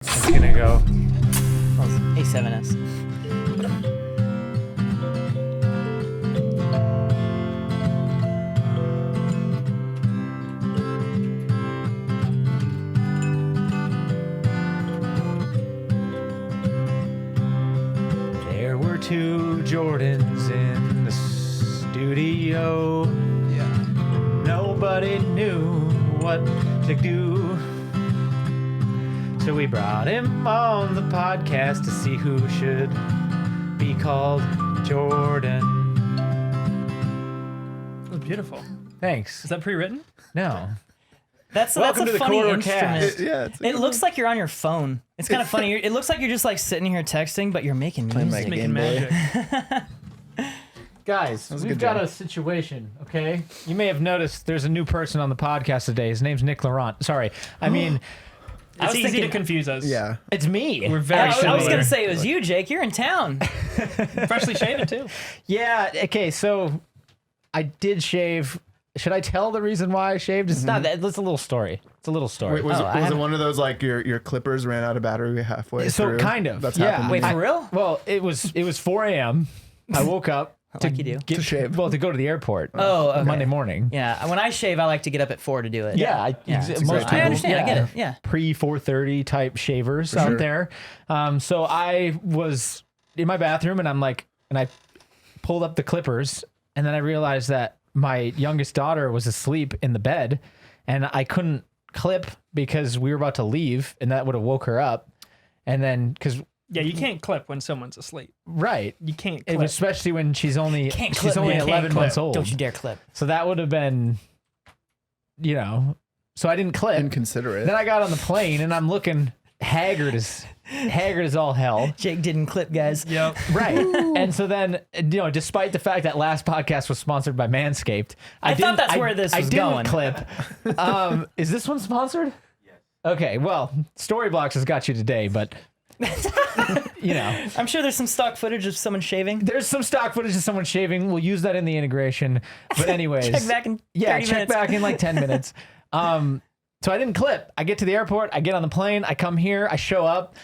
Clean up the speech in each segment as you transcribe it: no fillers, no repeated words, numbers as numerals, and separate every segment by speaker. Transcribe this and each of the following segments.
Speaker 1: It's gonna go.
Speaker 2: A7S.
Speaker 1: There were two Jordans in the studio.
Speaker 3: Yeah.
Speaker 1: Nobody knew what to do. So we brought him on the podcast to see who should be called Jordan.
Speaker 3: That was beautiful.
Speaker 1: Thanks.
Speaker 3: Is that pre-written?
Speaker 1: No.
Speaker 2: That's
Speaker 1: Welcome
Speaker 2: a
Speaker 1: to the
Speaker 2: funny
Speaker 1: Corridor
Speaker 2: instrument.
Speaker 1: Cast.
Speaker 2: It looks like you're on your phone. It's kind of funny. It looks like you're just like sitting here texting, but you're making music.
Speaker 3: Just making magic.
Speaker 1: Guys,
Speaker 4: was a
Speaker 1: we've
Speaker 4: good
Speaker 1: got
Speaker 4: job.
Speaker 1: a situation, okay? You may have noticed there's a new person on the podcast today. His name's Nick Laurent. Sorry. I mean,
Speaker 3: It's easy to
Speaker 2: thinking-
Speaker 3: confuse us.
Speaker 4: Yeah.
Speaker 1: it's me.
Speaker 3: We're very
Speaker 2: I was
Speaker 3: similar.
Speaker 2: going to say it was you, Jake. You're in town.
Speaker 3: Freshly shaven too.
Speaker 1: Yeah, okay, so I did shave. Should I tell the reason why I shaved? It's not that. It's a little story. It's a little story.
Speaker 4: Wait, was,
Speaker 2: Oh, I
Speaker 4: it, was it
Speaker 2: haven't-
Speaker 4: one of those like your clippers ran out of battery halfway
Speaker 1: So
Speaker 4: through?
Speaker 1: kind of.
Speaker 4: That's
Speaker 1: yeah.
Speaker 4: happened. to
Speaker 2: Wait,
Speaker 4: me.
Speaker 2: for real?
Speaker 1: Well, it was 4 a.m. I woke up
Speaker 2: Like you do.
Speaker 4: To shave.
Speaker 1: Well, to go to the airport.
Speaker 2: Oh, okay.
Speaker 1: Monday morning.
Speaker 2: Yeah, when I shave, I like to get up at 4 to do it.
Speaker 1: Yeah,
Speaker 2: Yeah.
Speaker 4: It's a
Speaker 1: most
Speaker 4: great
Speaker 1: people,
Speaker 2: I understand. I get it. Yeah.
Speaker 1: Pre 4:30 type shavers out
Speaker 4: sure.
Speaker 1: there. So I was in my bathroom and I pulled up the clippers and then I realized that my youngest daughter was asleep in the bed and I couldn't clip because we were about to leave and that would have woke her up. And then because
Speaker 3: Yeah, you can't clip when someone's asleep.
Speaker 1: right.
Speaker 3: You can't
Speaker 1: It
Speaker 3: clip.
Speaker 1: was especially when she's only
Speaker 2: Can't
Speaker 1: she's
Speaker 2: clip,
Speaker 1: only
Speaker 2: man. Can't
Speaker 1: 11
Speaker 3: clip.
Speaker 1: months old.
Speaker 2: Don't you dare clip.
Speaker 1: So that would have been, so I didn't clip.
Speaker 4: Inconsiderate.
Speaker 1: Then I got on the plane and I'm looking haggard as all hell.
Speaker 2: Jake didn't clip, guys.
Speaker 3: Yep.
Speaker 1: Right. And so then, despite the fact that last podcast was sponsored by Manscaped,
Speaker 2: I thought that's where this was
Speaker 1: I didn't
Speaker 2: going.
Speaker 1: clip. Is this one sponsored? Yes. Okay. Well, Storyblocks has got you today, but
Speaker 2: I'm sure there's some stock footage of someone shaving.
Speaker 1: there's some stock footage of someone shaving. We'll use that in the integration. But anyways,
Speaker 2: Check back in 30
Speaker 1: check
Speaker 2: minutes.
Speaker 1: back in like 10 minutes. So I didn't clip. I get to the airport. I get on the plane. I come here. I show up.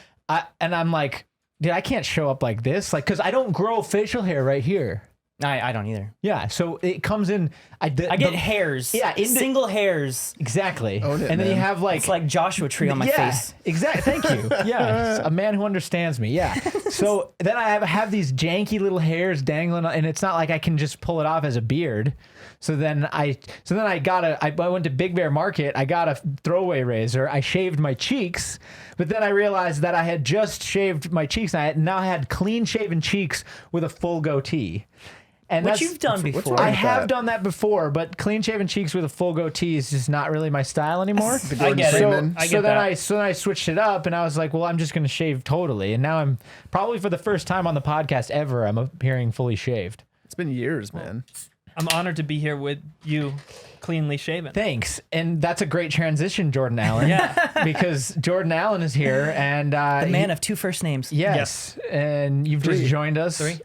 Speaker 1: And I'm like, dude, I can't show up like this. Like, because I don't grow facial hair right here.
Speaker 2: I don't either.
Speaker 1: Yeah. So it comes in.
Speaker 2: I get hairs.
Speaker 1: Yeah,
Speaker 2: single hairs.
Speaker 1: Exactly.
Speaker 4: Own it,
Speaker 1: and then you
Speaker 4: man.
Speaker 1: have like.
Speaker 2: It's like Joshua tree on my
Speaker 1: yeah,
Speaker 2: face.
Speaker 1: Exactly. Thank you. Yeah. A man who understands me. Yeah. So then I have these janky little hairs dangling, and it's not like I can just pull it off as a beard. So then I went to Big Bear Market. I got a throwaway razor. I shaved my cheeks, but then I realized that I had just shaved my cheeks. And I had clean shaven cheeks with a full goatee. And
Speaker 2: Which
Speaker 1: that's,
Speaker 2: you've done before.
Speaker 4: wrong
Speaker 1: I
Speaker 4: with
Speaker 1: have
Speaker 4: that?
Speaker 1: done that before, but clean shaven cheeks with a full goatee is just not really my style anymore.
Speaker 4: The
Speaker 3: I
Speaker 4: Gordon
Speaker 3: get it.
Speaker 4: Freeman.
Speaker 3: I
Speaker 1: So
Speaker 3: get
Speaker 1: then
Speaker 3: that.
Speaker 1: I switched it up and I was like, well, I'm just going to shave totally. And now I'm probably for the first time on the podcast ever, I'm appearing fully shaved.
Speaker 4: It's been years, man.
Speaker 3: I'm honored to be here with you, cleanly shaven.
Speaker 1: Thanks. And that's a great transition, Jordan Allen.
Speaker 3: Yeah.
Speaker 1: Because Jordan Allen is here and
Speaker 2: The man of two first names.
Speaker 1: yes. And you've just joined us
Speaker 3: Three.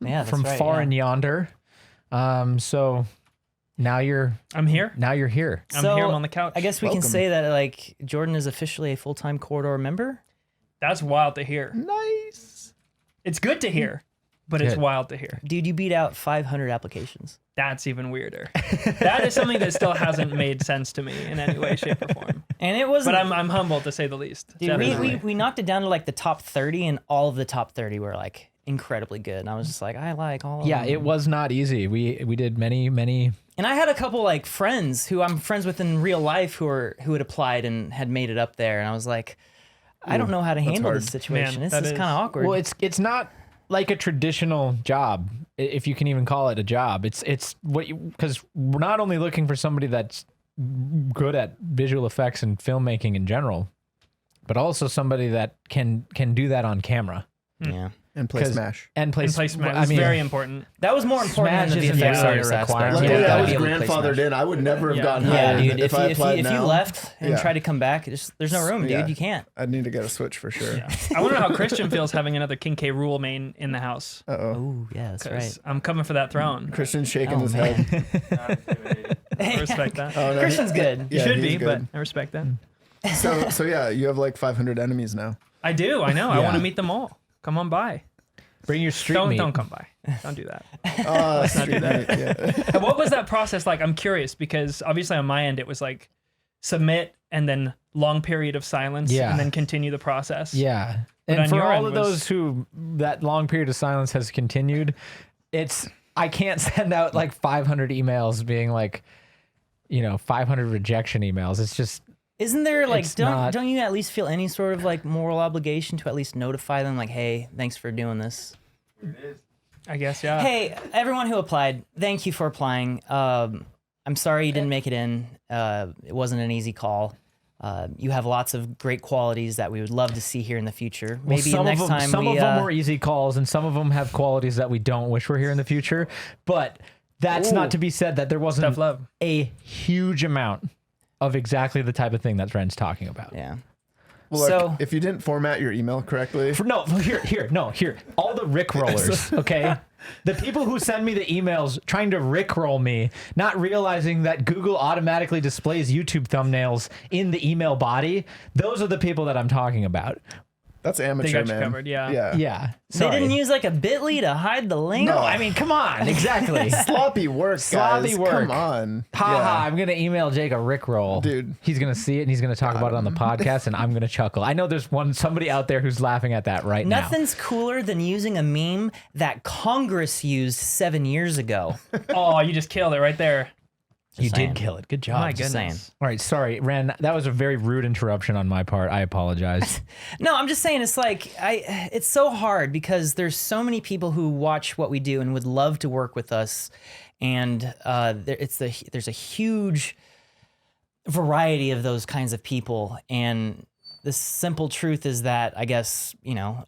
Speaker 2: Yeah, that's
Speaker 1: from
Speaker 2: right,
Speaker 1: far
Speaker 2: yeah.
Speaker 1: and yonder. So now you're
Speaker 3: I'm here.
Speaker 1: here.
Speaker 3: I'm
Speaker 2: So,
Speaker 3: here. I'm on the couch.
Speaker 2: I guess we
Speaker 4: Welcome.
Speaker 2: can say that like Jordan is officially a full-time corridor member.
Speaker 3: That's wild to hear.
Speaker 4: Nice.
Speaker 3: It's good to hear, but it's
Speaker 1: Good.
Speaker 3: wild to hear.
Speaker 2: Dude, you beat out 500 applications.
Speaker 3: That's even weirder. That is something that still hasn't made sense to me in any way, shape, or form.
Speaker 2: And it wasn't.
Speaker 3: But I'm humbled to say the least.
Speaker 2: dude,
Speaker 3: Definitely.
Speaker 2: we knocked it down to like the top 30, and all of the top 30 were like incredibly good. And I was just like, I like all of
Speaker 1: Yeah,
Speaker 2: them.
Speaker 1: it was not easy. We did many.
Speaker 2: And I had a couple like friends who I'm friends with in real life who had applied and had made it up there, and I was like, I don't know how to handle
Speaker 4: hard.
Speaker 2: this situation.
Speaker 3: Man,
Speaker 2: This
Speaker 3: that
Speaker 2: is
Speaker 3: is-
Speaker 2: kind of awkward.
Speaker 1: Well, it's not like a traditional job, if you can even call it a job. It's what because we're not only looking for somebody that's good at visual effects and filmmaking in general, but also somebody that can do that on camera
Speaker 2: yeah,
Speaker 4: And play
Speaker 1: 'Cause-
Speaker 4: Smash.
Speaker 1: and play.
Speaker 3: And placement
Speaker 1: I
Speaker 3: is
Speaker 1: mean,
Speaker 3: very important.
Speaker 2: that was more important than the
Speaker 1: Smash isn't
Speaker 2: VFX
Speaker 1: necessarily
Speaker 2: artist
Speaker 1: a
Speaker 2: aspect.
Speaker 1: requirement.
Speaker 4: Luckily,
Speaker 1: Yeah,
Speaker 4: I
Speaker 1: gotta
Speaker 4: was
Speaker 1: be able to
Speaker 2: play
Speaker 4: grandfathered
Speaker 2: Smash.
Speaker 4: in. I would never have
Speaker 3: Yeah.
Speaker 4: gotten
Speaker 2: Yeah,
Speaker 4: hired
Speaker 2: dude.
Speaker 4: if I
Speaker 2: If
Speaker 4: applied
Speaker 2: you
Speaker 4: now.
Speaker 2: left and
Speaker 4: Yeah.
Speaker 2: tried to come back, there's no room, dude.
Speaker 4: Yeah.
Speaker 2: You can't.
Speaker 4: I'd need to get a Switch for sure.
Speaker 3: Yeah. I wonder how Christian feels having another King K. Rool main in the house.
Speaker 4: Uh-oh.
Speaker 2: Oh, yeah, that's
Speaker 3: 'Cause
Speaker 2: right.
Speaker 3: I'm coming for that throne.
Speaker 4: Christian's shaking
Speaker 2: Oh,
Speaker 4: his
Speaker 2: man.
Speaker 4: head.
Speaker 3: I respect that.
Speaker 4: Oh, no,
Speaker 2: Christian's good.
Speaker 3: You
Speaker 4: Yeah,
Speaker 3: should
Speaker 4: he's
Speaker 3: be,
Speaker 4: good.
Speaker 3: but I respect that.
Speaker 4: So yeah, you have like 500 enemies now.
Speaker 3: I do. I know. I
Speaker 1: Yeah.
Speaker 3: want to meet them all. Come on by.
Speaker 1: Bring your street meat.
Speaker 3: Don't come by. Don't do that.
Speaker 4: Let's not do that. Yeah.
Speaker 3: And what was that process like? I'm curious because obviously on my end it was like submit and then long period of silence
Speaker 1: Yeah.
Speaker 3: and then continue the process.
Speaker 1: Yeah.
Speaker 3: But
Speaker 1: And
Speaker 3: on
Speaker 1: for
Speaker 3: your
Speaker 1: all
Speaker 3: end
Speaker 1: of
Speaker 3: was-
Speaker 1: those who that long period of silence has continued, I can't send out like 500 emails being like, 500 rejection emails. It's just,
Speaker 2: Isn't there like
Speaker 1: It's not-
Speaker 2: don't you at least feel any sort of like moral obligation to at least notify them like, hey, thanks for doing this?
Speaker 3: I guess, yeah.
Speaker 2: Hey, everyone who applied, thank you for applying. I'm sorry you didn't make it in. It wasn't an easy call. You have lots of great qualities that we would love to see here in the future.
Speaker 1: well,
Speaker 2: Maybe
Speaker 1: some
Speaker 2: next
Speaker 1: of them,
Speaker 2: time
Speaker 1: some
Speaker 2: we.
Speaker 1: of them were easy calls and some of them have qualities that we don't wish were here in the future. But that's not to be said that there wasn't
Speaker 3: Tough love.
Speaker 1: a huge amount of exactly the type of thing that Wren's talking about.
Speaker 2: yeah.
Speaker 4: Well, look,
Speaker 2: So-
Speaker 4: if you didn't format your email correctly,
Speaker 1: Here. All the rickrollers, okay? The people who send me the emails trying to rickroll me, not realizing that Google automatically displays YouTube thumbnails in the email body, those are the people that I'm talking about.
Speaker 4: that's amateur,
Speaker 3: got you
Speaker 4: man.
Speaker 3: covered, yeah.
Speaker 4: Yeah.
Speaker 1: Yeah.
Speaker 2: They
Speaker 1: Sorry.
Speaker 2: didn't use like a bit.ly to hide the link.
Speaker 1: No, I mean, come on. Exactly.
Speaker 4: Sloppy work,
Speaker 1: Sloppy
Speaker 4: guys.
Speaker 1: work.
Speaker 4: Come on.
Speaker 1: Ha
Speaker 4: Yeah.
Speaker 1: ha, I'm going to email Jake a rickroll.
Speaker 4: Dude.
Speaker 1: He's going to see it and he's going to talk about it on the podcast and I'm going to chuckle. I know there's somebody out there who's laughing at that right now.
Speaker 2: Nothing's cooler than using a meme that Congress used 7 years ago.
Speaker 3: Oh, you just killed it right there.
Speaker 1: You
Speaker 2: saying.
Speaker 1: did kill it. Good job.
Speaker 3: My
Speaker 2: Just
Speaker 3: goodness.
Speaker 2: saying.
Speaker 1: All right, sorry, Wren. That was a very rude interruption on my part. I apologize.
Speaker 2: No, I'm just saying it's like it's so hard because there's so many people who watch what we do and would love to work with us, and there's a huge variety of those kinds of people, and the simple truth is that I guess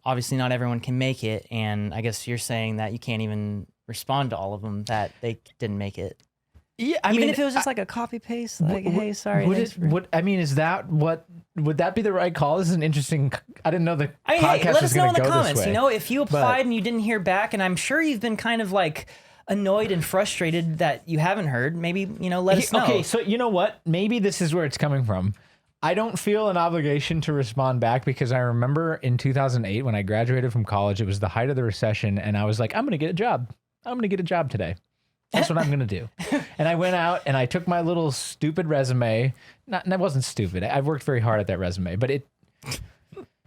Speaker 2: obviously not everyone can make it, and I guess you're saying that you can't even respond to all of them that they didn't make it.
Speaker 1: Yeah,
Speaker 2: Even if it was just like a copy paste, like, hey, sorry. thanks for-
Speaker 1: is that what would that be the right call? This is an interesting. I didn't know the
Speaker 2: I mean,
Speaker 1: podcast
Speaker 2: hey, let
Speaker 1: was
Speaker 2: us know
Speaker 1: going
Speaker 2: in
Speaker 1: to
Speaker 2: the
Speaker 1: go
Speaker 2: comments.
Speaker 1: this way.
Speaker 2: If you applied and you didn't hear back, and I'm sure you've been kind of like annoyed and frustrated that you haven't heard, maybe let us know.
Speaker 1: Okay, so you know what? Maybe this is where it's coming from. I don't feel an obligation to respond back because I remember in 2008 when I graduated from college, it was the height of the recession, and I was like, I'm going to get a job. I'm going to get a job today. That's what I'm going to do. And I went out and I took my little stupid resume. That wasn't stupid. I've worked very hard at that resume, but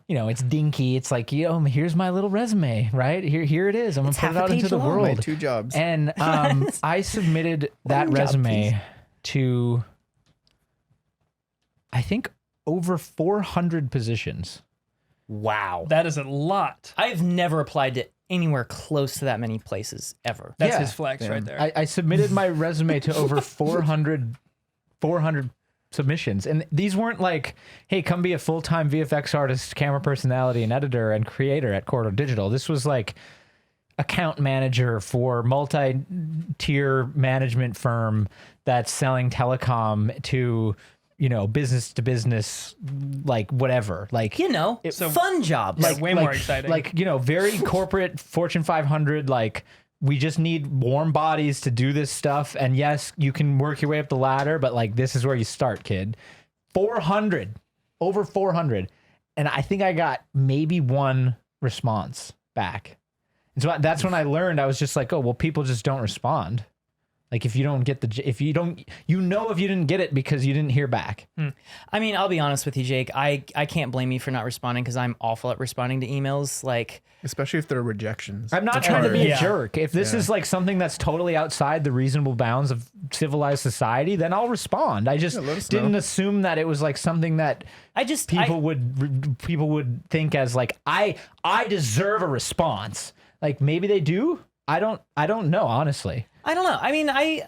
Speaker 1: it's dinky. It's like, here's my little resume, right? Here it is. I'm going to put it
Speaker 2: half a
Speaker 1: out into
Speaker 2: page
Speaker 1: the
Speaker 2: long.
Speaker 1: world.
Speaker 4: My 2 jobs.
Speaker 1: And I submitted that
Speaker 2: One job,
Speaker 1: resume
Speaker 2: please.
Speaker 1: to, I think, over 400 positions.
Speaker 2: Wow.
Speaker 3: That is a lot.
Speaker 2: I've never applied to anywhere close to that many places ever.
Speaker 3: That's
Speaker 1: Yeah.
Speaker 3: his flex right there.
Speaker 1: I submitted my resume to over 400 submissions. And these weren't like, hey, come be a full-time VFX artist, camera personality, and editor and creator at Corridor Digital. This was like account manager for multi-tier management firm that's selling telecom to, business to business, like whatever. Like,
Speaker 2: Fun jobs.
Speaker 3: Like, way more exciting.
Speaker 1: Like, very corporate Fortune 500, like, we just need warm bodies to do this stuff. And yes, you can work your way up the ladder, but like, this is where you start, kid. 400, over 400. And I think I got maybe one response back. And so that's when I learned, I was just like, oh, well, people just don't respond. Like if you don't get if you didn't get it because you didn't hear back.
Speaker 2: I mean, I'll be honest with you, Jake. I can't blame you for not responding because I'm awful at responding to emails. Like,
Speaker 4: Especially if they're rejections.
Speaker 1: I'm not
Speaker 4: That's
Speaker 1: trying to be
Speaker 4: hard.
Speaker 1: a
Speaker 3: Yeah.
Speaker 1: jerk. If this
Speaker 4: Yeah.
Speaker 1: is like something that's totally outside the reasonable bounds of civilized society, then I'll respond. I just
Speaker 4: let us
Speaker 1: didn't
Speaker 4: know.
Speaker 1: assume that it was like something that people would think as like I deserve a response. Like maybe they do. I don't know, honestly.
Speaker 2: I don't know. I mean, I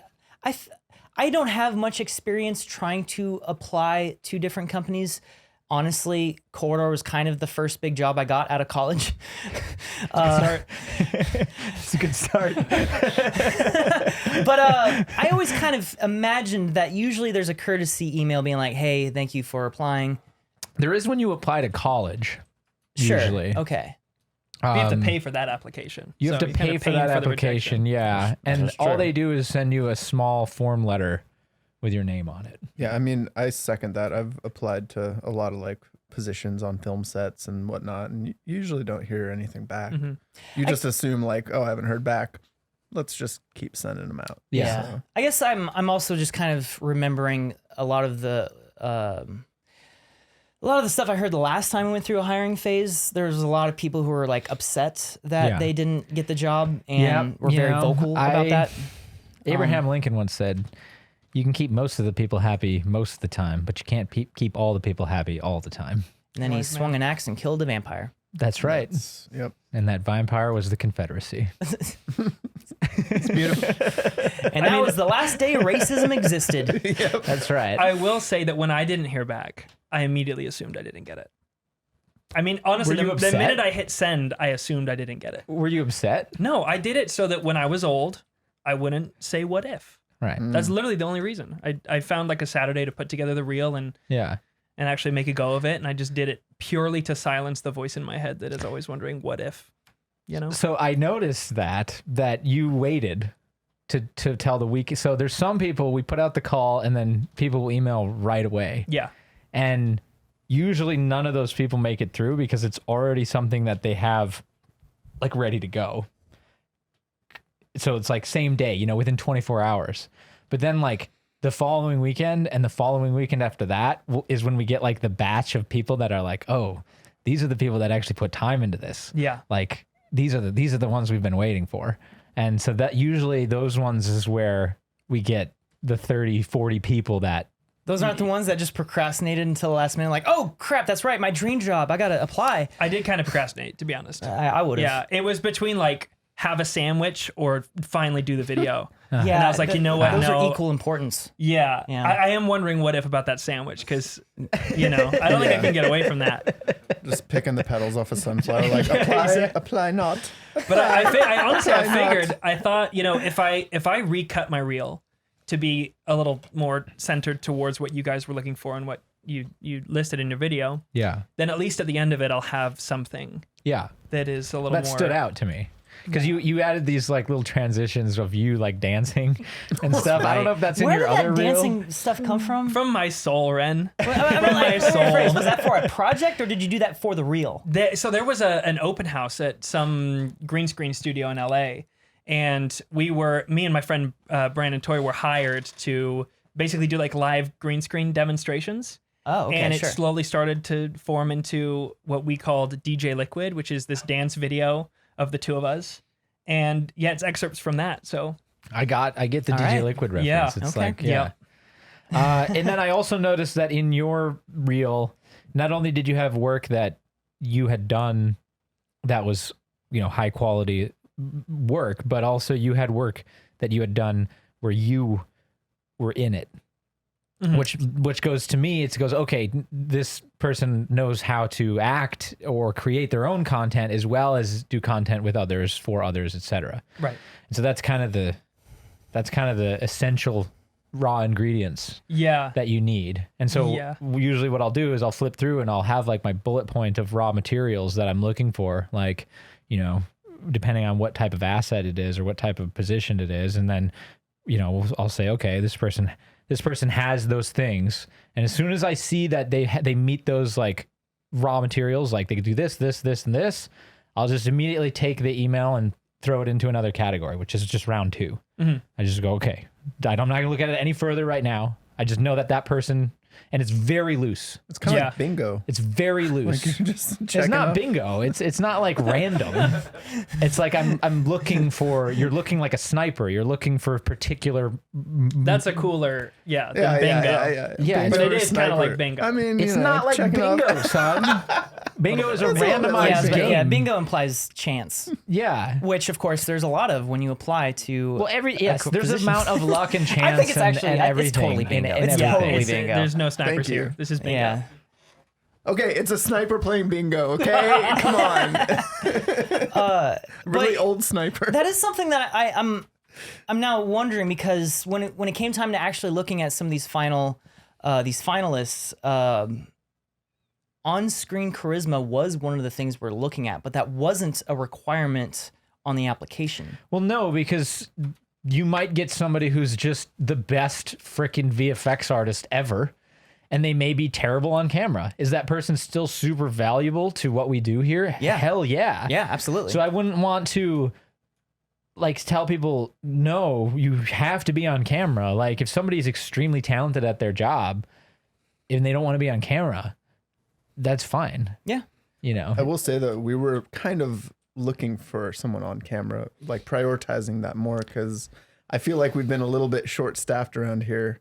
Speaker 2: don't have much experience trying to apply to different companies. Honestly, Corridor was kind of the first big job I got out of college.
Speaker 1: It's a good start.
Speaker 2: But I always kind of imagined that usually there's a courtesy email being like, hey, thank you for applying.
Speaker 1: There is when you apply to college.
Speaker 2: Sure.
Speaker 1: Usually.
Speaker 2: Okay.
Speaker 3: You have to pay for that application.
Speaker 1: You have
Speaker 3: So
Speaker 1: to
Speaker 3: you're kinda
Speaker 1: pay for
Speaker 3: paying
Speaker 1: that
Speaker 3: the rejection.
Speaker 1: application, yeah. And
Speaker 2: That's
Speaker 1: all
Speaker 2: true.
Speaker 1: they do is send you a small form letter with your name on it.
Speaker 4: Yeah, I mean, I second that. I've applied to a lot of like positions on film sets and whatnot, and you usually don't hear anything back. You just assume like, oh, I haven't heard back. Let's just keep sending them out.
Speaker 1: Yeah.
Speaker 4: So,
Speaker 2: I guess I'm also just kind of remembering a lot of the stuff I heard the last time we went through a hiring phase. There was a lot of people who were like upset that they didn't get the job and were very vocal about that.
Speaker 1: Abraham Lincoln once said, you can keep most of the people happy most of the time, but you can't keep all the people happy all the time.
Speaker 2: And then he swung an axe and killed a vampire.
Speaker 1: That's right.
Speaker 4: yep.
Speaker 1: And that vampire was the Confederacy.
Speaker 3: It's beautiful.
Speaker 2: And that was the last day racism existed.
Speaker 1: That's right.
Speaker 3: I will say that when I didn't hear back, I immediately assumed I didn't get it. I mean, honestly,
Speaker 1: Were you
Speaker 3: the
Speaker 1: upset?
Speaker 3: minute I hit send, I assumed I didn't get it.
Speaker 1: Were you upset?
Speaker 3: No, I did it so that when I was old, I wouldn't say what if.
Speaker 1: Right.
Speaker 3: That's literally the only reason. I found like a Saturday to put together the reel and
Speaker 1: Yeah.
Speaker 3: actually make a go of it. And I just did it purely to silence the voice in my head that is always wondering, what if, you know?
Speaker 1: So I noticed that you waited to tell the week. So there's some people, we put out the call and then people will email right away.
Speaker 3: Yeah.
Speaker 1: And usually none of those people make it through because it's already something that they have like ready to go. So it's like same day, you know, within 24 hours. But then like the following weekend and the following weekend after that is when we get like the batch of people that are like, oh, these are the people that actually put time into this.
Speaker 3: Yeah.
Speaker 1: Like these are the ones we've been waiting for. And so that usually those ones is where we get the 30, 40 people that
Speaker 2: Those aren't the ones that just procrastinated until the last minute, like, oh crap, that's right, my dream job, I gotta apply.
Speaker 3: I did kind of procrastinate, to be honest.
Speaker 2: I would have.
Speaker 3: Yeah. It was between like have a sandwich or finally do the video.
Speaker 2: Yeah,
Speaker 3: And I was like, you know what?
Speaker 2: Those
Speaker 3: No.
Speaker 2: are equal importance.
Speaker 3: Yeah.
Speaker 2: Yeah.
Speaker 3: I am wondering what if about that sandwich because, you know, I don't think I can get away from that.
Speaker 4: Just picking the petals off a sunflower, like apply not.
Speaker 3: But I honestly, I
Speaker 4: Why not?
Speaker 3: figured, I thought, you know, if I recut my reel to be a little more centered towards what you guys were looking for and what you listed in your video,
Speaker 1: yeah.
Speaker 3: then at least at the end of it, I'll have something
Speaker 1: Yeah.
Speaker 3: that is a little
Speaker 1: That
Speaker 3: more.
Speaker 1: stood out to me. Because you added these like little transitions of you like dancing and stuff. I don't know if that's in
Speaker 2: Where
Speaker 1: your
Speaker 2: did
Speaker 1: other
Speaker 2: that
Speaker 1: reel.
Speaker 2: dancing stuff come from?
Speaker 3: From my soul, Wren.
Speaker 2: I mean,
Speaker 3: From my
Speaker 2: like, rephrase,
Speaker 3: soul.
Speaker 2: was that for a project or did you do that for the reel?
Speaker 3: So there was an open house at some green screen studio in LA, and me and my friend Brandon Toy were hired to basically do like live green screen demonstrations.
Speaker 2: Oh, okay,
Speaker 3: and it
Speaker 2: sure.
Speaker 3: slowly started to form into what we called DJ Liquid, which is this dance video of the two of us. And yeah, it's excerpts from that. So
Speaker 1: I get the
Speaker 2: All
Speaker 1: DJ
Speaker 2: right.
Speaker 1: Liquid reference.
Speaker 3: Yeah,
Speaker 1: It's
Speaker 2: okay.
Speaker 1: like, yeah. And then I also noticed that in your reel, not only did you have work that you had done that was, you know, high quality work, but also you had work that you had done where you were in it. Which goes to me, it goes, okay, this person knows how to act or create their own content as well as do content with others, for others, etc.
Speaker 3: right.
Speaker 1: And so that's kind of the essential raw ingredients
Speaker 3: Yeah.
Speaker 1: that you need. And so
Speaker 3: Yeah.
Speaker 1: usually what I'll do is I'll flip through and I'll have like my bullet point of raw materials that I'm looking for, like, you know, depending on what type of asset it is or what type of position it is. And then, you know, I'll say, okay, this person has those things. And as soon as I see that they meet those like raw materials, like they could do this, and this, I'll just immediately take the email and throw it into another category, which is just round 2. I just go, okay, I'm not gonna look at it any further right now. I just know that person, and it's very loose.
Speaker 4: It's kind of
Speaker 3: Yeah.
Speaker 4: like bingo.
Speaker 1: It's very loose.
Speaker 4: Like you're just
Speaker 1: It's
Speaker 4: checking
Speaker 1: not
Speaker 4: up.
Speaker 1: bingo. It's not like random. It's like I'm looking for. You're looking like a sniper. You're looking for particular.
Speaker 3: That's a cooler, than
Speaker 4: Yeah,
Speaker 3: bingo.
Speaker 1: Yeah,
Speaker 3: But
Speaker 4: Bingo
Speaker 3: it is kind of
Speaker 4: sniper.
Speaker 3: like bingo.
Speaker 4: I mean,
Speaker 1: It's
Speaker 4: you know,
Speaker 1: not like
Speaker 4: checking up.
Speaker 1: bingo, son. Bingo is a
Speaker 4: It's a little bit like
Speaker 1: randomized
Speaker 4: bingo.
Speaker 1: game.
Speaker 2: Yeah, bingo implies chance,
Speaker 1: Yeah.
Speaker 2: which of course there's a lot of when you apply to.
Speaker 1: Well, there's
Speaker 2: positions.
Speaker 1: amount of luck and chance.
Speaker 2: I think it's
Speaker 1: and,
Speaker 2: actually-
Speaker 1: and
Speaker 2: it's
Speaker 1: everything.
Speaker 2: totally bingo.
Speaker 1: And
Speaker 2: It's
Speaker 1: everything.
Speaker 2: totally
Speaker 3: It's-
Speaker 2: bingo.
Speaker 3: There's no snipers
Speaker 4: Thank you.
Speaker 3: here. This is bingo.
Speaker 2: Yeah.
Speaker 4: Okay, it's a sniper playing bingo. Okay, come on. Really
Speaker 2: But-
Speaker 4: old sniper.
Speaker 2: That is something that I'm now wondering, because when it came time to actually looking at some of these finalists, on-screen charisma was one of the things we're looking at, but that wasn't a requirement on the application.
Speaker 1: Well, no, because you might get somebody who's just the best freaking VFX artist ever, and they may be terrible on camera. Is that person still super valuable to what we do here?
Speaker 2: Yeah.
Speaker 1: Hell yeah.
Speaker 2: Yeah, absolutely.
Speaker 1: So I wouldn't want to like tell people, no, you have to be on camera. Like if somebody's extremely talented at their job and they don't want to be on camera, that's fine.
Speaker 2: Yeah.
Speaker 1: You know,
Speaker 4: I will say that we were kind of looking for someone on camera, like prioritizing that more, because I feel like we've been a little bit short staffed around here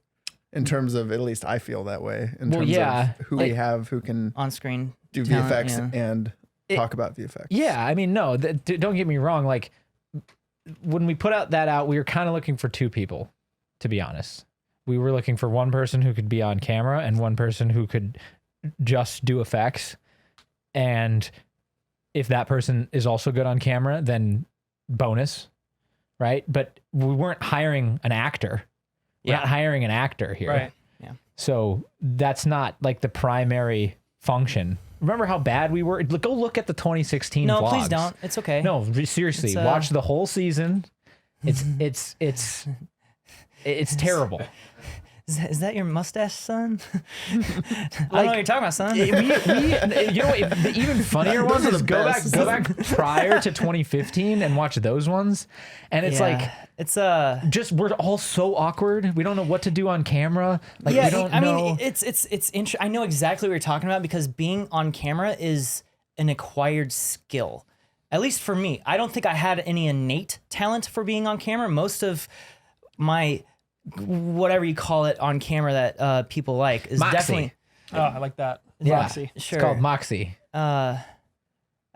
Speaker 4: in terms of, at least I feel that way, in terms of who we have who can
Speaker 2: on screen
Speaker 4: do
Speaker 2: talent,
Speaker 4: VFX and talk about VFX.
Speaker 1: yeah, I mean, no, don't get me wrong. Like when we put that out, we were kind of looking for 2 people, to be honest. We were looking for one person who could be on camera and one person who could just do effects. And if that person is also good on camera, then bonus, right? But we weren't hiring an actor. We're not hiring an actor here.
Speaker 3: Right.
Speaker 2: Yeah.
Speaker 1: So that's not like the primary function. Remember how bad we were? Go look at the 2016
Speaker 2: No,
Speaker 1: vlogs.
Speaker 2: please don't. It's okay.
Speaker 1: No, seriously,
Speaker 2: It's,
Speaker 1: watch the whole season. It's terrible.
Speaker 2: Is that your mustache, son? I don't know what you're talking about, son.
Speaker 1: You know, the even funnier ones is go back prior to 2015 and watch those ones, and it's like
Speaker 2: it's
Speaker 1: just we're all so awkward. We don't know what to do on camera. Like
Speaker 2: yeah.
Speaker 1: we don't
Speaker 2: I
Speaker 1: know.
Speaker 2: mean, it's I know exactly what you're talking about because being on camera is an acquired skill. At least for me, I don't think I had any innate talent for being on camera. Most of my whatever you call it on camera that people like is
Speaker 1: Moxie.
Speaker 2: definitely
Speaker 3: Oh, I like that.
Speaker 1: Yeah.
Speaker 3: Moxie.
Speaker 2: sure.
Speaker 1: It's called Moxie.
Speaker 2: I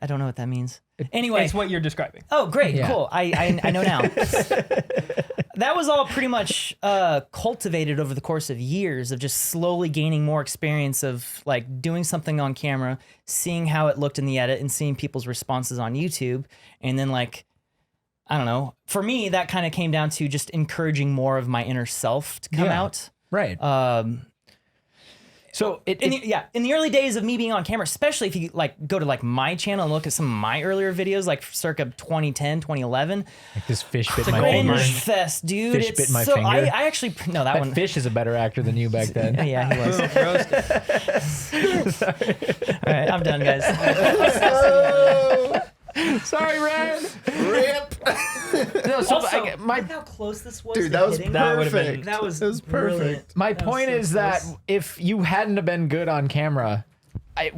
Speaker 2: don't know what that means. Anyway,
Speaker 3: It's what you're describing.
Speaker 2: oh great,
Speaker 1: Yeah.
Speaker 2: cool. I know now. That was all pretty much cultivated over the course of years of just slowly gaining more experience of like doing something on camera, seeing how it looked in the edit, and seeing people's responses on YouTube, and then like. I don't know. For me, that kind of came down to just encouraging more of my inner self to come
Speaker 1: Yeah.
Speaker 2: out.
Speaker 1: Right. So
Speaker 2: In the early days of me being on camera, especially if you like go to like my channel and look at some of my earlier videos, like circa 2010, 2011,
Speaker 1: like this fish bit
Speaker 2: the
Speaker 1: my finger.
Speaker 2: cringe fest, dude.
Speaker 1: Fish
Speaker 2: It's
Speaker 1: bit my
Speaker 2: so
Speaker 1: finger.
Speaker 2: I actually no that
Speaker 1: That
Speaker 2: one.
Speaker 1: fish is a better actor than you back then.
Speaker 2: Yeah, he was.
Speaker 3: Roasted.
Speaker 2: All right, I'm done, guys.
Speaker 1: Sorry, Wren.
Speaker 4: Rip.
Speaker 1: No, so
Speaker 2: Also,
Speaker 1: my
Speaker 2: look how close this was.
Speaker 4: Dude,
Speaker 2: to
Speaker 4: that was
Speaker 2: hitting.
Speaker 3: That would've been-
Speaker 4: perfect.
Speaker 2: That was
Speaker 4: It was perfect.
Speaker 2: brilliant.
Speaker 1: My
Speaker 2: That was
Speaker 1: point
Speaker 2: so
Speaker 1: is that
Speaker 2: close.
Speaker 1: if you hadn't have been good on camera, you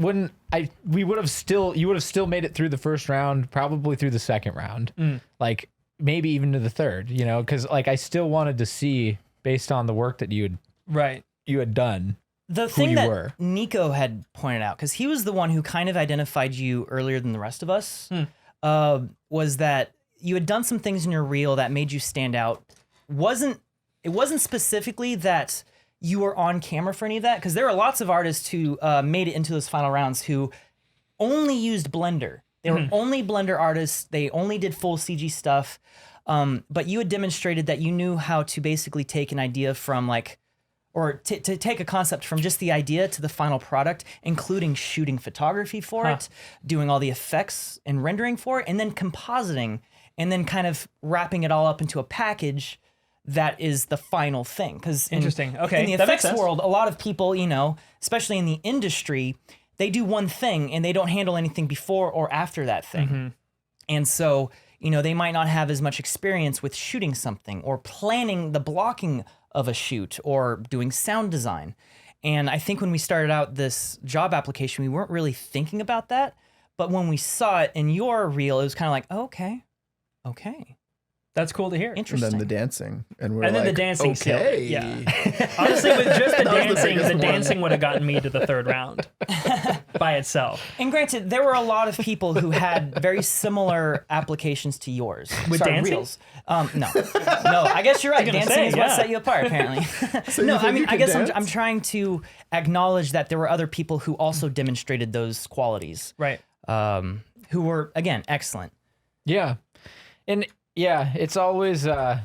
Speaker 1: would have still made it through the first round, probably through the second round, like maybe even to the third, you know, because like I still wanted to see based on the work that you
Speaker 3: Right.
Speaker 1: had done.
Speaker 2: The thing
Speaker 1: you
Speaker 2: that
Speaker 1: were.
Speaker 2: Nico had pointed out, because he was the one who kind of identified you earlier than the rest of us, was that you had done some things in your reel that made you stand out. It wasn't specifically that you were on camera for any of that, because there are lots of artists who made it into those final rounds who only used Blender. They were only Blender artists. They only did full CG stuff. But you had demonstrated that you knew how to basically take an idea from like, or to take a concept from just the idea to the final product, including shooting photography for it, doing all the effects and rendering for it, and then compositing, and then kind of wrapping it all up into a package that is the final thing. Because
Speaker 3: Interesting. Okay,
Speaker 2: in the
Speaker 3: that makes
Speaker 2: effects
Speaker 3: sense.
Speaker 2: world, a lot of people, you know, especially in the industry, they do one thing and they don't handle anything before or after that thing. And so, you know, they might not have as much experience with shooting something or planning the blocking of a shoot or doing sound design. And I think when we started out this job application, we weren't really thinking about that. But when we saw it in your reel, it was kind of like, oh, okay,
Speaker 3: That's cool to hear.
Speaker 4: And
Speaker 2: interesting.
Speaker 4: then the dancing, and we're
Speaker 3: And then
Speaker 4: like,
Speaker 3: the dancing sealed it,
Speaker 4: okay.
Speaker 3: yeah. Honestly, with just the
Speaker 4: That was the
Speaker 3: dancing,
Speaker 4: biggest
Speaker 3: the
Speaker 4: one.
Speaker 3: dancing would have gotten me to the third round by itself.
Speaker 2: And granted, there were a lot of people who had very similar applications to yours.
Speaker 3: With dancing?
Speaker 2: Reels. No, I guess you're right.
Speaker 3: gonna
Speaker 2: Dancing
Speaker 3: say,
Speaker 2: is what
Speaker 3: yeah.
Speaker 2: set you apart, apparently.
Speaker 4: So
Speaker 2: No,
Speaker 4: you think
Speaker 2: I mean,
Speaker 4: you
Speaker 2: I
Speaker 4: can
Speaker 2: guess
Speaker 4: dance?
Speaker 2: I'm trying to acknowledge that there were other people who also demonstrated those qualities,
Speaker 3: Right.
Speaker 2: who were, again, excellent.
Speaker 1: Yeah. And yeah, it's always at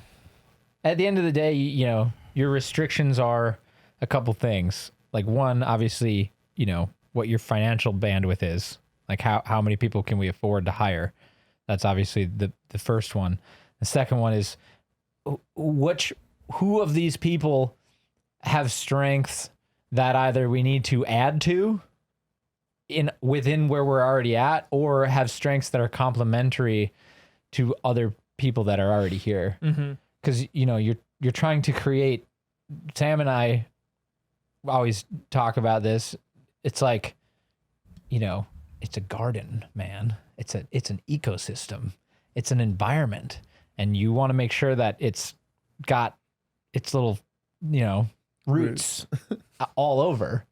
Speaker 1: the end of the day, you know, your restrictions are a couple things. Like one, obviously, you know, what your financial bandwidth is. Like how many people can we afford to hire? That's obviously the first one. The second one is who of these people have strengths that either we need to add to within where we're already at, or have strengths that are complementary to other people that are already here. Because you're trying to create. Sam and I always talk about this. It's like, it's a garden, man. It's an ecosystem. It's an environment, and you want to make sure that it's got its little, roots all over.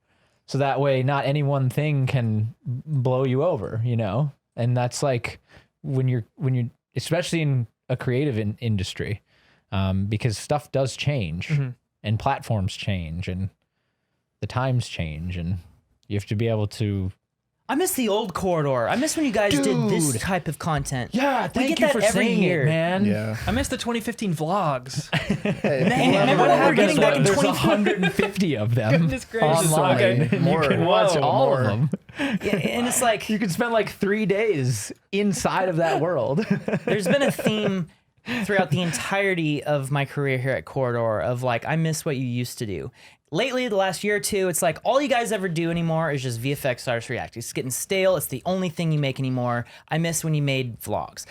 Speaker 1: So that way not any one thing can blow you over, And that's like when you're especially in a creative industry, because stuff does change and platforms change and the times change, and you have to be able to.
Speaker 2: I miss the old corridor. I miss when you guys did this type of content.
Speaker 1: Yeah, thank you for saying it, man.
Speaker 4: Yeah.
Speaker 3: I missed the 2015 vlogs.
Speaker 2: Man, remember when we were getting back in
Speaker 1: There's
Speaker 2: 2015?
Speaker 1: 150 of them
Speaker 3: Goodness gracious.
Speaker 1: online.
Speaker 3: Okay.
Speaker 1: And you can watch all of them.
Speaker 2: Yeah, and it's like
Speaker 1: You can spend like 3 days inside of that world.
Speaker 2: there's been a theme throughout the entirety of my career here at Corridor of like, I miss what you used to do. Lately, the last year or two, it's like all you guys ever do anymore is just VFX artist react. It's getting stale. It's the only thing you make anymore. I miss when you made vlogs.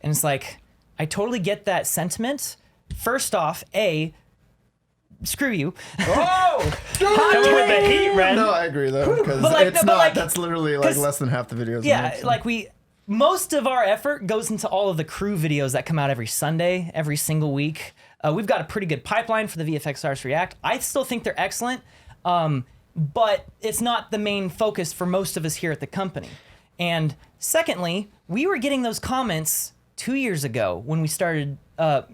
Speaker 2: And it's like, I totally get that sentiment. First off, screw you.
Speaker 1: Oh!
Speaker 3: Coming with the heat, Wren.
Speaker 4: No, I agree though, because that's literally like less than half the videos.
Speaker 2: Yeah, like most of our effort goes into all of the crew videos that come out every Sunday, every single week. We've got a pretty good pipeline for the VFX Artists React. I still think they're excellent, but it's not the main focus for most of us here at the company. And secondly, we were getting those comments 2 years ago when we started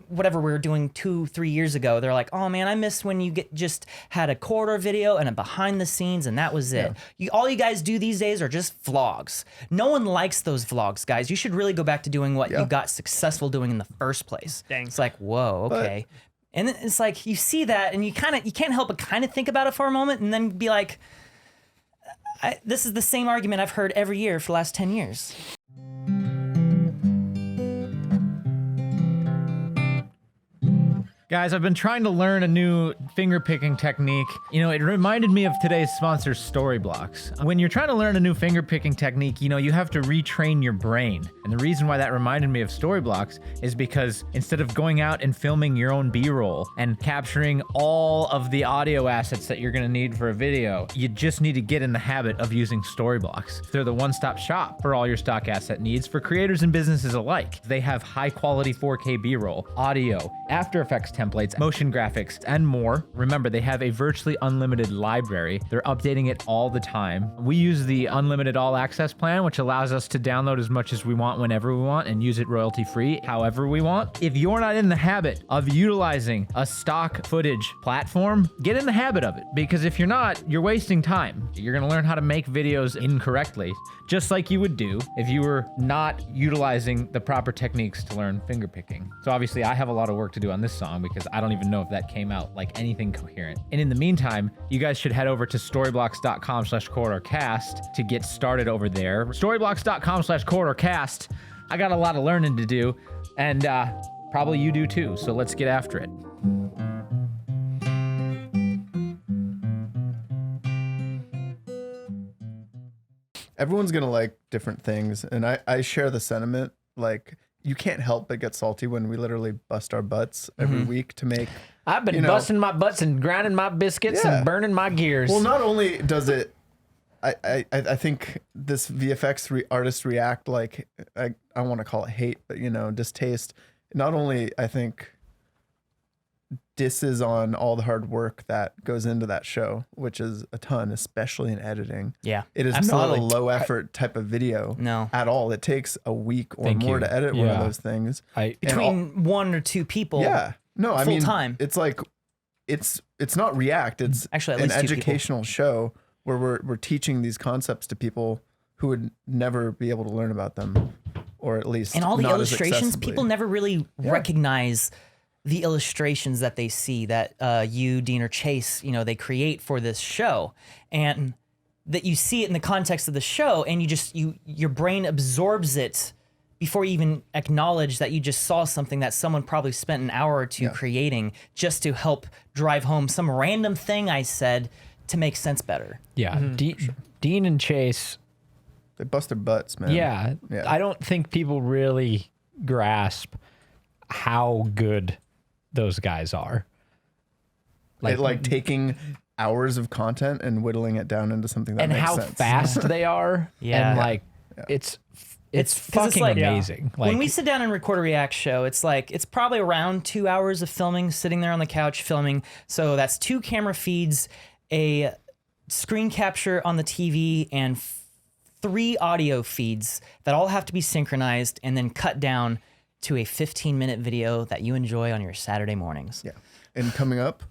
Speaker 2: whatever we were doing 2-3 years ago. They're like, oh man, I miss when you just had a corridor video and a behind the scenes and that was it. All you guys do these days are just vlogs. No one likes those vlogs, guys. You should really go back to doing what you got successful doing in the first place.
Speaker 3: Dang.
Speaker 2: It's like, whoa, okay. And then it's like you see that and you can't help but kind of think about it for a moment and then be like, this is the same argument I've heard every year for the last 10 years.
Speaker 1: Guys, I've been trying to learn a new finger picking technique. It reminded me of today's sponsor, Storyblocks. When you're trying to learn a new finger picking technique, you have to retrain your brain. And the reason why that reminded me of Storyblocks is because instead of going out and filming your own B-roll and capturing all of the audio assets that you're gonna need for a video, you just need to get in the habit of using Storyblocks. They're the one-stop shop for all your stock asset needs for creators and businesses alike. They have high-quality 4K B-roll, audio, After Effects templates, motion graphics, and more. Remember, they have a virtually unlimited library. They're updating it all the time. We use the unlimited all access plan, which allows us to download as much as we want whenever we want and use it royalty free however we want. If you're not in the habit of utilizing a stock footage platform, get in the habit of it, because if you're not, you're wasting time. You're gonna learn how to make videos incorrectly, just like you would do if you were not utilizing the proper techniques to learn finger picking. So obviously I have a lot of work to do on this song because I don't even know if that came out like anything coherent. And in the meantime, you guys should head over to storyblocks.com/corridorcast to get started over there. Storyblocks.com/corridorcast. I got a lot of learning to do, and probably you do too. So let's get after it.
Speaker 4: Everyone's gonna like different things, and I share the sentiment. Like, you can't help but get salty when we literally bust our butts every week to make.
Speaker 1: I've been busting my butts and grinding my biscuits and burning my gears.
Speaker 4: Well, not only does it, I think this VFX artist react, like, I want to call it hate, but distaste. Not only, I think, disses on all the hard work that goes into that show, which is a ton, especially in editing.
Speaker 2: Yeah,
Speaker 4: it is
Speaker 2: absolutely.
Speaker 4: not a low effort type of video at all. It takes a week or more to edit one of those things.
Speaker 2: Between 1 or 2 people.
Speaker 4: Yeah. No, I mean,
Speaker 2: time.
Speaker 4: it's like, it's not React. It's
Speaker 2: actually
Speaker 4: an educational show where we're teaching these concepts to people who would never be able to learn about them, or at least
Speaker 2: and all the
Speaker 4: not as
Speaker 2: illustrations,
Speaker 4: accessibly.
Speaker 2: people never really recognize the illustrations that they see that you, Dean, or Chase, they create for this show, and that you see it in the context of the show, and your brain absorbs it before you even acknowledge that you just saw something that someone probably spent an hour or two creating just to help drive home some random thing I said to make sense better.
Speaker 1: Yeah. Dean and Chase.
Speaker 4: They bust their butts, man.
Speaker 1: Yeah. I don't think people really grasp how good those guys are.
Speaker 4: Like taking hours of content and whittling it down into something that
Speaker 1: and
Speaker 4: makes
Speaker 1: how
Speaker 4: sense.
Speaker 1: fast they are.
Speaker 2: Yeah.
Speaker 1: And like it's
Speaker 2: 'cause
Speaker 1: fucking amazing. Like
Speaker 2: when we sit down and record a React show, it's like it's probably around 2 hours of filming, sitting there on the couch filming. So that's 2 camera feeds, a screen capture on the TV, and 3 audio feeds that all have to be synchronized and then cut down to a 15-minute video that you enjoy on your Saturday mornings.
Speaker 4: Yeah. And coming up,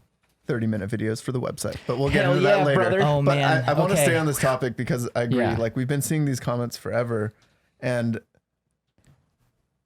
Speaker 4: 30-minute videos for the website. But we'll get
Speaker 1: Hell
Speaker 4: into that
Speaker 1: yeah,
Speaker 4: later.
Speaker 1: brother.
Speaker 2: Oh,
Speaker 4: but
Speaker 2: man.
Speaker 4: I want to
Speaker 2: Okay.
Speaker 4: stay on this topic because I agree.
Speaker 1: Yeah.
Speaker 4: Like we've been seeing these comments forever, and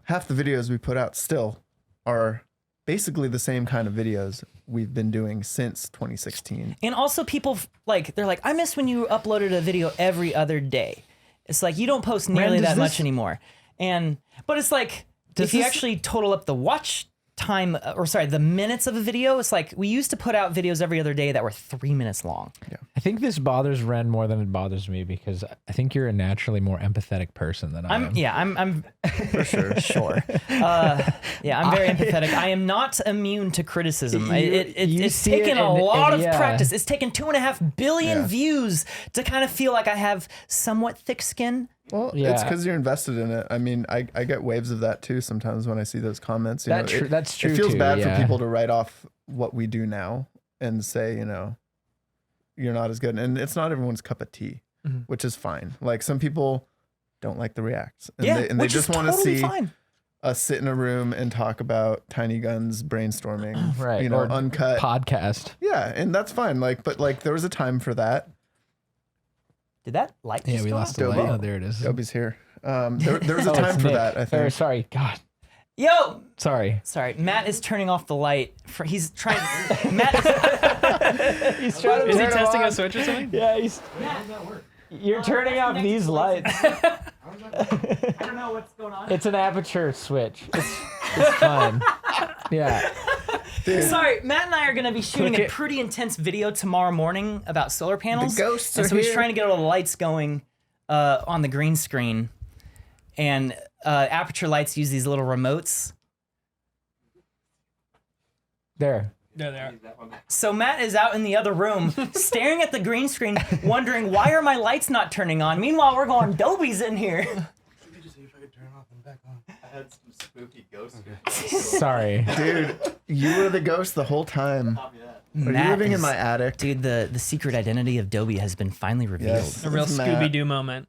Speaker 4: half the videos we put out still are basically the same kind of videos we've been doing since 2016.
Speaker 2: And also people they're like, I miss when you uploaded a video every other day. It's like you don't post nearly
Speaker 1: does
Speaker 2: that much
Speaker 1: this-
Speaker 2: anymore. But it's like if you actually total up the watch time, the minutes of a video, it's like we used to put out videos every other day that were 3 minutes long.
Speaker 1: I think this bothers Wren more than it bothers me because I think you're a naturally more empathetic person than I am.
Speaker 2: I'm
Speaker 4: For sure.
Speaker 2: sure. I'm very empathetic. I am not immune to criticism.
Speaker 1: You
Speaker 2: It's
Speaker 1: see
Speaker 2: taken
Speaker 1: it
Speaker 2: a
Speaker 1: and-
Speaker 2: lot
Speaker 1: and
Speaker 2: of
Speaker 1: yeah.
Speaker 2: practice. It's taken 2.5 billion
Speaker 4: Yeah.
Speaker 2: views to kind of feel like I have somewhat thick skin.
Speaker 4: Well, it's
Speaker 1: Yeah.
Speaker 4: because you're invested in it. I mean, I get waves of that too sometimes when I see those comments. You know,
Speaker 1: That's true.
Speaker 4: It feels
Speaker 1: too,
Speaker 4: bad
Speaker 1: yeah.
Speaker 4: for people to write off what we do now and say, you know, you're not as good. And it's not everyone's cup of tea, which is fine. Like some people don't like the reacts. And they
Speaker 2: which
Speaker 4: just
Speaker 2: is
Speaker 4: want to
Speaker 2: totally
Speaker 4: see
Speaker 2: fine.
Speaker 4: us sit in a room and talk about tiny guns brainstorming,
Speaker 1: Right,
Speaker 4: you know,
Speaker 1: or
Speaker 4: uncut.
Speaker 1: podcast.
Speaker 4: Yeah, and that's fine. But there was a time for that.
Speaker 2: Did that light
Speaker 1: Yeah,
Speaker 2: just
Speaker 1: we
Speaker 2: go
Speaker 1: lost
Speaker 2: out?
Speaker 1: the light.
Speaker 4: Dobie.
Speaker 1: Oh, there it is.
Speaker 4: Dobie's here. There was a
Speaker 1: Oh,
Speaker 4: time
Speaker 1: it's
Speaker 4: for
Speaker 1: Nick.
Speaker 4: that, I
Speaker 1: Or,
Speaker 4: think.
Speaker 1: sorry, God,
Speaker 2: Yo!
Speaker 1: sorry.
Speaker 2: Sorry, Matt is turning off the light. He's trying. Matt,
Speaker 1: He's trying to
Speaker 3: Is he
Speaker 1: turn it
Speaker 3: testing
Speaker 1: on.
Speaker 3: a switch or something?
Speaker 1: Yeah, you're turning off these lights.
Speaker 2: I don't know what's going on.
Speaker 1: It's an aperture switch. It's fine. Yeah.
Speaker 2: Sorry, Matt and I are going to be shooting
Speaker 1: Click
Speaker 2: a
Speaker 1: it.
Speaker 2: pretty intense video tomorrow morning about solar panels.
Speaker 4: ghosts
Speaker 2: and
Speaker 4: are
Speaker 2: so he's
Speaker 4: here.
Speaker 2: trying to get all the lights going on the green screen. And aperture lights use these little remotes.
Speaker 1: There.
Speaker 3: There they are.
Speaker 2: So Matt is out in the other room staring at the green screen, wondering why are my lights not turning on? Meanwhile, we're going, Dobie's in here.
Speaker 1: Sorry.
Speaker 4: Dude, you were the ghost the whole time. Are you
Speaker 2: Matt
Speaker 4: living in
Speaker 2: is-
Speaker 4: my attic?
Speaker 2: Dude, the secret identity of Dobie has been finally revealed.
Speaker 4: Yes.
Speaker 3: A real
Speaker 4: It's Matt.
Speaker 3: Scooby Doo moment.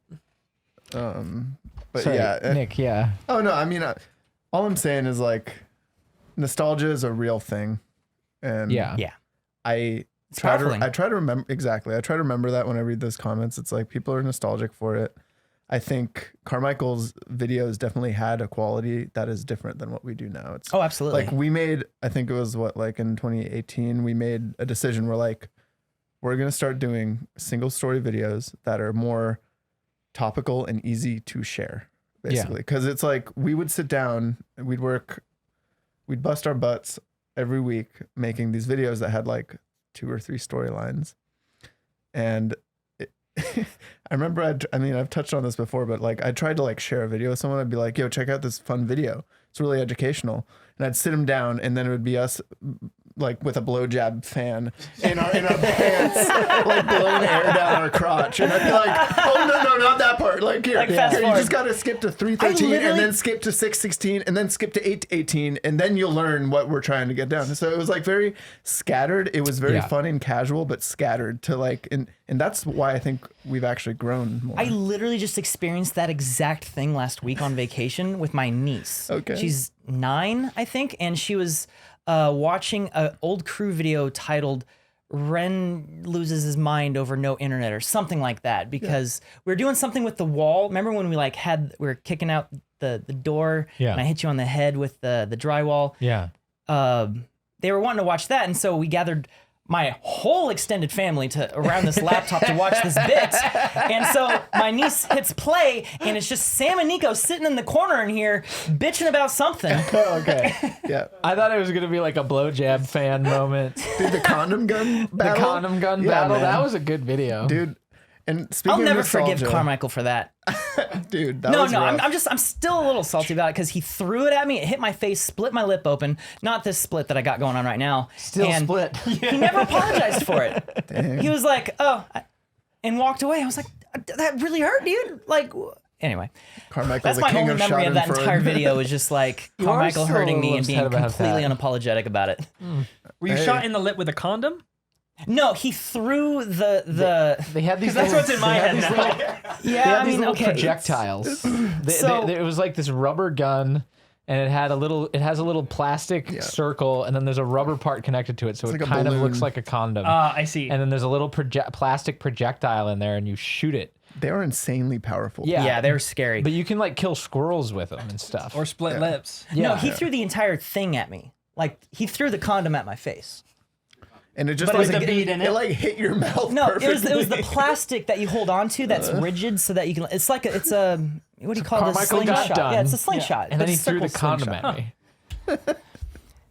Speaker 4: But
Speaker 1: Sorry,
Speaker 4: yeah.
Speaker 1: Nick. Yeah.
Speaker 4: Oh no, I mean, all I'm saying is like, nostalgia is a real thing, and
Speaker 1: Yeah.
Speaker 2: Yeah.
Speaker 4: I
Speaker 2: It's
Speaker 4: try
Speaker 2: powerful.
Speaker 4: to remember exactly. I try to remember that when I read those comments. It's like people are nostalgic for it. I think Carmichael's videos definitely had a quality that is different than what we do now. It's
Speaker 2: Oh, absolutely.
Speaker 4: like we made, I think it was like in 2018, we made a decision. We're like, we're going to start doing single story videos that are more topical and easy to share, basically. Cause it's like, we would sit down and we'd bust our butts every week making these videos that had like 2 or 3 storylines. And I remember, I've touched on this before, but like I tried to like share a video with someone. I'd be like, yo, check out this fun video. It's really educational. And I'd sit them down and then it would be us like with a blowjob fan in our pants, like blowing air down our crotch. And I'd be like, oh, no, not that part. Like here,
Speaker 2: Like, fast
Speaker 4: here, you
Speaker 2: forward.
Speaker 4: just got to skip to 3:13 and then skip to 6:16 and then skip to 8:18 and then you'll learn what we're trying to get down. So it was like very scattered. It was very
Speaker 1: Yeah.
Speaker 4: fun and casual, but scattered to like, and that's why I think we've actually grown more.
Speaker 2: I literally just experienced that exact thing last week on vacation with my niece.
Speaker 4: Okay.
Speaker 2: She's 9, I think, and she was watching an old crew video titled Wren loses his mind over no internet or something like that because we were doing something with the wall. Remember when we like we were kicking out the door
Speaker 1: Yeah.
Speaker 2: and I hit you on the head with the drywall?
Speaker 1: Yeah.
Speaker 2: They were wanting to watch that, and so we gathered my whole extended family to around this laptop to watch this bit. And so my niece hits play, and it's just Sam and Nico sitting in the corner in here bitching about something.
Speaker 1: Okay.
Speaker 4: Yeah.
Speaker 1: I thought it was gonna be like a blowjab fan moment.
Speaker 4: Dude, the condom gun
Speaker 1: The
Speaker 4: battle.
Speaker 1: condom gun
Speaker 4: Yeah,
Speaker 1: battle.
Speaker 4: man.
Speaker 1: That was a good video.
Speaker 4: Dude. And speaking
Speaker 2: I'll
Speaker 4: of
Speaker 2: never
Speaker 4: nostalgia,
Speaker 2: forgive Carmichael for that.
Speaker 4: dude. That
Speaker 2: No,
Speaker 4: was rough.
Speaker 2: I'm still a little salty about it because he threw it at me. It hit my face, split my lip open. Not this split that I got going on right now.
Speaker 1: Still
Speaker 2: and
Speaker 1: split.
Speaker 2: He never apologized for it.
Speaker 4: Dang.
Speaker 2: He was like, and walked away. I was like, that really hurt, dude. Like, anyway,
Speaker 4: Carmichael,
Speaker 2: that's
Speaker 4: the
Speaker 2: my
Speaker 4: king
Speaker 2: only
Speaker 4: of
Speaker 2: memory of that
Speaker 4: Schadenfreude.
Speaker 2: entire video. Is just like
Speaker 1: You are
Speaker 2: Carmichael
Speaker 1: still a
Speaker 2: hurting me
Speaker 1: little
Speaker 2: and being
Speaker 1: upset about
Speaker 2: completely
Speaker 1: that.
Speaker 2: unapologetic about it.
Speaker 3: Were you
Speaker 4: Hey.
Speaker 3: shot in the lip with a condom?
Speaker 2: No, he threw the
Speaker 1: They had these.
Speaker 3: That's
Speaker 1: little-
Speaker 3: what's in my
Speaker 1: they had
Speaker 3: head
Speaker 1: these
Speaker 3: now.
Speaker 1: little-
Speaker 2: yeah.
Speaker 1: They had
Speaker 2: I
Speaker 1: these
Speaker 2: mean,
Speaker 1: little
Speaker 2: okay.
Speaker 1: projectiles.
Speaker 2: So-
Speaker 1: It was like this rubber gun, and it has a little plastic circle, and then there's a rubber part connected to it, so it
Speaker 4: like a
Speaker 1: kind of looks
Speaker 4: balloon.
Speaker 1: like a condom.
Speaker 3: I see.
Speaker 1: And then there's a little plastic projectile in there, and you shoot it.
Speaker 4: They are insanely powerful.
Speaker 1: Yeah.
Speaker 2: Yeah, they were scary.
Speaker 1: But you can like kill squirrels with them and stuff.
Speaker 3: or split lips.
Speaker 1: yeah.
Speaker 2: No, he threw the entire thing at me. Like he threw the condom at my face.
Speaker 4: And it just
Speaker 2: But it was
Speaker 4: like
Speaker 3: the bead in
Speaker 4: it
Speaker 3: it.
Speaker 4: like hit your mouth.
Speaker 2: No,
Speaker 4: perfectly.
Speaker 2: it was the plastic that you hold on to that's rigid so that you can. It's like it's a what do you call this?
Speaker 1: Carmichael got
Speaker 2: Slingshot.
Speaker 1: done.
Speaker 2: Yeah, it's a slingshot.
Speaker 1: and then
Speaker 2: but
Speaker 1: he
Speaker 2: it's
Speaker 1: threw the
Speaker 2: circle
Speaker 1: condom
Speaker 2: slingshot.
Speaker 1: at me.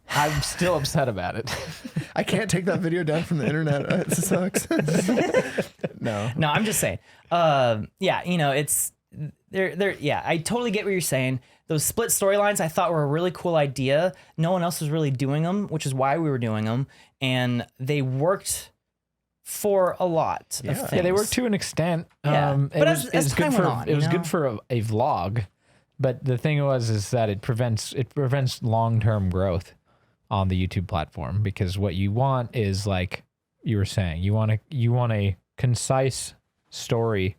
Speaker 1: I'm still upset about it.
Speaker 4: I can't take that video down from the internet. It sucks. No.
Speaker 2: No, I'm just saying. Yeah, you know, it's they're yeah, I totally get what you're saying. Those split storylines I thought were a really cool idea. No one else was really doing them, which is why we were doing them, and they worked for a lot of things.
Speaker 1: Yeah, they work to an extent.
Speaker 2: Yeah.
Speaker 1: It
Speaker 2: But
Speaker 1: was,
Speaker 2: as
Speaker 1: it was
Speaker 2: time
Speaker 1: good
Speaker 2: went
Speaker 1: for
Speaker 2: on,
Speaker 1: it
Speaker 2: you
Speaker 1: was
Speaker 2: know?
Speaker 1: good for a vlog, but the thing is that it prevents long-term growth on the YouTube platform, because what you want is, like you were saying, you want a concise story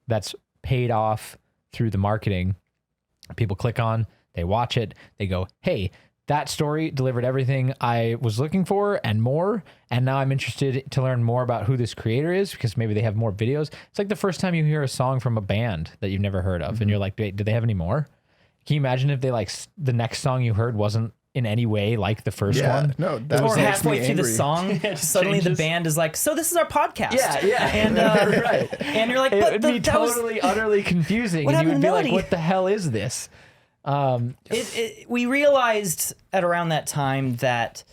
Speaker 1: that's paid off through the marketing. People click on, they watch it, they go, hey, that story delivered everything I was looking for and more, and now I'm interested to learn more about who this creator is, because maybe they have more videos. It's like the first time you hear a song from a band that you've never heard of, and you're like, wait, do they have any more? Can you imagine if they the next song you heard wasn't in any way like the first
Speaker 4: Yeah.
Speaker 1: one?
Speaker 4: No, that
Speaker 2: Or
Speaker 4: makes me
Speaker 2: halfway through the
Speaker 4: angry.
Speaker 2: song, suddenly the
Speaker 3: changes.
Speaker 2: band is like, "So this is our podcast."
Speaker 1: Yeah.
Speaker 2: and
Speaker 1: Right.
Speaker 2: and you're like,
Speaker 1: It
Speaker 2: "But
Speaker 1: would be
Speaker 2: that was-
Speaker 1: totally, utterly confusing,
Speaker 2: What
Speaker 1: and you
Speaker 2: happened
Speaker 1: would
Speaker 2: to
Speaker 1: be like,
Speaker 2: Melody?
Speaker 1: what the hell is this?
Speaker 2: we realized at around that time that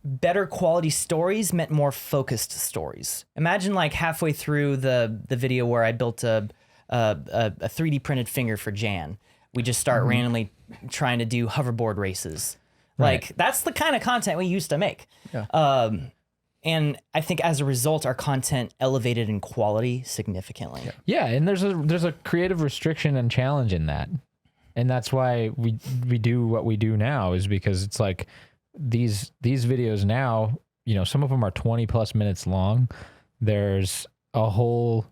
Speaker 2: better quality stories meant more focused stories. Imagine like halfway through the video where I built a 3D printed finger for Jan. We just start randomly trying to do hoverboard races. Like
Speaker 1: Right.
Speaker 2: that's the kind of content we used to make.
Speaker 4: Yeah.
Speaker 2: And I think as a result, our content elevated in quality significantly.
Speaker 1: Yeah, and there's a creative restriction and challenge in that. And that's why we do what we do now, is because it's like these videos now, you know, some of them are 20 plus minutes long. There's a whole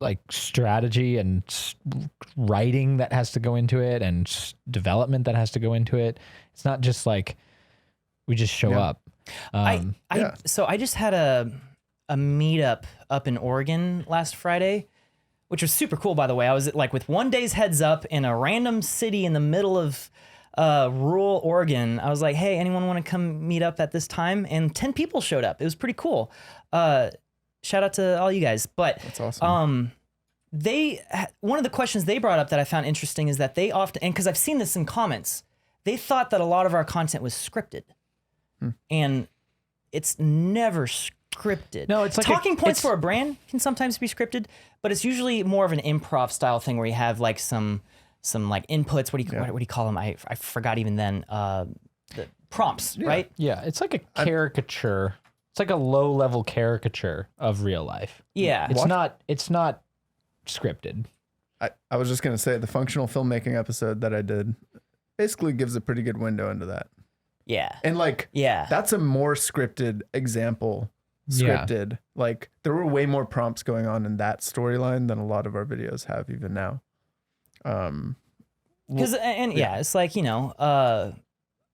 Speaker 1: like strategy and writing that has to go into it, and development that has to go into it. It's not just like we just show up.
Speaker 4: Yeah.
Speaker 2: So I just had a meetup up in Oregon last Friday, which was super cool, by the way. I was like with one day's heads up in a random city in the middle of rural Oregon. I was like, hey, anyone want to come meet up at this time? And 10 people showed up. It was pretty cool. Shout out to all you guys. But
Speaker 4: That's awesome.
Speaker 2: one of the questions they brought up that I found interesting is that they often, and because I've seen this in comments, they thought that a lot of our content was scripted. And it's never scripted.
Speaker 1: No, it's like
Speaker 2: talking points
Speaker 1: it's-
Speaker 2: for a brand can sometimes be scripted, but it's usually more of an improv style thing where you have like some like inputs. What do you call them? I forgot even then. The prompts, right?
Speaker 1: Yeah, it's like a caricature. It's like a low level caricature of real life.
Speaker 2: Yeah.
Speaker 1: It's not scripted.
Speaker 4: I was just gonna say the functional filmmaking episode that I did basically gives a pretty good window into that.
Speaker 2: Yeah.
Speaker 4: And like,
Speaker 2: Yeah.
Speaker 4: that's a more scripted example.
Speaker 1: Yeah.
Speaker 4: Scripted. Like there were way more prompts going on in that storyline than a lot of our videos have even now.
Speaker 2: Because it's like, you know,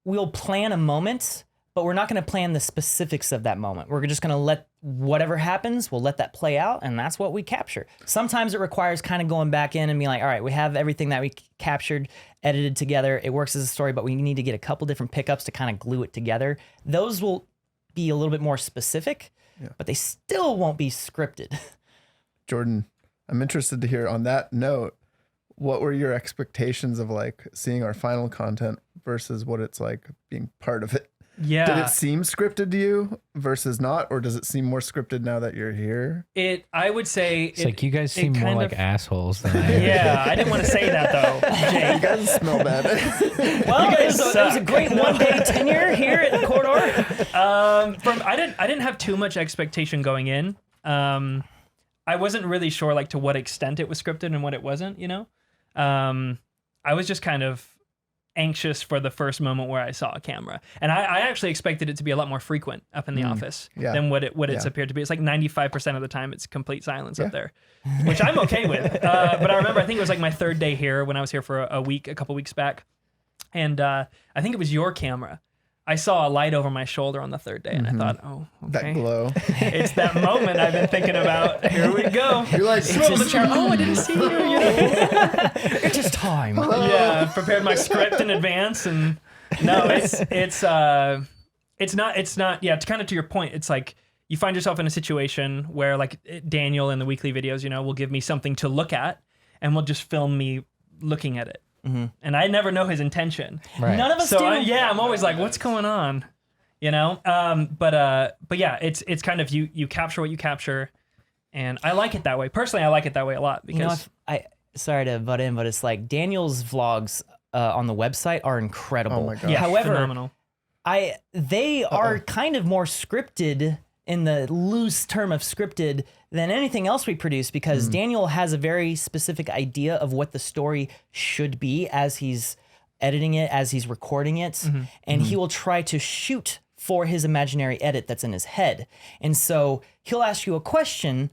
Speaker 2: we'll plan a moment, but we're not going to plan the specifics of that moment. We're just going to let whatever happens, we'll let that play out, and that's what we capture. Sometimes it requires kind of going back in and being like, all right, we have everything that we captured, edited together. It works as a story, but we need to get a couple different pickups to kind of glue it together. Those will be a little bit more specific, but they still won't be scripted.
Speaker 4: Jordan, I'm interested to hear on that note, what were your expectations of like seeing our final content versus what it's like being part of it?
Speaker 3: Yeah.
Speaker 4: Did it seem scripted to you versus not, or does it seem more scripted now that you're here?
Speaker 3: I would say
Speaker 1: It's like you guys seem more like assholes than I am.
Speaker 3: Yeah, I didn't want to say that though, Jake.
Speaker 4: You guys smell bad.
Speaker 2: Well,
Speaker 3: You guys
Speaker 2: it was a great one-day tenure here at the corridor.
Speaker 3: I didn't have too much expectation going in. I wasn't really sure like to what extent it was scripted and what it wasn't, you know? I was just kind of anxious for the first moment where I saw a camera. And I actually expected it to be a lot more frequent up in the office than what it's appeared to be. It's like 95% of the time it's complete silence up there, which I'm okay with. But I remember, I think it was like my third day here when I was here for a couple weeks back. And I think it was your camera. I saw a light over my shoulder on the third day, and I thought, oh, okay.
Speaker 4: That glow.
Speaker 3: It's that moment I've been thinking about. Here we go.
Speaker 4: You're like,
Speaker 3: Swivel the chair. Oh, I didn't see you. You know?
Speaker 2: It's just time.
Speaker 3: Yeah, prepared my script in advance, and no, it's not. Yeah, kind of to your point. It's like you find yourself in a situation where, like Daniel in the weekly videos, you know, will give me something to look at, and will just film me looking at it. And I never know his intention.
Speaker 1: Right.
Speaker 2: None of us
Speaker 3: So
Speaker 2: do.
Speaker 3: I'm always like, what's going on? You know? But yeah, it's kind of you capture what you capture, and I like it that way. Personally, I like it that way a lot because
Speaker 2: sorry to butt in, but it's like Daniel's vlogs on the website are incredible.
Speaker 4: Oh my God.
Speaker 3: yeah,
Speaker 2: However,
Speaker 3: phenomenal.
Speaker 2: they are kind of more scripted in the loose term of scripted than anything else we produce, because Daniel has a very specific idea of what the story should be as he's editing it, as he's recording it, and he will try to shoot for his imaginary edit that's in his head. And so he'll ask you a question,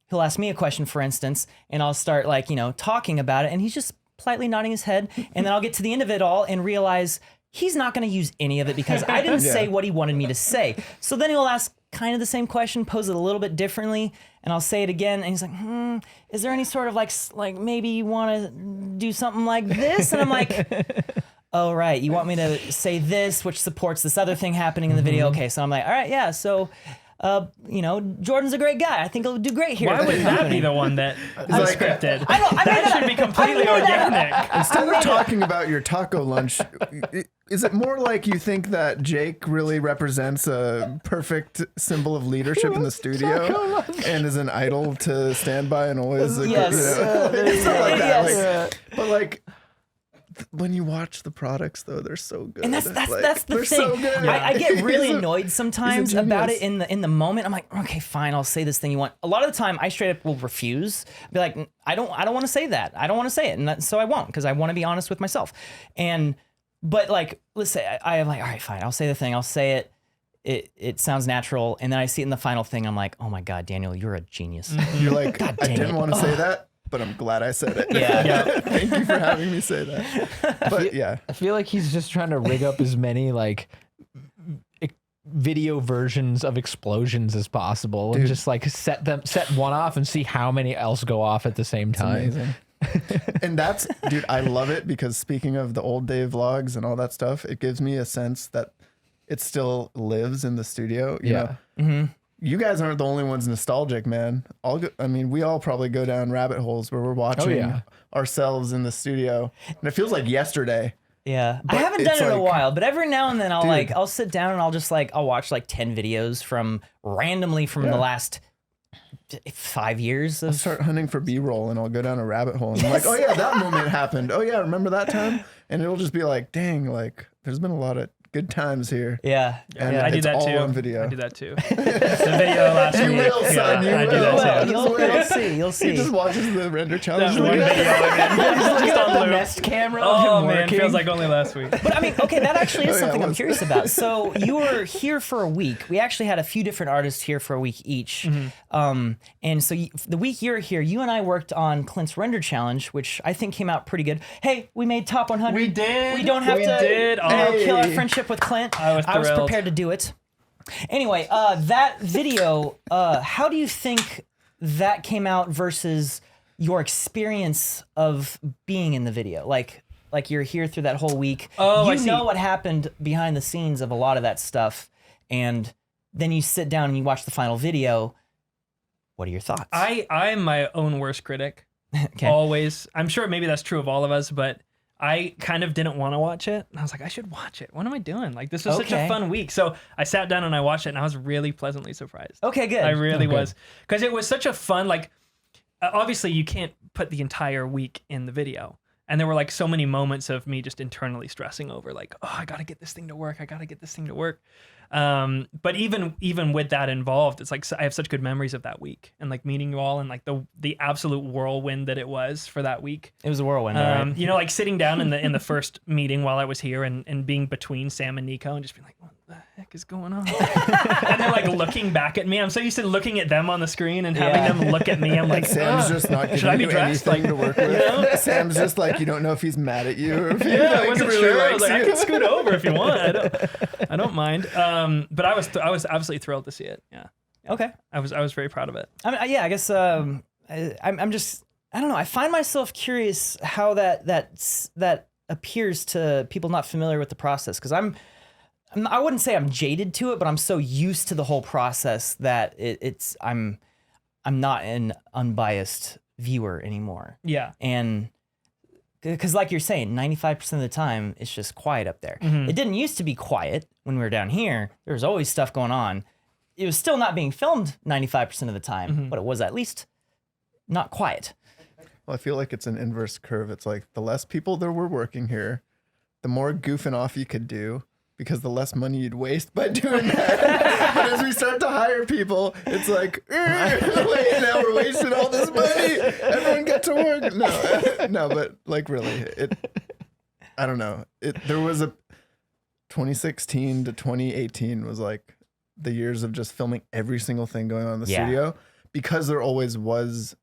Speaker 2: he'll ask me a question, for instance, and I'll start like, you know, talking about it, and he's just politely nodding his head, and then I'll get to the end of it all and realize he's not going to use any of it because I didn't say what he wanted me to say. So then he'll ask kind of the same question, pose it a little bit differently, and I'll say it again, and he's like, is there any sort of like maybe you want to do something like this? And I'm like, oh, right, you want me to say this, which supports this other thing happening in the video. Okay, so I'm like, all right, yeah, so you know, Jordan's a great guy. I think he'll do great here.
Speaker 3: Why would that be the one that is
Speaker 4: like,
Speaker 3: scripted?
Speaker 2: I
Speaker 3: That should be completely organic.
Speaker 4: Instead of talking about your taco lunch, is it more like you think that Jake really represents a perfect symbol of leadership in the studio and is an idol to stand by and always
Speaker 2: Yes.
Speaker 4: Stuff like that.
Speaker 2: Yes.
Speaker 4: But like when you watch the products though, they're so good.
Speaker 2: And that's
Speaker 4: Like,
Speaker 2: the
Speaker 4: they're
Speaker 2: thing.
Speaker 4: so good.
Speaker 2: I get really
Speaker 4: He's a-
Speaker 2: annoyed sometimes
Speaker 4: he's a
Speaker 2: about it
Speaker 4: genius.
Speaker 2: in the moment. I'm like, okay, fine, I'll say this thing you want. A lot of the time, I straight up will refuse. Be like, I don't want to say that. I don't want to say it, and so I won't, because I want to be honest with myself. But like, let's say I am like, all right, fine, I'll say the thing. I'll say it. It sounds natural, and then I see it in the final thing. I'm like, oh my God, Daniel, you're a genius.
Speaker 4: You're like, I
Speaker 2: dang
Speaker 4: didn't
Speaker 2: it.
Speaker 4: want to say that, but I'm glad I said it.
Speaker 2: Yeah.
Speaker 4: Thank you for having me say that. But yeah.
Speaker 1: I feel like he's just trying to rig up as many like video versions of explosions as possible, and just like set one off and see how many else go off at the same time.
Speaker 4: Amazing. And that's, dude, I love it because speaking of the old day vlogs and all that stuff, it gives me a sense that it still lives in the studio. You know? You guys aren't the only ones nostalgic, man. I mean, we all probably go down rabbit holes where we're watching ourselves in the studio, and it feels like yesterday.
Speaker 2: Yeah, I
Speaker 4: But
Speaker 2: haven't done
Speaker 4: it's
Speaker 2: it in a
Speaker 4: like-
Speaker 2: while, but every now and then I'll
Speaker 4: Dude.
Speaker 2: I'll sit down and I'll watch like 10 videos randomly from the last 5 years
Speaker 4: I'll
Speaker 2: of.
Speaker 4: start hunting for B-roll, and I'll go down a rabbit hole, and I'm like, oh yeah, that moment happened. Oh yeah, remember that time? And it'll just be like, dang, like there's been a lot of good times here.
Speaker 2: Yeah,
Speaker 4: And
Speaker 3: I do
Speaker 4: it's
Speaker 3: that
Speaker 4: all
Speaker 3: too.
Speaker 4: on video.
Speaker 3: I do that too. The video last
Speaker 4: You
Speaker 3: week.
Speaker 4: will, son, you
Speaker 3: I do
Speaker 4: will.
Speaker 3: that too.
Speaker 2: You'll see. You'll
Speaker 4: He
Speaker 2: see.
Speaker 4: just watches the render
Speaker 3: That
Speaker 4: challenge.
Speaker 3: one video just on
Speaker 1: The
Speaker 3: loop.
Speaker 1: Nest camera.
Speaker 3: Oh
Speaker 1: of him
Speaker 3: man,
Speaker 1: working.
Speaker 3: feels like only last week.
Speaker 2: But I mean, okay, that actually is
Speaker 4: Oh, yeah,
Speaker 2: something
Speaker 4: it
Speaker 2: I'm
Speaker 4: was.
Speaker 2: curious about. So you were here for a week. We actually had a few different artists here for a week each. And so the week you were here, you and I worked on Clint's render challenge, which I think came out pretty good. Hey, we made top 100.
Speaker 3: We did.
Speaker 2: We don't have
Speaker 3: We
Speaker 2: to
Speaker 3: did.
Speaker 2: kill our
Speaker 4: Hey.
Speaker 2: friendship with Clint.
Speaker 3: I was thrilled.
Speaker 2: prepared to do it. Anyway, that video, how do you think that came out versus your experience of being in the video? Like you're here through that whole week.
Speaker 3: Oh, I
Speaker 2: you
Speaker 3: see.
Speaker 2: know what happened behind the scenes of a lot of that stuff, and then you sit down and you watch the final video. What are your thoughts?
Speaker 3: I'm my own worst critic.
Speaker 2: Okay.
Speaker 3: Always. I'm sure maybe that's true of all of us, but I kind of didn't want to watch it. And I was like, I should watch it. What am I doing? Like, this was such a fun week. So I sat down and I watched it, and I was really pleasantly surprised.
Speaker 2: Okay, good.
Speaker 3: I really was. Because it was such a fun, like, obviously you can't put the entire week in the video. And there were like so many moments of me just internally stressing over like, oh, I got to get this thing to work. I got to get this thing to work. But even with that involved, it's like I have such good memories of that week and like meeting you all and like the absolute whirlwind that it was for that week.
Speaker 2: It was a whirlwind. All right.
Speaker 3: You know, like sitting down in the first meeting while I was here and being between Sam and Nico and just being like, what the heck is going on? And they're like looking back at me. I'm so used to looking at them on the screen and having them look at me. I'm like,
Speaker 4: Sam's just not giving you anything to work with.
Speaker 3: You know?
Speaker 4: Sam's just like, you don't know if he's mad at you or if he
Speaker 3: I
Speaker 4: like,
Speaker 3: wasn't
Speaker 4: really
Speaker 3: sure. I
Speaker 4: likes
Speaker 3: was like,
Speaker 4: you.
Speaker 3: I can scoot over if you want. I don't mind. But I was absolutely thrilled to see it. Yeah,
Speaker 2: Okay.
Speaker 3: I was very proud of it.
Speaker 2: I mean, yeah, I guess I'm just, I don't know. I find myself curious how that appears to people not familiar with the process, because I wouldn't say I'm jaded to it, but I'm so used to the whole process that I'm not an unbiased viewer anymore.
Speaker 3: Yeah.
Speaker 2: And because like you're saying, 95% of the time it's just quiet up there.
Speaker 3: Mm-hmm.
Speaker 2: It didn't used to be quiet when we were down here. There was always stuff going on. It was still not being filmed 95% of the time,
Speaker 3: Mm-hmm.
Speaker 2: but it was at least not quiet.
Speaker 4: Well, I feel like it's an inverse curve. It's like the less people there were working here, the more goofing off you could do, because the less money you'd waste by doing that. But as we start to hire people, it's like, wait, now we're wasting all this money. Everyone get to work. No, but like really, I don't know. There was a 2016 to 2018 was like the years of just filming every single thing going on in the studio, because there always was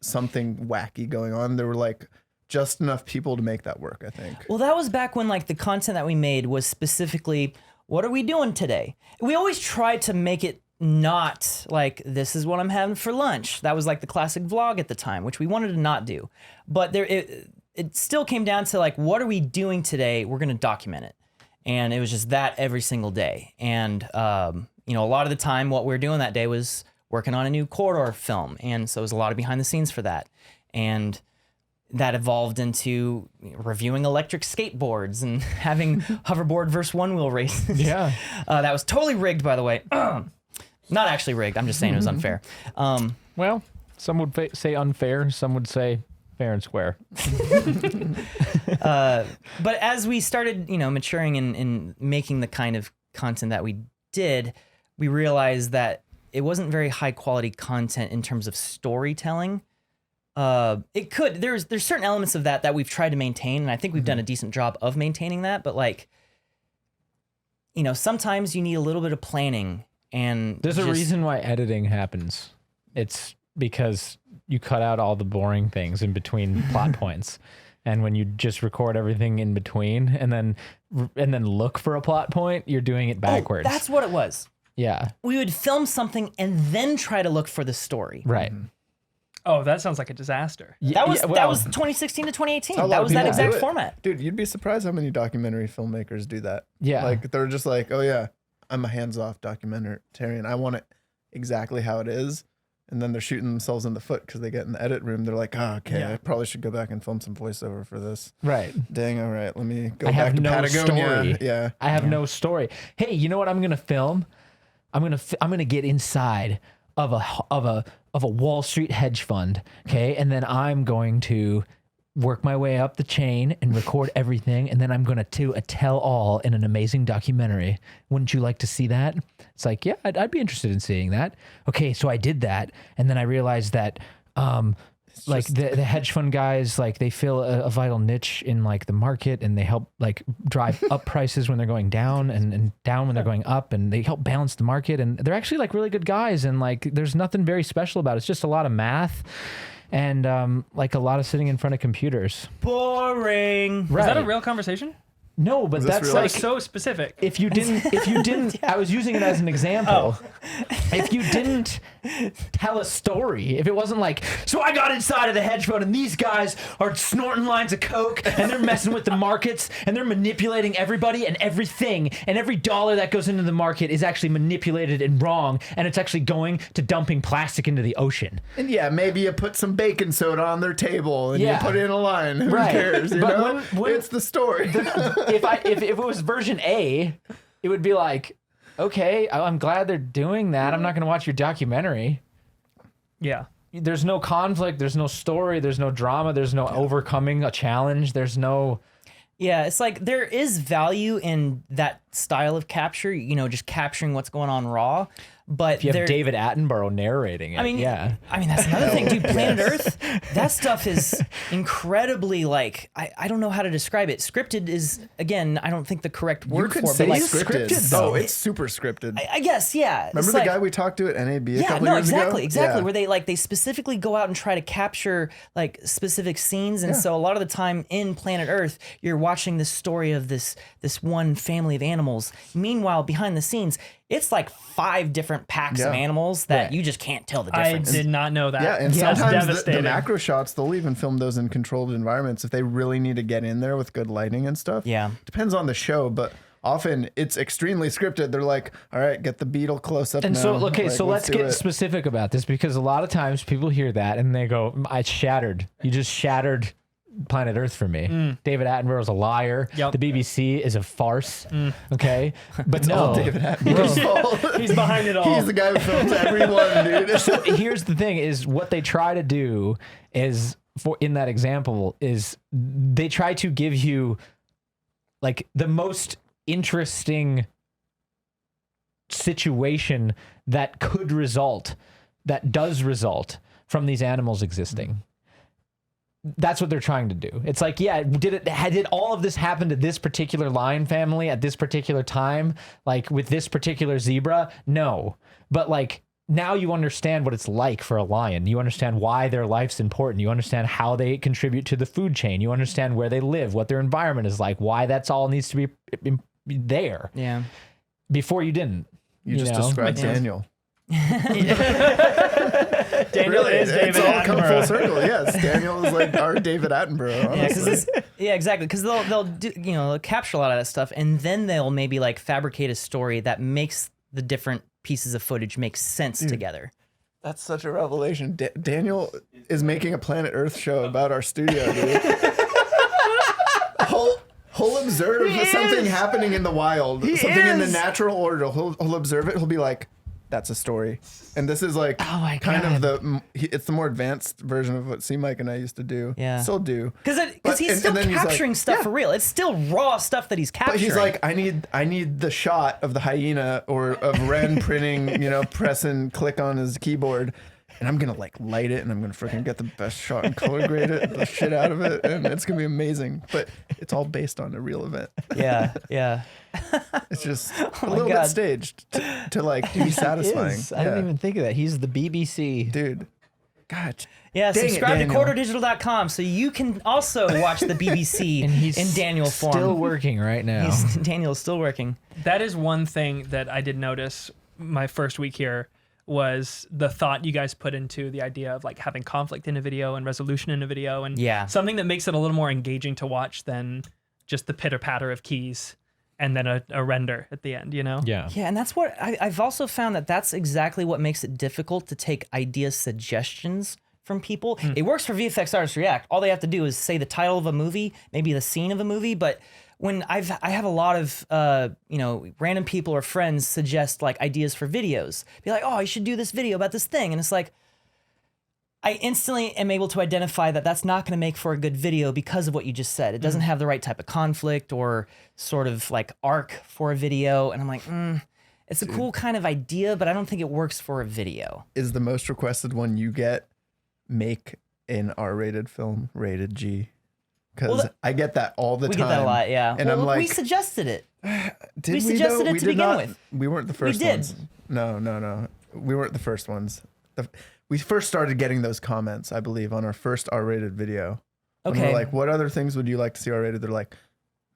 Speaker 4: something wacky going on. There were like just enough people to make that work, I think.
Speaker 2: Well, that was back when like the content that we made was specifically, what are we doing today? We always tried to make it not like, this is what I'm having for lunch. That was like the classic vlog at the time, which we wanted to not do. But it still came down to like, what are we doing today? We're going to document it. And it was just that every single day. And, you know, a lot of the time what we were doing that day was working on a new corridor film. And so it was a lot of behind the scenes for that. And that evolved into reviewing electric skateboards and having hoverboard versus one wheel races.
Speaker 1: Yeah.
Speaker 2: That was totally rigged, by the way. Not actually rigged. I'm just saying it was unfair.
Speaker 1: Well, some would say unfair. Some would say fair and square.
Speaker 2: But as we started, you know, maturing and making the kind of content that we did, we realized that it wasn't very high quality content in terms of storytelling. There's certain elements of that we've tried to maintain, and I think we've done a decent job of maintaining that. But like, you know, sometimes you need a little bit of planning, and
Speaker 1: There's a reason why editing happens. It's because you cut out all the boring things in between plot points. And when you just record everything in between and then look for a plot point, you're doing it backwards.
Speaker 2: That's what it was.
Speaker 1: Yeah.
Speaker 2: We would film something and then try to look for the story.
Speaker 1: Right.
Speaker 3: Oh, that sounds like a disaster.
Speaker 2: That was 2016 to 2018.
Speaker 4: How a lot
Speaker 2: That
Speaker 4: of
Speaker 2: was that
Speaker 4: people do
Speaker 2: exact
Speaker 4: it.
Speaker 2: format.
Speaker 4: Dude, you'd be surprised how many documentary filmmakers do that.
Speaker 1: Yeah.
Speaker 4: Like they're just like, oh yeah, I'm a hands-off documentarian. I want it exactly how it is. And then they're shooting themselves in the foot because they get in the edit room. They're like, oh, okay,
Speaker 3: Yeah.
Speaker 4: I probably should go back and film some voiceover for this.
Speaker 1: Right.
Speaker 4: Dang, all right, let me go
Speaker 1: I
Speaker 4: back
Speaker 1: have
Speaker 4: to
Speaker 1: no
Speaker 4: Patagonia.
Speaker 1: story.
Speaker 4: Yeah.
Speaker 1: I have no story. Hey, you know what I'm gonna film? I'm gonna get inside of a Wall Street hedge fund, okay, and then I'm going to work my way up the chain and record everything, and then I'm gonna tell all in an amazing documentary. Wouldn't you like to see that? It's like, yeah, I'd be interested in seeing that. Okay, so I did that, and then I realized that like the hedge fund guys, like they fill a vital niche in like the market, and they help like drive up prices when they're going down and down when they're going up, and they help balance the market, and they're actually like really good guys, and like there's nothing very special about it. It's just a lot of math and like a lot of sitting in front of computers.
Speaker 2: Boring.
Speaker 1: Right.
Speaker 3: Is that a real conversation?
Speaker 1: No, but
Speaker 4: Was this
Speaker 1: that's
Speaker 4: real?
Speaker 1: like
Speaker 3: Like so specific.
Speaker 1: if you didn't I was using it as an example. If you didn't tell a story, if it wasn't like, so I got inside of the hedge fund and these guys are snorting lines of coke and they're messing with the markets and they're manipulating everybody and everything, and every dollar that goes into the market is actually manipulated and wrong, and it's actually going to dumping plastic into the ocean.
Speaker 4: And yeah, maybe you put some baking soda on their table and
Speaker 1: Yeah.
Speaker 4: you put in a line. Who
Speaker 1: Right.
Speaker 4: cares? You
Speaker 1: But
Speaker 4: know?
Speaker 1: when-
Speaker 4: It's the story.
Speaker 1: If it was version A, it would be like, okay, I'm glad they're doing that. I'm not going to watch your documentary.
Speaker 3: Yeah.
Speaker 1: There's no conflict, there's no story, there's no drama, there's no overcoming a challenge, there's no.
Speaker 2: Yeah, it's like there is value in that style of capture, you know, just capturing what's going on raw. But
Speaker 1: If you have David Attenborough narrating it,
Speaker 2: I mean,
Speaker 1: yeah.
Speaker 2: I mean that's another thing, dude. Planet Earth, that stuff is incredibly like I don't know how to describe it. Scripted is again, I don't think the correct
Speaker 4: You
Speaker 2: word
Speaker 4: could
Speaker 2: for it,
Speaker 4: say
Speaker 2: but like
Speaker 4: scripted.
Speaker 1: though.
Speaker 4: Oh, it's super scripted.
Speaker 2: I guess, yeah.
Speaker 4: Remember
Speaker 2: It's
Speaker 4: the
Speaker 2: like,
Speaker 4: guy we talked to at NAB a
Speaker 2: yeah,
Speaker 4: couple
Speaker 2: no,
Speaker 4: years ago?
Speaker 2: exactly.
Speaker 4: Yeah.
Speaker 2: Where they specifically go out and try to capture like specific scenes, and
Speaker 4: Yeah.
Speaker 2: so a lot of the time in Planet Earth, you're watching this story of this one family of animals. Meanwhile, behind the scenes, it's like 5 different packs of
Speaker 4: Yeah.
Speaker 2: animals that
Speaker 1: Right.
Speaker 2: you just can't tell the
Speaker 3: I
Speaker 2: difference.
Speaker 3: did not know that.
Speaker 4: Yeah, and
Speaker 3: That's
Speaker 4: sometimes the
Speaker 3: devastating.
Speaker 4: macro shots, they'll even film those in controlled environments if they really need to get in there with good lighting and stuff.
Speaker 2: Yeah.
Speaker 4: Depends on the show, but often it's extremely scripted. They're like, all right, get the beetle close up
Speaker 1: And
Speaker 4: now.
Speaker 1: so, okay,
Speaker 4: Like,
Speaker 1: so let's
Speaker 4: do
Speaker 1: get
Speaker 4: it.
Speaker 1: specific about this, because a lot of times people hear that and they go, I shattered. You just shattered Planet Earth for me. David Attenborough's a liar.
Speaker 3: Yep.
Speaker 1: The BBC is a farce. Okay. But
Speaker 4: All
Speaker 1: no.
Speaker 4: David Attenborough's fault.
Speaker 3: He's behind it all.
Speaker 4: He's the guy who films everyone, dude.
Speaker 1: So here's the thing: is what they try to do is in that example is they try to give you like the most interesting situation that does result from these animals existing. That's what they're trying to do. It's like, yeah, did all of this happen to this particular lion family at this particular time, like with this particular zebra? No. But like now you understand what it's like for a lion. You understand why their life's important. You understand how they contribute to the food chain. You understand where they live, what their environment is like, why that's all needs to be there.
Speaker 2: Yeah.
Speaker 1: Before you didn't.
Speaker 4: You just
Speaker 1: know?
Speaker 4: described Daniel.
Speaker 3: Daniel is
Speaker 4: it's
Speaker 3: David
Speaker 4: all come full
Speaker 3: Attenborough.
Speaker 4: circle. Yes, Daniel is like our David Attenborough.
Speaker 2: Yeah,
Speaker 4: Honestly.
Speaker 2: exactly. Because they'll do, you know, they'll capture a lot of that stuff, and then they'll maybe like fabricate a story that makes the different pieces of footage make sense together.
Speaker 4: That's such a revelation. Daniel is making a Planet Earth show about our studio, dude. He'll observe something happening in the wild, something in the natural order. He'll observe it. He'll be like, "That's a story." And this is like
Speaker 1: Oh my
Speaker 4: kind
Speaker 1: God.
Speaker 4: of it's the more advanced version of what C Mike and I used to do.
Speaker 2: Yeah.
Speaker 4: Still do.
Speaker 2: Because
Speaker 4: But-
Speaker 2: he's
Speaker 4: and
Speaker 2: still
Speaker 4: then he's like,
Speaker 2: capturing stuff
Speaker 4: yeah.
Speaker 2: for real. It's still raw stuff that he's capturing.
Speaker 4: But he's like, I need the shot of the hyena or of Wren printing, press and click on his keyboard, and I'm gonna like light it, and I'm gonna freaking get the best shot and color grade it, the shit out of it, and it's gonna be amazing. But it's all based on a real event.
Speaker 2: yeah.
Speaker 4: It's just a
Speaker 2: my
Speaker 4: little
Speaker 2: God.
Speaker 4: bit staged to like be satisfying.
Speaker 1: I didn't even think of that. He's the BBC.
Speaker 4: Dude. God.
Speaker 2: Yeah,
Speaker 4: Dang it,
Speaker 2: subscribe to
Speaker 4: Daniel.
Speaker 2: quarterdigital.com so you can also watch the BBC in Daniel form.
Speaker 1: Still working right now.
Speaker 2: Daniel's still working.
Speaker 3: That is one thing that I did notice my first week here was the thought you guys put into the idea of like having conflict in a video and resolution in a video, and
Speaker 2: Yeah.
Speaker 3: something that makes it a little more engaging to watch than just the pitter patter of keys and then a render at the end,
Speaker 1: Yeah.
Speaker 2: Yeah, and that's what I've also found that's exactly what makes it difficult to take idea suggestions from people. It works for VFX Artists React. All they have to do is say the title of a movie, maybe the scene of a movie, but when I have a lot of random people or friends suggest like ideas for videos, be like, oh, you should do this video about this thing, and it's like I instantly am able to identify that that's not going to make for a good video because of what you just said. It doesn't have the right type of conflict or sort of like arc for a video, and I'm like, it's a cool kind of idea, but I don't think it works for a video.
Speaker 4: Is the most requested one you get make an R-rated film rated G? Because
Speaker 2: Well,
Speaker 4: I get that all the
Speaker 2: We
Speaker 4: time.
Speaker 2: get that a lot, yeah.
Speaker 4: And
Speaker 2: Well,
Speaker 4: I'm like,
Speaker 2: we suggested it.
Speaker 4: did
Speaker 2: we suggested
Speaker 4: though?
Speaker 2: it
Speaker 4: We
Speaker 2: to
Speaker 4: did
Speaker 2: begin
Speaker 4: not-
Speaker 2: with.
Speaker 4: We weren't the first
Speaker 2: did.
Speaker 4: ones. No. We weren't the first ones. We first started getting those comments, I believe, on our first R-rated video. When
Speaker 2: Okay.
Speaker 4: we're like, what other things would you like to see R-rated? They're like,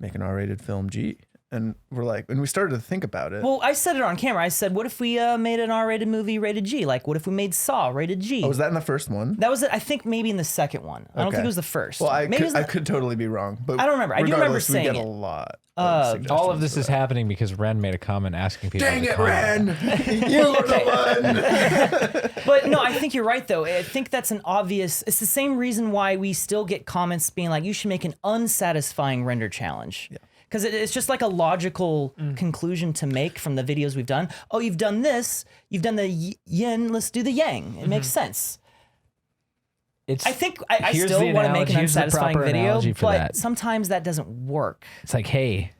Speaker 4: make an R-rated film, G. And we're like, and we started to think about it.
Speaker 2: Well, I said it on camera. I said, what if we made an R-rated movie rated G? Like, what if we made Saw rated G?
Speaker 4: Oh, was that in the first one?
Speaker 2: That was it. I think maybe in the second one. I don't think it was the first.
Speaker 4: Well,
Speaker 2: Maybe it was
Speaker 4: I could totally be wrong, but
Speaker 2: I don't remember. I do remember
Speaker 4: regardless,
Speaker 2: saying
Speaker 4: we get
Speaker 2: it.
Speaker 4: a lot.
Speaker 1: All of this is happening because Wren made a comment asking people.
Speaker 4: Dang
Speaker 1: to
Speaker 4: it,
Speaker 1: comment.
Speaker 4: Wren! You were the one.
Speaker 2: But no, I think you're right, though. I think that's an obvious... It's the same reason why we still get comments being like, you should make an unsatisfying render challenge. Yeah. Because it's just like a logical conclusion to make from the videos we've done. Oh, you've done this. You've done the yin. Let's do the yang. It makes sense. I think I still want to make an unsatisfying video, but sometimes that doesn't work.
Speaker 1: It's like, hey,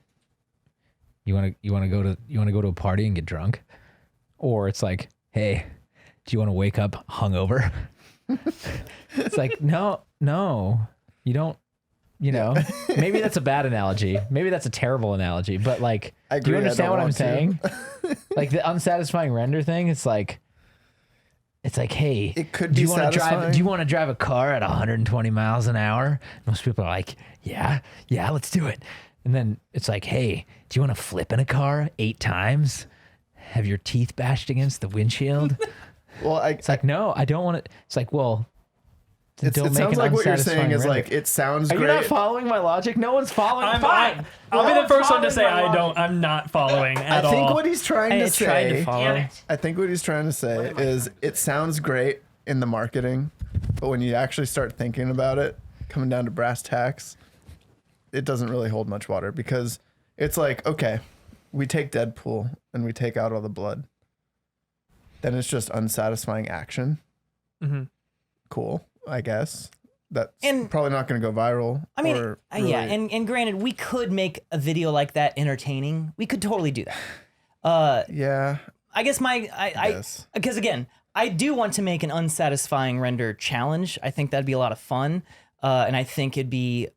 Speaker 1: you want to go to a party and get drunk, or it's like, hey, do you want to wake up hungover? It's like, no, you don't. You know, maybe that's a bad analogy. Maybe that's a terrible analogy. But like, do you understand what I'm saying? Like the unsatisfying render thing. It's like, hey,
Speaker 4: it could be satisfying.
Speaker 1: Do you want to drive a car at 120 miles an hour? Most people are like, yeah, let's do it. And then it's like, hey, do you want to flip in a car 8 times? Have your teeth bashed against the windshield?
Speaker 4: Well,
Speaker 1: it's like, no, I don't want to. It's like, well.
Speaker 4: It sounds like what you're saying is like, it sounds great.
Speaker 1: Are you not following my logic? No one's following.
Speaker 3: I'll be the first one to say I'm not following at all.
Speaker 4: I think what he's trying to say.
Speaker 2: I
Speaker 4: think what he's trying to say is it sounds great in the marketing, but when you actually start thinking about it, coming down to brass tacks, it doesn't really hold much water because it's like, okay, we take Deadpool and we take out all the blood. Then it's just unsatisfying action.
Speaker 3: Mm-hmm.
Speaker 4: Cool. I guess that's probably not going to go viral.
Speaker 2: I mean, yeah, and granted, we could make a video like that entertaining. We could totally do that.
Speaker 4: Yeah.
Speaker 2: I guess because again, I do want to make an unsatisfying render challenge. I think that'd be a lot of fun, and I think it'd be,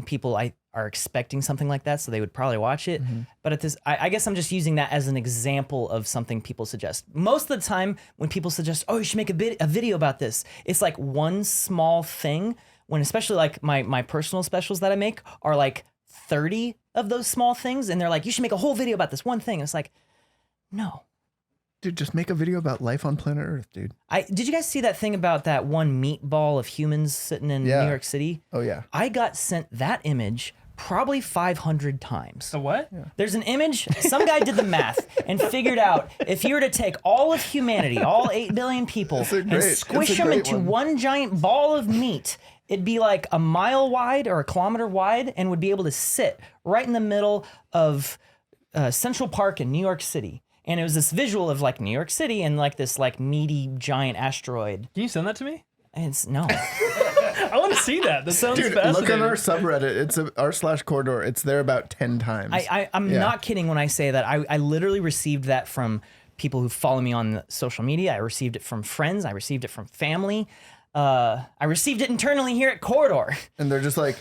Speaker 2: people are expecting something like that, so they would probably watch it. Mm-hmm. But I guess I'm just using that as an example of something people suggest. Most of the time, when people suggest, oh, you should make a video about this, it's like one small thing. When especially like my personal specials that I make are like 30 of those small things, and they're like, you should make a whole video about this one thing. And it's like, no.
Speaker 4: Dude, just make a video about life on planet Earth, dude.
Speaker 2: Did you guys see that thing about that one meatball of humans sitting in New York City?
Speaker 4: Oh, yeah.
Speaker 2: I got sent that image probably 500 times.
Speaker 3: The what?
Speaker 2: Yeah. There's an image, some guy did the math and figured out if you were to take all of humanity, all 8 billion people, and squish them into one giant ball of meat, it'd be like a mile wide or a kilometer wide and would be able to sit right in the middle of Central Park in New York City. And it was this visual of like New York City and like this like meaty giant asteroid.
Speaker 3: Can you send that to me?
Speaker 2: No.
Speaker 3: I want to see that. That sounds fascinating.
Speaker 4: Look on our subreddit. It's r/corridor. It's there about 10 times.
Speaker 2: I'm not kidding when I say that. I literally received that from people who follow me on social media. I received it from friends. I received it from family. I received it internally here at Corridor.
Speaker 4: And they're just like,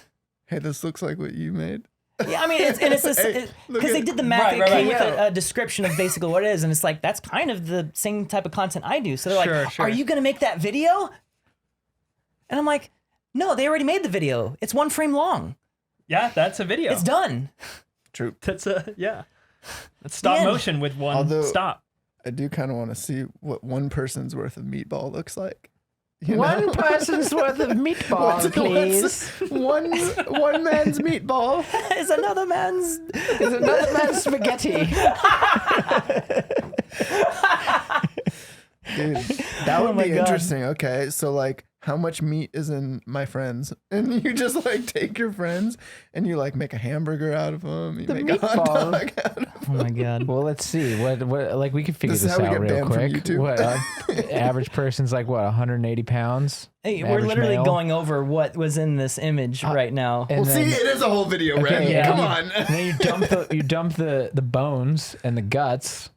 Speaker 4: hey, this looks like what you made.
Speaker 2: Yeah, I mean, it's because they did the math. It came with a description of basically what it is, and it's like that's kind of the same type of content I do. So they're like, "Are you going to make that video?" And I'm like, "No, they already made the video. It's 1 frame long.
Speaker 3: Yeah, that's a video.
Speaker 2: It's done."
Speaker 4: True.
Speaker 3: That's That's stop motion with one stop.
Speaker 4: I do kind of want to see what one person's worth of meatball looks like.
Speaker 1: One person's worth of meatball, please.
Speaker 4: One man's meatball
Speaker 2: is another man's
Speaker 1: spaghetti.
Speaker 4: Dude, that would be interesting. Okay, so like, how much meat is in my friends? And you just like take your friends and you like make a hamburger out of them. You make a hot dog out of them.
Speaker 2: Oh my god.
Speaker 1: Well, let's see. What like we can figure this out real quick. What average person's like 180 pounds?
Speaker 2: Hey, we're literally going over what was in this image right now.
Speaker 4: Well, see, it is a whole video, Wren.
Speaker 1: Yeah.
Speaker 4: Come on.
Speaker 1: And then you dump the bones and the guts.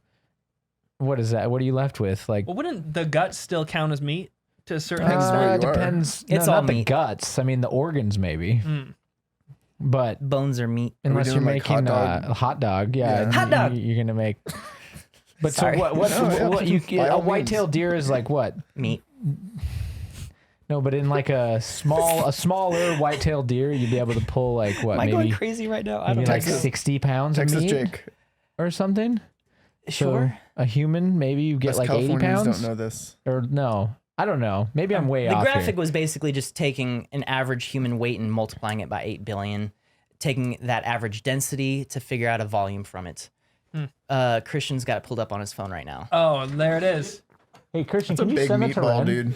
Speaker 1: What is that? What are you left with? Like,
Speaker 3: well, wouldn't the guts still count as meat to a certain
Speaker 4: where
Speaker 3: extent?
Speaker 4: you are.
Speaker 1: Depends.
Speaker 2: It's
Speaker 1: no,
Speaker 2: all
Speaker 1: not
Speaker 2: meat.
Speaker 1: the guts. I mean, the organs maybe. But
Speaker 2: bones are meat.
Speaker 1: unless you're
Speaker 4: like
Speaker 1: making a hot dog,
Speaker 4: Yeah.
Speaker 2: Hot dog.
Speaker 1: You're gonna make. But
Speaker 2: Sorry.
Speaker 1: So what?
Speaker 4: No,
Speaker 1: What you?
Speaker 4: by
Speaker 1: A
Speaker 4: all
Speaker 1: white-tailed deer is like what?
Speaker 2: Meat.
Speaker 1: No, but in like a smaller white-tailed deer, you'd be able to pull like what,
Speaker 2: Am I going
Speaker 1: maybe
Speaker 2: crazy right now? I don't
Speaker 1: maybe
Speaker 2: know.
Speaker 1: like 60 pounds of
Speaker 4: Texas
Speaker 1: meat
Speaker 4: Jake.
Speaker 1: or something.
Speaker 2: Sure.
Speaker 1: So a human, maybe you get
Speaker 4: Us
Speaker 1: like 80
Speaker 4: Californians
Speaker 1: pounds.
Speaker 4: don't know this.
Speaker 1: Or no, I don't know. Maybe I'm way
Speaker 2: The
Speaker 1: off
Speaker 2: graphic
Speaker 1: here.
Speaker 2: was basically just taking an average human weight and multiplying it by 8 billion, taking that average density to figure out a volume from it. Christian's got it pulled up on his phone right now.
Speaker 3: Oh, there it is.
Speaker 1: Hey, Christian,
Speaker 4: It's a
Speaker 1: can you
Speaker 4: big
Speaker 1: send that to
Speaker 4: meatball,
Speaker 1: Ren?
Speaker 4: dude.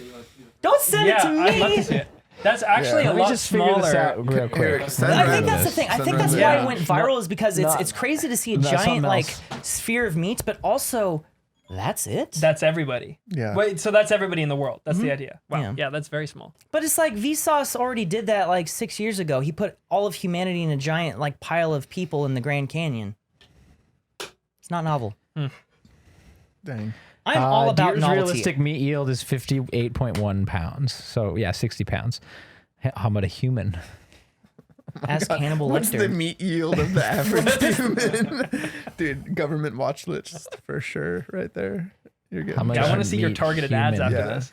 Speaker 2: Don't send it
Speaker 3: Yeah,
Speaker 2: to me.
Speaker 3: I'd love to see it. That's actually
Speaker 4: Yeah.
Speaker 3: a
Speaker 1: Let me
Speaker 3: lot
Speaker 1: just figure this
Speaker 3: smaller.
Speaker 1: out real
Speaker 4: Here,
Speaker 1: quick.
Speaker 4: send
Speaker 2: I
Speaker 4: Ren
Speaker 2: think that's the
Speaker 4: this.
Speaker 2: thing. I
Speaker 4: Send
Speaker 2: think
Speaker 4: Ren
Speaker 2: that's
Speaker 4: this.
Speaker 2: why
Speaker 3: Yeah.
Speaker 2: it went viral is because it's crazy to see a
Speaker 1: That's
Speaker 2: giant
Speaker 1: something
Speaker 2: like
Speaker 1: else.
Speaker 2: sphere of meat, but also that's it.
Speaker 3: That's everybody.
Speaker 4: Yeah.
Speaker 3: Wait, so that's everybody in the world. That's the idea. Wow.
Speaker 2: Yeah.
Speaker 3: Yeah, that's very small.
Speaker 2: But it's like Vsauce already did that like 6 years ago. He put all of humanity in a giant like pile of people in the Grand Canyon. It's not novel.
Speaker 4: Dang.
Speaker 2: I'm all about
Speaker 1: deer's
Speaker 2: novelty.
Speaker 1: realistic meat yield is 58.1 pounds. So yeah, 60 pounds. How about a human?
Speaker 2: Ask Hannibal
Speaker 4: What's the
Speaker 2: Lecter.
Speaker 4: meat yield of the average human? Dude, government watch list for sure right there. You're good.
Speaker 1: How much
Speaker 3: Yeah, I want to
Speaker 1: should
Speaker 3: see your
Speaker 1: meat
Speaker 3: targeted ads
Speaker 1: human?
Speaker 3: after
Speaker 4: Yeah.
Speaker 3: this.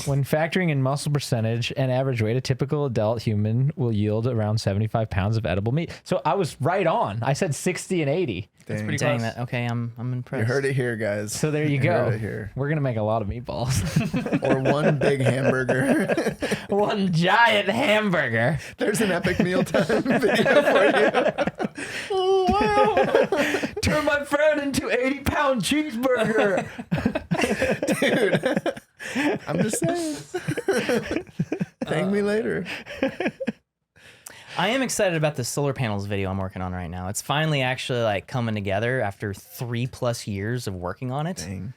Speaker 1: When factoring in muscle percentage and average weight, a typical adult human will yield around 75 pounds of edible meat. So I was right on. I said 60 and 80.
Speaker 4: Dang.
Speaker 3: pretty
Speaker 2: Dang
Speaker 3: close.
Speaker 2: that. Okay, I'm impressed.
Speaker 4: You heard it here, guys.
Speaker 1: So there you
Speaker 4: Heard
Speaker 1: go.
Speaker 4: it here.
Speaker 1: We're gonna make a lot of meatballs.
Speaker 4: Or one big hamburger.
Speaker 1: One giant hamburger.
Speaker 4: There's an epic mealtime video for you.
Speaker 1: Oh wow! Turn my friend into 80-pound cheeseburger.
Speaker 4: Dude. I'm just saying. Thank me later.
Speaker 2: I am excited about the solar panels video I'm working on right now. It's finally actually like coming together after 3+ years of working on it.
Speaker 4: Dang.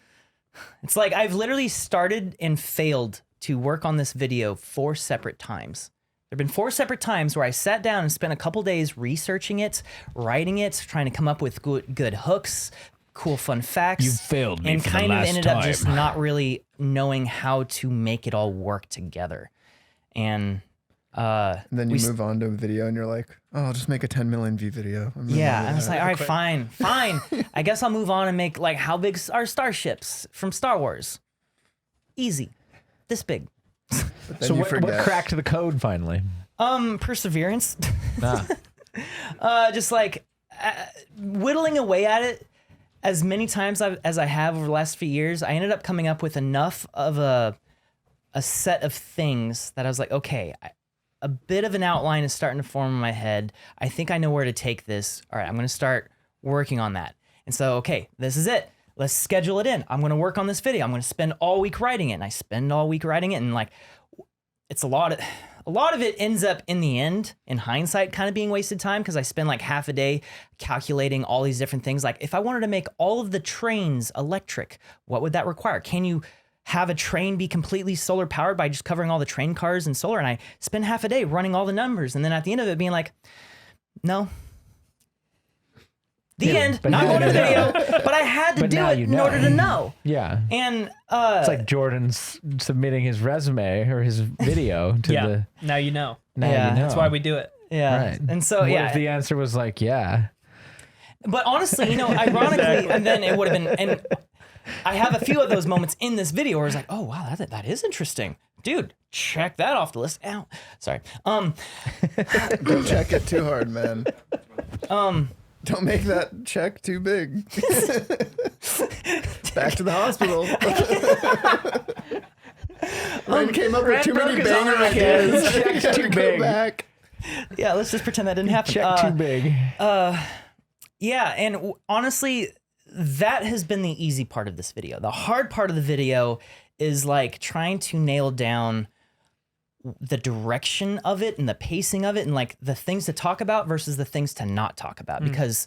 Speaker 2: It's like I've literally started and failed to work on this video 4 separate times. There have been 4 separate times where I sat down and spent a couple days researching it, writing it, trying to come up with good hooks, cool fun facts.
Speaker 1: You failed me
Speaker 2: and
Speaker 1: for the
Speaker 2: kind of
Speaker 1: last
Speaker 2: ended up just
Speaker 1: time.
Speaker 2: not really knowing how to make it all work together. And
Speaker 4: And then you
Speaker 2: We s-
Speaker 4: move on to a video and you're like, oh, I'll just make a 10 million view video. And then
Speaker 2: yeah,
Speaker 4: I'll-
Speaker 2: I was like, all right, fine. I guess I'll move on and make like how big are starships from Star Wars? Easy, this big.
Speaker 4: But then
Speaker 1: So
Speaker 4: you
Speaker 1: what
Speaker 4: forget.
Speaker 1: cracked the code finally?
Speaker 2: Perseverance.
Speaker 1: Ah.
Speaker 2: Just like whittling away at it as many times as I have over the last few years. I ended up coming up with enough of a set of things that I was like, okay, a bit of an outline is starting to form in my head. I think I know where to take this. All right, I'm going to start working on that. And so, okay, this is it. Let's schedule it in. I'm going to work on this video. I'm going to spend all week writing it. And I spend all week writing it. And like, it's a lot of it ends up in the end, in hindsight, kind of being wasted time because I spend like half a day calculating all these different things. Like if I wanted to make all of the trains electric, what would that require? Can you have a train be completely solar powered by just covering all the train cars in solar? And I spend half a day running all the numbers. And then at the end of it being like, no. The
Speaker 1: Yeah,
Speaker 2: end,
Speaker 1: but
Speaker 2: not
Speaker 1: now
Speaker 2: going to
Speaker 1: you
Speaker 2: the
Speaker 1: know.
Speaker 2: video, but I had to
Speaker 1: But
Speaker 2: do
Speaker 1: now
Speaker 2: it
Speaker 1: you
Speaker 2: in
Speaker 1: know.
Speaker 2: order to know.
Speaker 1: Yeah.
Speaker 2: And
Speaker 1: It's like Jordan's submitting his resume or his video to
Speaker 3: Yeah.
Speaker 1: the.
Speaker 3: Now you know.
Speaker 1: Now
Speaker 2: Yeah.
Speaker 1: you know.
Speaker 3: That's why we do it.
Speaker 2: yeah.
Speaker 1: Right.
Speaker 2: And so,
Speaker 1: What
Speaker 2: yeah.
Speaker 1: if the answer was like, yeah?
Speaker 2: But honestly, you know, ironically, and then it would have been, and I have a few of those moments in this video where it's like, oh wow, that is interesting, dude. Check that off the list. Ow, sorry.
Speaker 4: Don't check it too hard, man. Don't make that check too big. Back to the hospital. Ren came up with
Speaker 1: Ren
Speaker 4: too
Speaker 1: broke
Speaker 4: many
Speaker 1: his
Speaker 4: banger
Speaker 1: arm again.
Speaker 4: ideas.
Speaker 1: Check's
Speaker 4: Gotta
Speaker 1: too
Speaker 4: go
Speaker 1: big.
Speaker 4: back.
Speaker 2: Yeah, let's just pretend that didn't happen.
Speaker 1: Check too big.
Speaker 2: Yeah, and honestly, that has been the easy part of this video. The hard part of the video is like trying to nail down the direction of it and the pacing of it and like the things to talk about versus the things to not talk about. Because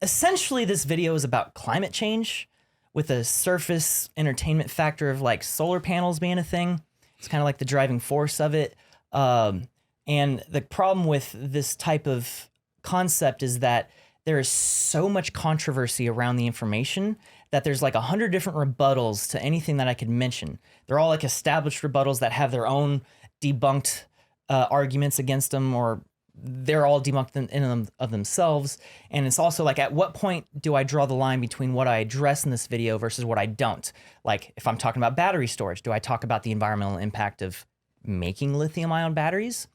Speaker 2: essentially this video is about climate change with a surface entertainment factor of like solar panels being a thing. It's kind of like the driving force of it. And the problem with this type of concept is that there is so much controversy around the information that there's like 100 different rebuttals to anything that I could mention. They're all like established rebuttals that have their own debunked arguments against them or they're all debunked in them of themselves. And it's also like, at what point do I draw the line between what I address in this video versus what I don't? Like, if I'm talking about battery storage, do I talk about the environmental impact of making lithium-ion batteries?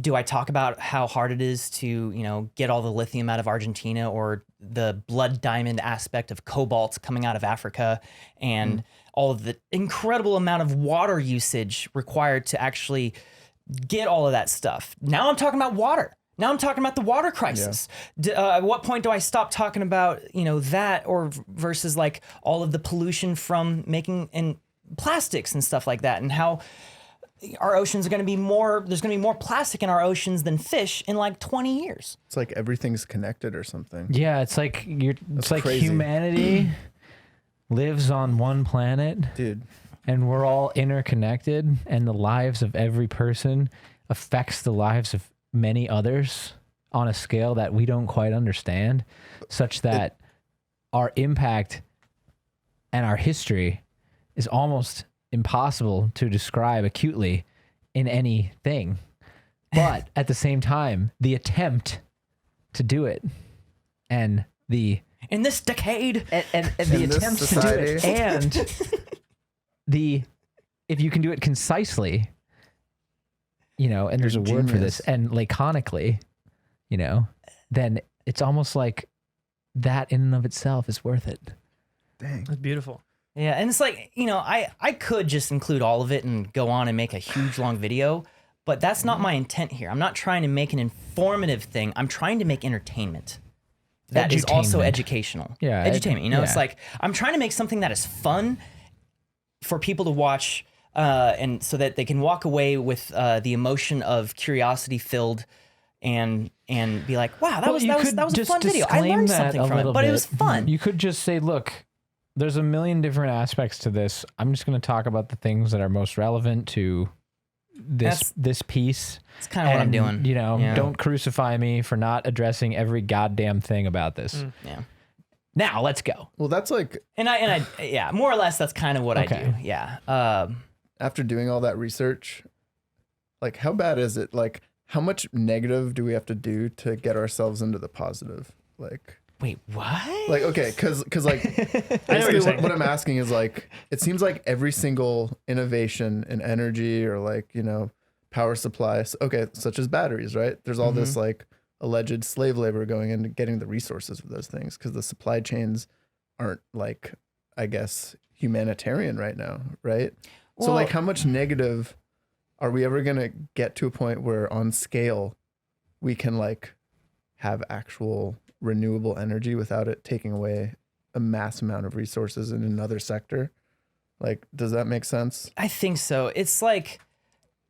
Speaker 2: Do I talk about how hard it is to, you know, get all the lithium out of Argentina, or the blood diamond aspect of cobalt coming out of Africa, and all of the incredible amount of water usage required to actually get all of that stuff? Now I'm talking about water. Now I'm talking about the water crisis. At what point do I stop talking about, you know, that, or versus like all of the pollution from making and plastics and stuff like that, and how our oceans are going to be there's going to be more plastic in our oceans than fish in like 20 years.
Speaker 4: It's like everything's connected or something.
Speaker 1: Yeah, it's like it's like
Speaker 4: crazy.
Speaker 1: humanity lives on one planet,
Speaker 4: Dude.
Speaker 1: and we're all interconnected, and the lives of every person affects the lives of many others on a scale that we don't quite understand, such that our impact and our history is almost impossible to describe acutely in anything. But at the same time, the attempt to do it and the
Speaker 2: In this decade,
Speaker 1: and the
Speaker 4: In this
Speaker 1: attempt to do it,
Speaker 4: society.
Speaker 1: and the if you can do it concisely, you know, and there's a
Speaker 4: You're
Speaker 1: word for
Speaker 4: genius.
Speaker 1: this, and laconically, you know, then it's almost like that in and of itself is worth it.
Speaker 4: Dang.
Speaker 3: That's beautiful.
Speaker 2: yeah, and it's like, you know, I could just include all of it and go on and make a huge long video, but that's not my intent here. I'm not trying to make an informative thing. I'm trying to make entertainment that is also
Speaker 1: Edutainment.
Speaker 2: educational.
Speaker 1: Yeah,
Speaker 2: Edutainment, you know, it's
Speaker 1: yeah.
Speaker 2: like I'm trying to make something that is fun for people to watch, and so that they can walk away with the emotion of curiosity filled, and be like, wow, that
Speaker 1: Well,
Speaker 2: was
Speaker 1: you
Speaker 2: that was
Speaker 1: could
Speaker 2: that was a
Speaker 1: just
Speaker 2: fun video. I
Speaker 1: disclaim
Speaker 2: learned
Speaker 1: that
Speaker 2: something
Speaker 1: a
Speaker 2: from it,
Speaker 1: little
Speaker 2: but it was
Speaker 1: bit.
Speaker 2: fun.
Speaker 1: You could just say, look, there's a million different aspects to this. I'm just going to talk about the things that are most relevant to this piece.
Speaker 2: It's kind of what I'm
Speaker 1: And,
Speaker 2: doing.
Speaker 1: You know,
Speaker 2: Yeah.
Speaker 1: don't crucify me for not addressing every goddamn thing about this.
Speaker 2: Yeah.
Speaker 1: Now let's go.
Speaker 4: Well, that's like
Speaker 2: And I, yeah, more or less, that's kind of what I
Speaker 1: Okay.
Speaker 2: do. Yeah.
Speaker 4: after doing all that research, like how bad is it? Like how much negative do we have to do to get ourselves into the positive?
Speaker 2: Wait, what?
Speaker 4: Like okay, because like
Speaker 3: I know what you're
Speaker 4: basically
Speaker 3: saying.
Speaker 4: what I'm asking is like it seems like every single innovation in energy or like, you know, power supplies, okay, such as batteries, right? There's all this like alleged slave labor going into getting the resources for those things because the supply chains aren't like, I guess, humanitarian right now, right? So
Speaker 2: Well-
Speaker 4: like how much negative are we ever going to get to a point where on scale we can like have actual renewable energy without it taking away a mass amount of resources in another sector? Like, does that make sense?
Speaker 2: I think so. It's like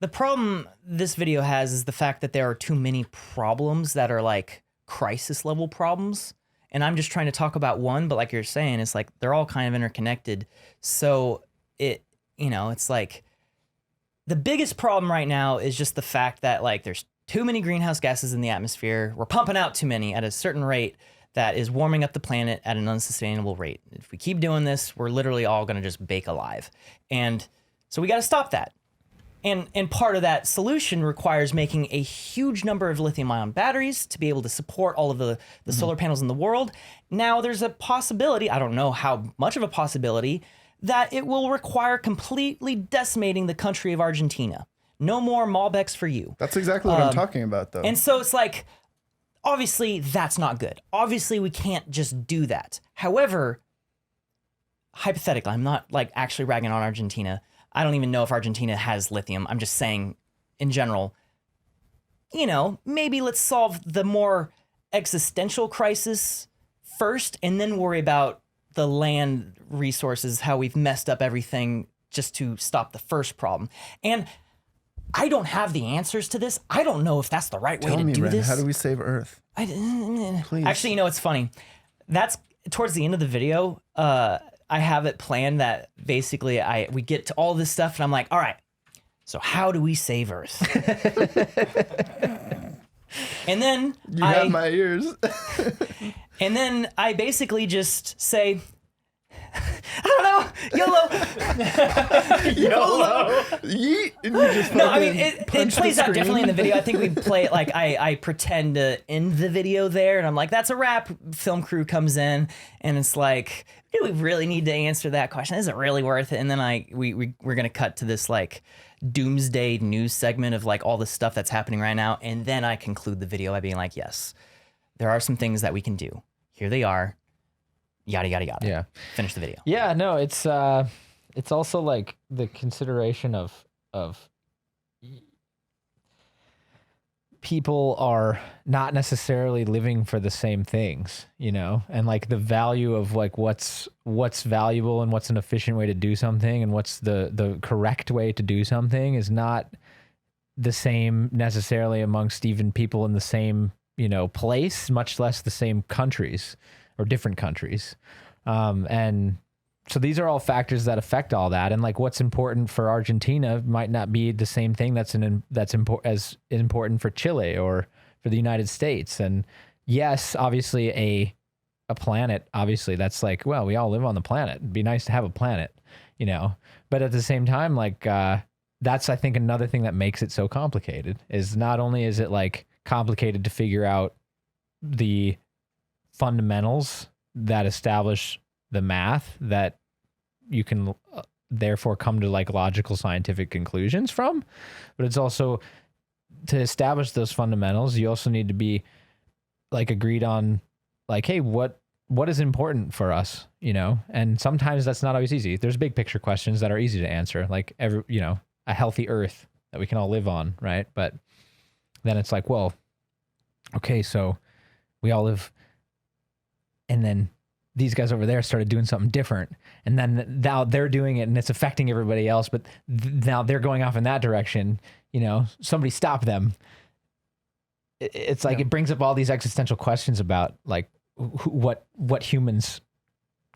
Speaker 2: the problem this video has is the fact that there are too many problems that are like crisis level problems. And I'm just trying to talk about one, but like you're saying, it's like they're all kind of interconnected. So it, you know, it's like the biggest problem right now is just the fact that like there's too many greenhouse gases in the atmosphere. We're pumping out too many at a certain rate that is warming up the planet at an unsustainable rate. If we keep doing this, we're literally all going to just bake alive. And so we got to stop that. And part of that solution requires making a huge number of lithium-ion batteries to be able to support all of the solar panels in the world. Now there's a possibility, I don't know how much of a possibility, that it will require completely decimating the country of Argentina. No more Malbecs for you.
Speaker 4: That's exactly what I'm talking about, though.
Speaker 2: And so it's like, obviously that's not good. Obviously we can't just do that. However, hypothetically, I'm not like actually ragging on Argentina. I don't even know if Argentina has lithium. I'm just saying in general, you know, maybe let's solve the more existential crisis first and then worry about the land resources, how we've messed up everything just to stop the first problem. And I don't have the answers to this. I don't know if that's the right way
Speaker 4: Tell
Speaker 2: to
Speaker 4: me,
Speaker 2: do
Speaker 4: Wren,
Speaker 2: this.
Speaker 4: how do we save Earth? Please.
Speaker 2: Actually, you know, it's funny. That's towards the end of the video. I have it planned that basically we get to all this stuff and I'm like, all right, so how do we save Earth? And then
Speaker 4: You have my ears.
Speaker 2: and then I basically just say, I don't know, YOLO.
Speaker 4: YOLO. Yeet. And you just
Speaker 2: No, I
Speaker 4: fucking
Speaker 2: mean it
Speaker 4: punch the
Speaker 2: plays out
Speaker 4: screen.
Speaker 2: differently in the video. I think we play it like I pretend to end the video there, and I'm like, that's a wrap. Film crew comes in, and it's like, do we really need to answer that question? Is it really worth it? And then we're gonna cut to this like doomsday news segment of like all the stuff that's happening right now, and then I conclude the video by being like, yes, there are some things that we can do. Here they are. Yada yada yada.
Speaker 1: Yeah.
Speaker 2: Finish the video.
Speaker 1: Yeah, no, it's also like the consideration of people are not necessarily living for the same things, you know, and like the value of like what's valuable and what's an efficient way to do something and what's the correct way to do something is not the same necessarily amongst even people in the same, you know, place, much less the same countries or different countries. And so these are all factors that affect all that. And like what's important for Argentina might not be the same thing as important for Chile or for the United States. And yes, obviously a planet, obviously that's like, well, we all live on the planet. It'd be nice to have a planet, you know, but at the same time, like, that's, I think, another thing that makes it so complicated is not only is it like complicated to figure out the fundamentals that establish the math that you can therefore come to like logical scientific conclusions from, but it's also to establish those fundamentals, you also need to be like agreed on like, hey, what is important for us, you know? And sometimes that's not always easy. There's big picture questions that are easy to answer, like a healthy earth that we can all live on, right? But then it's like, well, okay, so we all live, and then these guys over there started doing something different, and then now they're doing it and it's affecting everybody else, but now they're going off in that direction, you know, somebody stop them. It's like, it brings up all these existential questions about like what humans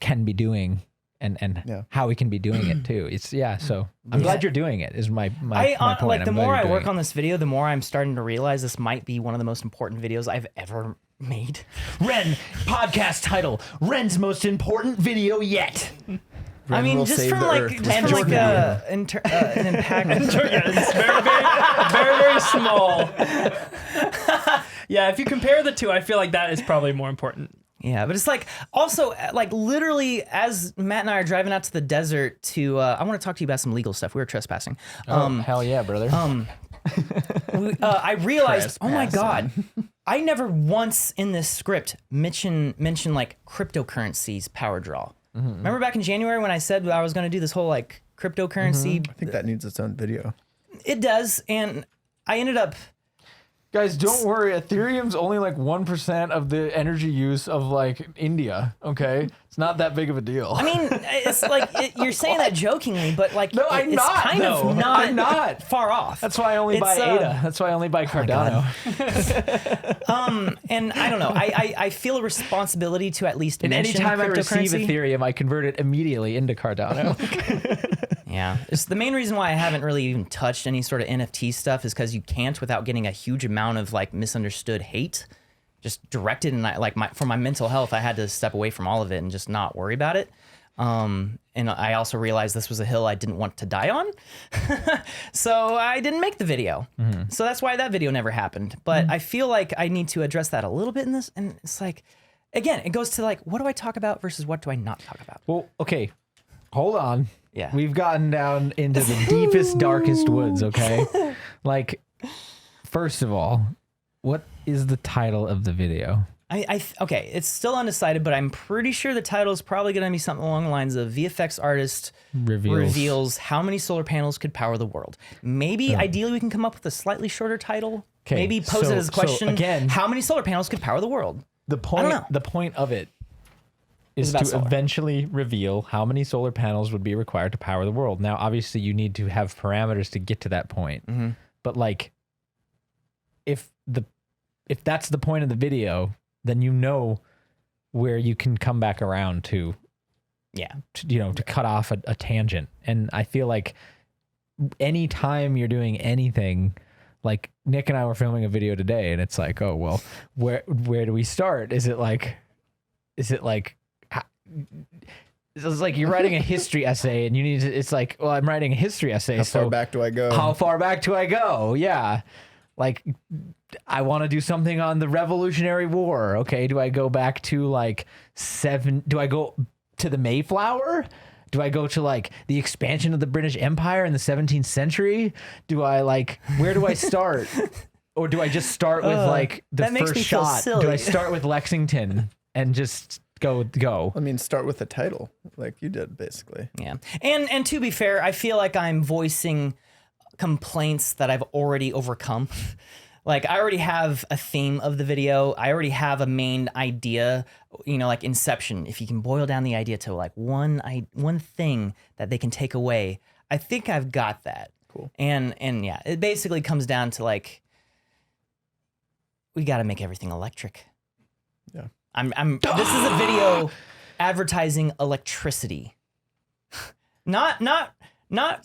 Speaker 1: can be doing and how we can be doing it too. It's so I'm glad you're doing it is my point.
Speaker 2: Like the
Speaker 1: I'm glad
Speaker 2: more
Speaker 1: you're
Speaker 2: I work
Speaker 1: doing
Speaker 2: on this video, the more I'm starting to realize this might be one of the most important videos I've ever made.
Speaker 1: Wren, podcast title, Wren's most important video yet.
Speaker 2: I mean,
Speaker 4: will
Speaker 2: just
Speaker 4: save
Speaker 2: from
Speaker 4: the
Speaker 2: like,
Speaker 4: Earth.
Speaker 2: just from like an impact.
Speaker 3: It's very small. Yeah, if you compare the two, I feel like that is probably more important.
Speaker 2: Yeah, but it's like also like literally as Matt and I are driving out to the desert to I want to talk to you about some legal stuff. We were trespassing.
Speaker 1: Hell yeah, brother.
Speaker 2: I realized, oh my God, I never once in this script mention like cryptocurrencies power draw. Remember back in January when I said I was going to do this whole like cryptocurrency?
Speaker 4: I think that needs its own video.
Speaker 2: It does, and I ended up.
Speaker 1: Guys, don't worry. Ethereum's only like 1% of the energy use of like India. Okay, it's not that big of a deal.
Speaker 2: I mean, it's like you're saying that jokingly, but like
Speaker 1: No, I'm
Speaker 2: it's
Speaker 1: not,
Speaker 2: kind
Speaker 1: though.
Speaker 2: of not,
Speaker 1: I'm not.
Speaker 2: far off.
Speaker 1: That's why I only buy ADA. That's why I only buy Cardano.
Speaker 2: And I don't know. I feel a responsibility to at least
Speaker 1: And
Speaker 2: mention
Speaker 1: anytime I receive
Speaker 2: cryptocurrency.
Speaker 1: Ethereum, I convert it immediately into Cardano.
Speaker 2: Yeah, it's the main reason why I haven't really even touched any sort of NFT stuff is because you can't without getting a huge amount of like misunderstood hate just directed, and for my mental health, I had to step away from all of it and just not worry about it. And I also realized this was a hill I didn't want to die on, so I didn't make the video. So that's why that video never happened. But I feel like I need to address that a little bit in this, and it's like, again, it goes to like, what do I talk about versus what do I not talk about?
Speaker 1: Well, okay, hold on.
Speaker 2: Yeah.
Speaker 1: We've gotten down into the deepest, darkest woods, okay? Like, first of all, what is the title of the video?
Speaker 2: Okay, it's still undecided, but I'm pretty sure the title is probably going to be something along the lines of VFX artist reveals how many solar panels could power the world. Maybe, ideally, we can come up with a slightly shorter title.
Speaker 1: Okay,
Speaker 2: Maybe pose it as a question.
Speaker 1: again,
Speaker 2: how many solar panels could power the world?
Speaker 1: The point of it is to eventually reveal how many solar panels would be required to power the world. Now, obviously, you need to have parameters to get to that point. But like, if that's the point of the video, then you know where you can come back around to cut off a tangent. And I feel like anytime you're doing anything, like Nick and I were filming a video today, and it's like, oh well, where do we start? Is it like it's like you're writing a history essay and you need to, it's like, well, I'm writing a history essay.
Speaker 4: How far back do I go?
Speaker 1: How far back do I go? Yeah. Like, I want to do something on the Revolutionary War. Okay. Do I go back to like do I go to the Mayflower? Do I go to like the expansion of the British Empire in the 17th century? Do I like, where do I start? Or do I just start with like the
Speaker 2: that makes
Speaker 1: first
Speaker 2: me feel
Speaker 1: shot?
Speaker 2: silly.
Speaker 1: Do I start with Lexington and just go?
Speaker 4: I mean, start with the title, like you did, basically.
Speaker 2: Yeah. And to be fair, I feel like I'm voicing complaints that I've already overcome. Like I already have a theme of the video. I already have a main idea, you know, like Inception. If you can boil down the idea to like one thing that they can take away, I think I've got that.
Speaker 4: Cool.
Speaker 2: And yeah, it basically comes down to like, we got to make everything electric.
Speaker 4: Yeah.
Speaker 2: This is a video advertising electricity. Not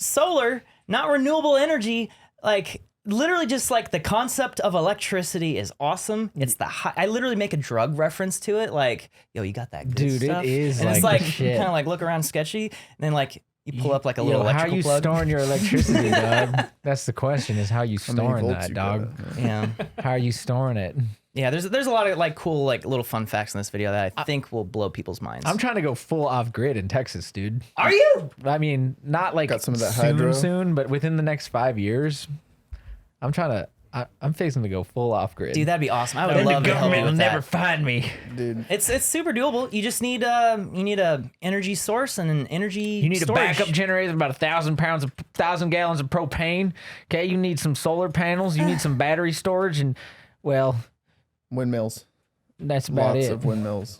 Speaker 2: solar, not renewable energy, like literally just like the concept of electricity is awesome. It's I literally make a drug reference to it, like, yo, you got that good
Speaker 1: Dude,
Speaker 2: stuff.
Speaker 1: it is
Speaker 2: and
Speaker 1: like
Speaker 2: it's like
Speaker 1: shit.
Speaker 2: kind of like look around sketchy, and then like you pull up like a little
Speaker 1: How are
Speaker 2: electrical
Speaker 1: you
Speaker 2: plug.
Speaker 1: storing your electricity, dog? That's the question, is how you
Speaker 4: How many
Speaker 1: storing
Speaker 4: volts
Speaker 1: that,
Speaker 4: you
Speaker 1: dog?
Speaker 4: got?
Speaker 2: Yeah.
Speaker 1: How are you storing it?
Speaker 2: Yeah, there's a lot of like cool like little fun facts in this video that I think will blow people's minds.
Speaker 1: I'm trying to go full off grid in Texas, dude.
Speaker 2: Are you?
Speaker 1: I mean, not like
Speaker 4: Got some of that hydro?
Speaker 1: soon, but within the next 5 years, I'm facing to go full off grid.
Speaker 2: Dude, that'd be awesome. I would
Speaker 1: And
Speaker 2: love
Speaker 1: the
Speaker 2: to help
Speaker 1: government
Speaker 2: you
Speaker 1: will
Speaker 2: with
Speaker 1: never
Speaker 2: that.
Speaker 1: find me.
Speaker 4: Dude,
Speaker 2: It's super doable. You just need a energy source and an energy.
Speaker 1: You need
Speaker 2: storage.
Speaker 1: a backup generator, about 1,000 gallons of propane. Okay, you need some solar panels. You need some battery storage, and well,
Speaker 4: windmills.
Speaker 1: that's about
Speaker 4: Lots
Speaker 1: it.
Speaker 4: of windmills.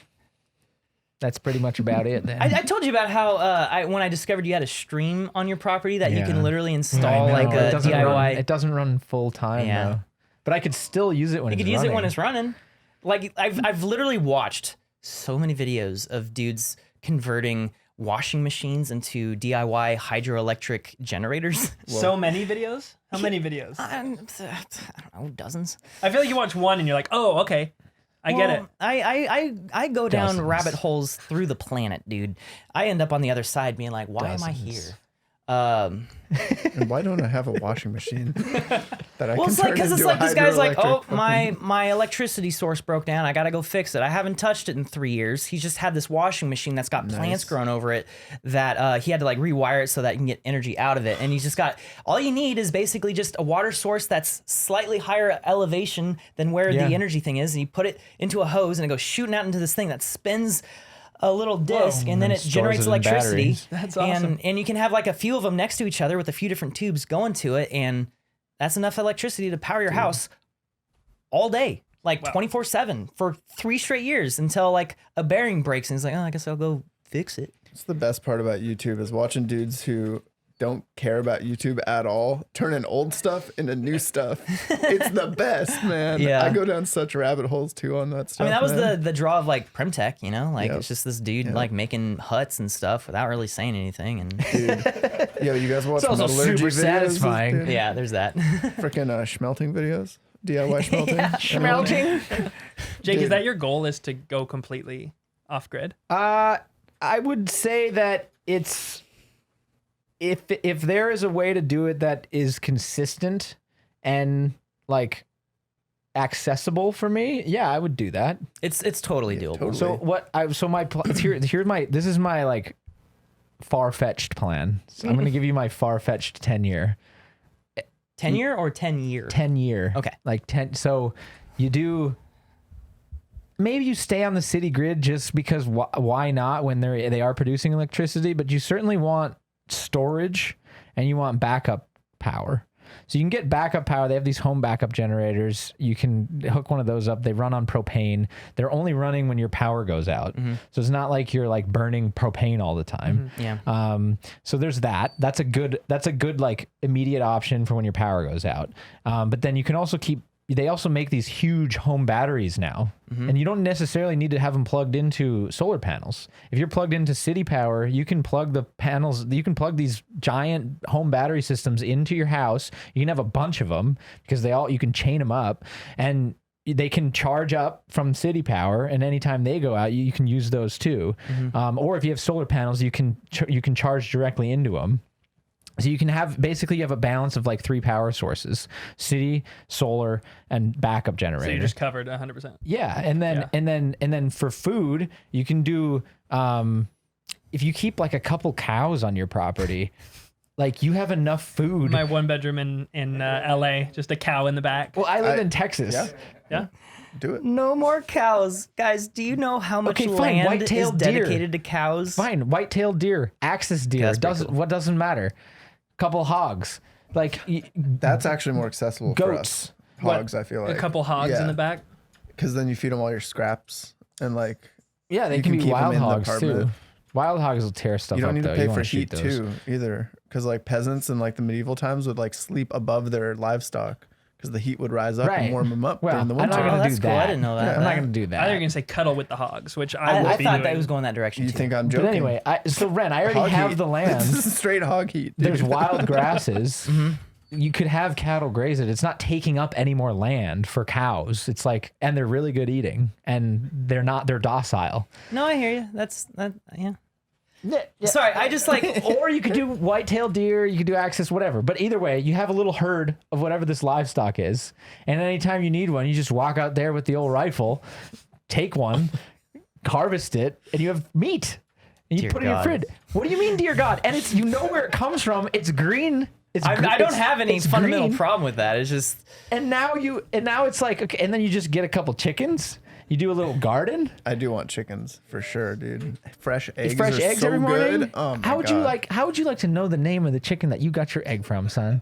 Speaker 1: That's pretty much about it. Then
Speaker 2: I told you about how when I discovered you had a stream on your property that you
Speaker 1: Yeah.
Speaker 2: can literally
Speaker 1: I
Speaker 2: install
Speaker 1: know,
Speaker 2: like a
Speaker 1: it doesn't
Speaker 2: DIY.
Speaker 1: Run, it doesn't run full time
Speaker 2: Yeah.
Speaker 1: though. But I could still use it when
Speaker 2: You
Speaker 1: it's
Speaker 2: could use
Speaker 1: running.
Speaker 2: it when it's running. Like I've literally watched so many videos of dudes converting washing machines into DIY hydroelectric generators.
Speaker 3: So many videos? How many videos?
Speaker 2: I don't know, dozens.
Speaker 3: I feel like you watch one and you're like, oh, okay. I get it.
Speaker 2: I go down
Speaker 1: Dozens.
Speaker 2: rabbit holes through the planet, dude. I end up on the other side being like, why am I
Speaker 1: Dozens.
Speaker 2: here?
Speaker 4: And why don't I have a washing machine that I
Speaker 2: Well,
Speaker 4: can
Speaker 2: it's like
Speaker 4: turn
Speaker 2: because it's
Speaker 4: into a
Speaker 2: like this guy's like, oh,
Speaker 4: hydroelectric
Speaker 2: my electricity source broke down. I gotta go fix it. I haven't touched it in 3 years. He's just had this washing machine that's got plants
Speaker 4: Nice.
Speaker 2: growing over it that he had to like rewire it so that you can get energy out of it. And he's just got all you need is basically just a water source that's slightly higher elevation than where
Speaker 1: Yeah.
Speaker 2: the energy thing is. And you put it into a hose and it goes shooting out into this thing that spins a little disc and then it
Speaker 1: stores
Speaker 2: generates
Speaker 1: it in
Speaker 2: electricity.
Speaker 1: batteries.
Speaker 3: That's awesome.
Speaker 2: And you can have like a few of them next to each other with a few different tubes going to it, and that's enough electricity to power your house all day, like 24/7 for 3 straight years until like a bearing breaks and he's like, oh, I guess I'll go fix it.
Speaker 4: It's the best part about YouTube is watching dudes who don't care about YouTube at all turning old stuff into new stuff. It's the best, man.
Speaker 2: Yeah.
Speaker 4: I go down such rabbit holes too on that stuff.
Speaker 2: I mean, that was
Speaker 4: man.
Speaker 2: the draw of like Primtech, you know, like
Speaker 4: Yep.
Speaker 2: it's just this dude like making huts and stuff without really saying anything. And
Speaker 4: Yo, you guys watch
Speaker 1: It's also
Speaker 4: metallurgy
Speaker 1: super
Speaker 4: videos?
Speaker 1: satisfying.
Speaker 2: yeah, there's that.
Speaker 4: Freaking smelting videos, DIY smelting.
Speaker 1: Schmelting.
Speaker 3: Jake, is
Speaker 4: Dude.
Speaker 3: that your goal, is to go completely off grid?
Speaker 1: I would say that it's if there is a way to do it that is consistent and like accessible for me, yeah, I would do that.
Speaker 2: It's totally doable.
Speaker 4: totally.
Speaker 1: So what I so my here's my this is my like far-fetched plan. So I'm gonna give you my far-fetched 10-year.
Speaker 2: 10-year or 10-year?
Speaker 1: 10-year.
Speaker 2: Okay.
Speaker 1: Like 10. So you do. Maybe you stay on the city grid just because why not when they are producing electricity, but you certainly want storage and you want backup power. So you can get backup power. They have these home backup generators. You can hook one of those up. They run on propane. They're only running when your power goes out. So it's not like you're like burning propane all the time.
Speaker 2: Yeah.
Speaker 1: So there's that. That's a good like immediate option for when your power goes out. But then you can also they also make these huge home batteries now, and you don't necessarily need to have them plugged into solar panels. If you're plugged into city power, you can plug the panels, you can plug these giant home battery systems into your house. You can have a bunch of them because you can chain them up, and they can charge up from city power, and anytime they go out, you can use those too. Or if you have solar panels, you can charge directly into them. So you can have you have a balance of like 3 power sources: city, solar, and backup generator.
Speaker 3: So you're just covered 100%.
Speaker 1: Yeah, and then for food, you can do if you keep like a couple cows on your property, like you have enough food.
Speaker 3: My 1 bedroom in LA, just a cow in the back.
Speaker 1: Well, I live in Texas.
Speaker 3: Yeah.
Speaker 4: Do it.
Speaker 2: No more cows. Guys, do you know how much
Speaker 1: Okay, fine,
Speaker 2: land is
Speaker 1: white-tailed deer.
Speaker 2: dedicated to cows?
Speaker 1: Fine, white-tailed deer, axis deer,
Speaker 2: That's pretty cool.
Speaker 1: what doesn't matter. Couple hogs, like
Speaker 4: That's actually more accessible for us.
Speaker 1: Goats.
Speaker 4: Hogs, I feel like.
Speaker 3: A couple hogs in the back.
Speaker 4: Because then you feed them all your scraps and like.
Speaker 1: yeah, they
Speaker 4: You
Speaker 1: can
Speaker 4: can
Speaker 1: be
Speaker 4: keep 'em
Speaker 1: wild
Speaker 4: in the
Speaker 1: hogs too.
Speaker 4: apartment.
Speaker 1: Wild hogs will tear stuff
Speaker 4: You don't
Speaker 1: up
Speaker 4: need
Speaker 1: though.
Speaker 4: to pay
Speaker 1: You
Speaker 4: for
Speaker 1: wanna shoot
Speaker 4: heat
Speaker 1: those.
Speaker 4: too either. Because like peasants in like the medieval times would like sleep above their livestock because the heat would rise up
Speaker 1: Right.
Speaker 4: and warm them up
Speaker 1: Well,
Speaker 4: during the
Speaker 1: I'm
Speaker 4: winter.
Speaker 1: not gonna
Speaker 2: Oh,
Speaker 1: do
Speaker 2: that's
Speaker 1: that.
Speaker 2: cool. I didn't know that.
Speaker 1: I'm not gonna do that.
Speaker 3: I thought you were gonna say cuddle with the hogs, which
Speaker 2: I
Speaker 3: I would be
Speaker 2: thought
Speaker 3: doing.
Speaker 2: that was going that direction
Speaker 4: You
Speaker 2: too.
Speaker 4: think I'm
Speaker 1: But
Speaker 4: joking?
Speaker 1: anyway, so Wren, I already
Speaker 4: Hog
Speaker 1: have
Speaker 4: heat.
Speaker 1: the land.
Speaker 4: This is straight hog heat. Dude.
Speaker 1: There's wild grasses. You could have cattle graze it. It's not taking up any more land for cows. It's like, and they're really good eating, and they're docile.
Speaker 2: No, I hear you. That's that. Yeah.
Speaker 1: Yeah.
Speaker 2: Sorry, I just like.
Speaker 1: Or you could do white-tailed deer, you could do axis, whatever. But either way, you have a little herd of whatever this livestock is. And anytime you need one, you just walk out there with the old rifle, take one, harvest it, and you have meat. And you
Speaker 2: Dear
Speaker 1: put it in your
Speaker 2: God.
Speaker 1: fridge. What do you mean, dear God? And it's, you know where it comes from. It's green.
Speaker 2: I don't have any
Speaker 1: it's
Speaker 2: fundamental
Speaker 1: green.
Speaker 2: problem with that. It's just
Speaker 1: And now it's like, okay, and then you just get a couple chickens. You do a little garden.
Speaker 4: I do want chickens for sure, dude. Fresh eggs.
Speaker 1: Fresh
Speaker 4: are
Speaker 1: eggs
Speaker 4: so
Speaker 1: every morning.
Speaker 4: Good. Oh my
Speaker 1: how would
Speaker 4: God.
Speaker 1: you like to know the name of the chicken that you got your egg from, son?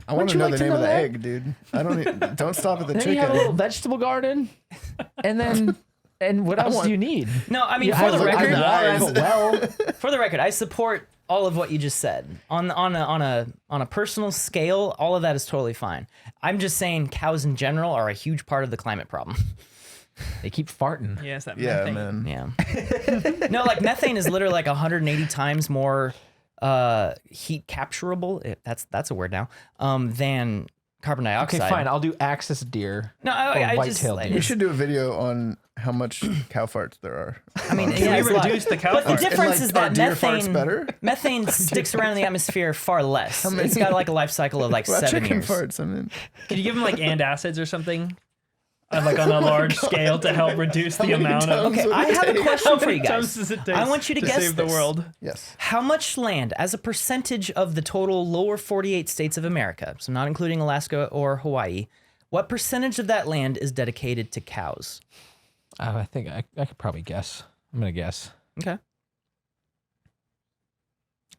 Speaker 4: I want
Speaker 1: Wouldn't
Speaker 4: to
Speaker 1: you
Speaker 4: know
Speaker 1: like
Speaker 4: the
Speaker 1: to
Speaker 4: name
Speaker 1: know
Speaker 4: of the
Speaker 1: that?
Speaker 4: egg, dude. I don't stop at the
Speaker 1: Then
Speaker 4: chicken.
Speaker 1: you have a little vegetable garden, and then and what else do you need?
Speaker 2: no. I mean,
Speaker 1: You
Speaker 2: for
Speaker 1: have
Speaker 2: the
Speaker 1: a- I
Speaker 2: record,
Speaker 1: have a well.
Speaker 2: for the record, I support all of what you just said. On a personal scale, all of that is totally fine. I'm just saying cows in general are a huge part of the climate problem.
Speaker 1: They keep farting.
Speaker 3: Yes, that
Speaker 4: Yeah,
Speaker 3: methane.
Speaker 4: man.
Speaker 2: Yeah. No, like methane is literally like 180 times more heat capturable. That's a word now. Than carbon
Speaker 1: Okay,
Speaker 2: dioxide.
Speaker 1: fine. I'll do axis deer.
Speaker 2: No,
Speaker 1: or
Speaker 2: I just
Speaker 1: white-tailed
Speaker 2: like,
Speaker 1: deer.
Speaker 4: We should do a video on how much cow farts there are.
Speaker 2: I mean,
Speaker 3: Can
Speaker 2: yeah,
Speaker 3: we
Speaker 2: it's a lot.
Speaker 3: reduce the cow
Speaker 2: But the
Speaker 3: farts?
Speaker 2: difference
Speaker 4: And,
Speaker 2: is
Speaker 4: like,
Speaker 2: that
Speaker 4: are deer farts
Speaker 2: methane
Speaker 4: better?
Speaker 2: methane sticks around in the atmosphere far less. It's got like a life cycle of like
Speaker 4: What about
Speaker 2: 7
Speaker 4: chicken
Speaker 2: years.
Speaker 4: farts? I mean,
Speaker 3: Can you give them like antacids or something? Like on a large scale to help reduce the amount of.
Speaker 2: Okay, I have a question for you
Speaker 3: How many times
Speaker 2: guys.
Speaker 3: does it take
Speaker 2: I want you to guess
Speaker 3: save the
Speaker 2: this.
Speaker 3: world?
Speaker 4: yes.
Speaker 2: How much land, as a percentage of the total lower 48 states of America, so not including Alaska or Hawaii, what percentage of that land is dedicated to cows?
Speaker 1: I think I could probably guess. I'm gonna guess.
Speaker 2: Okay.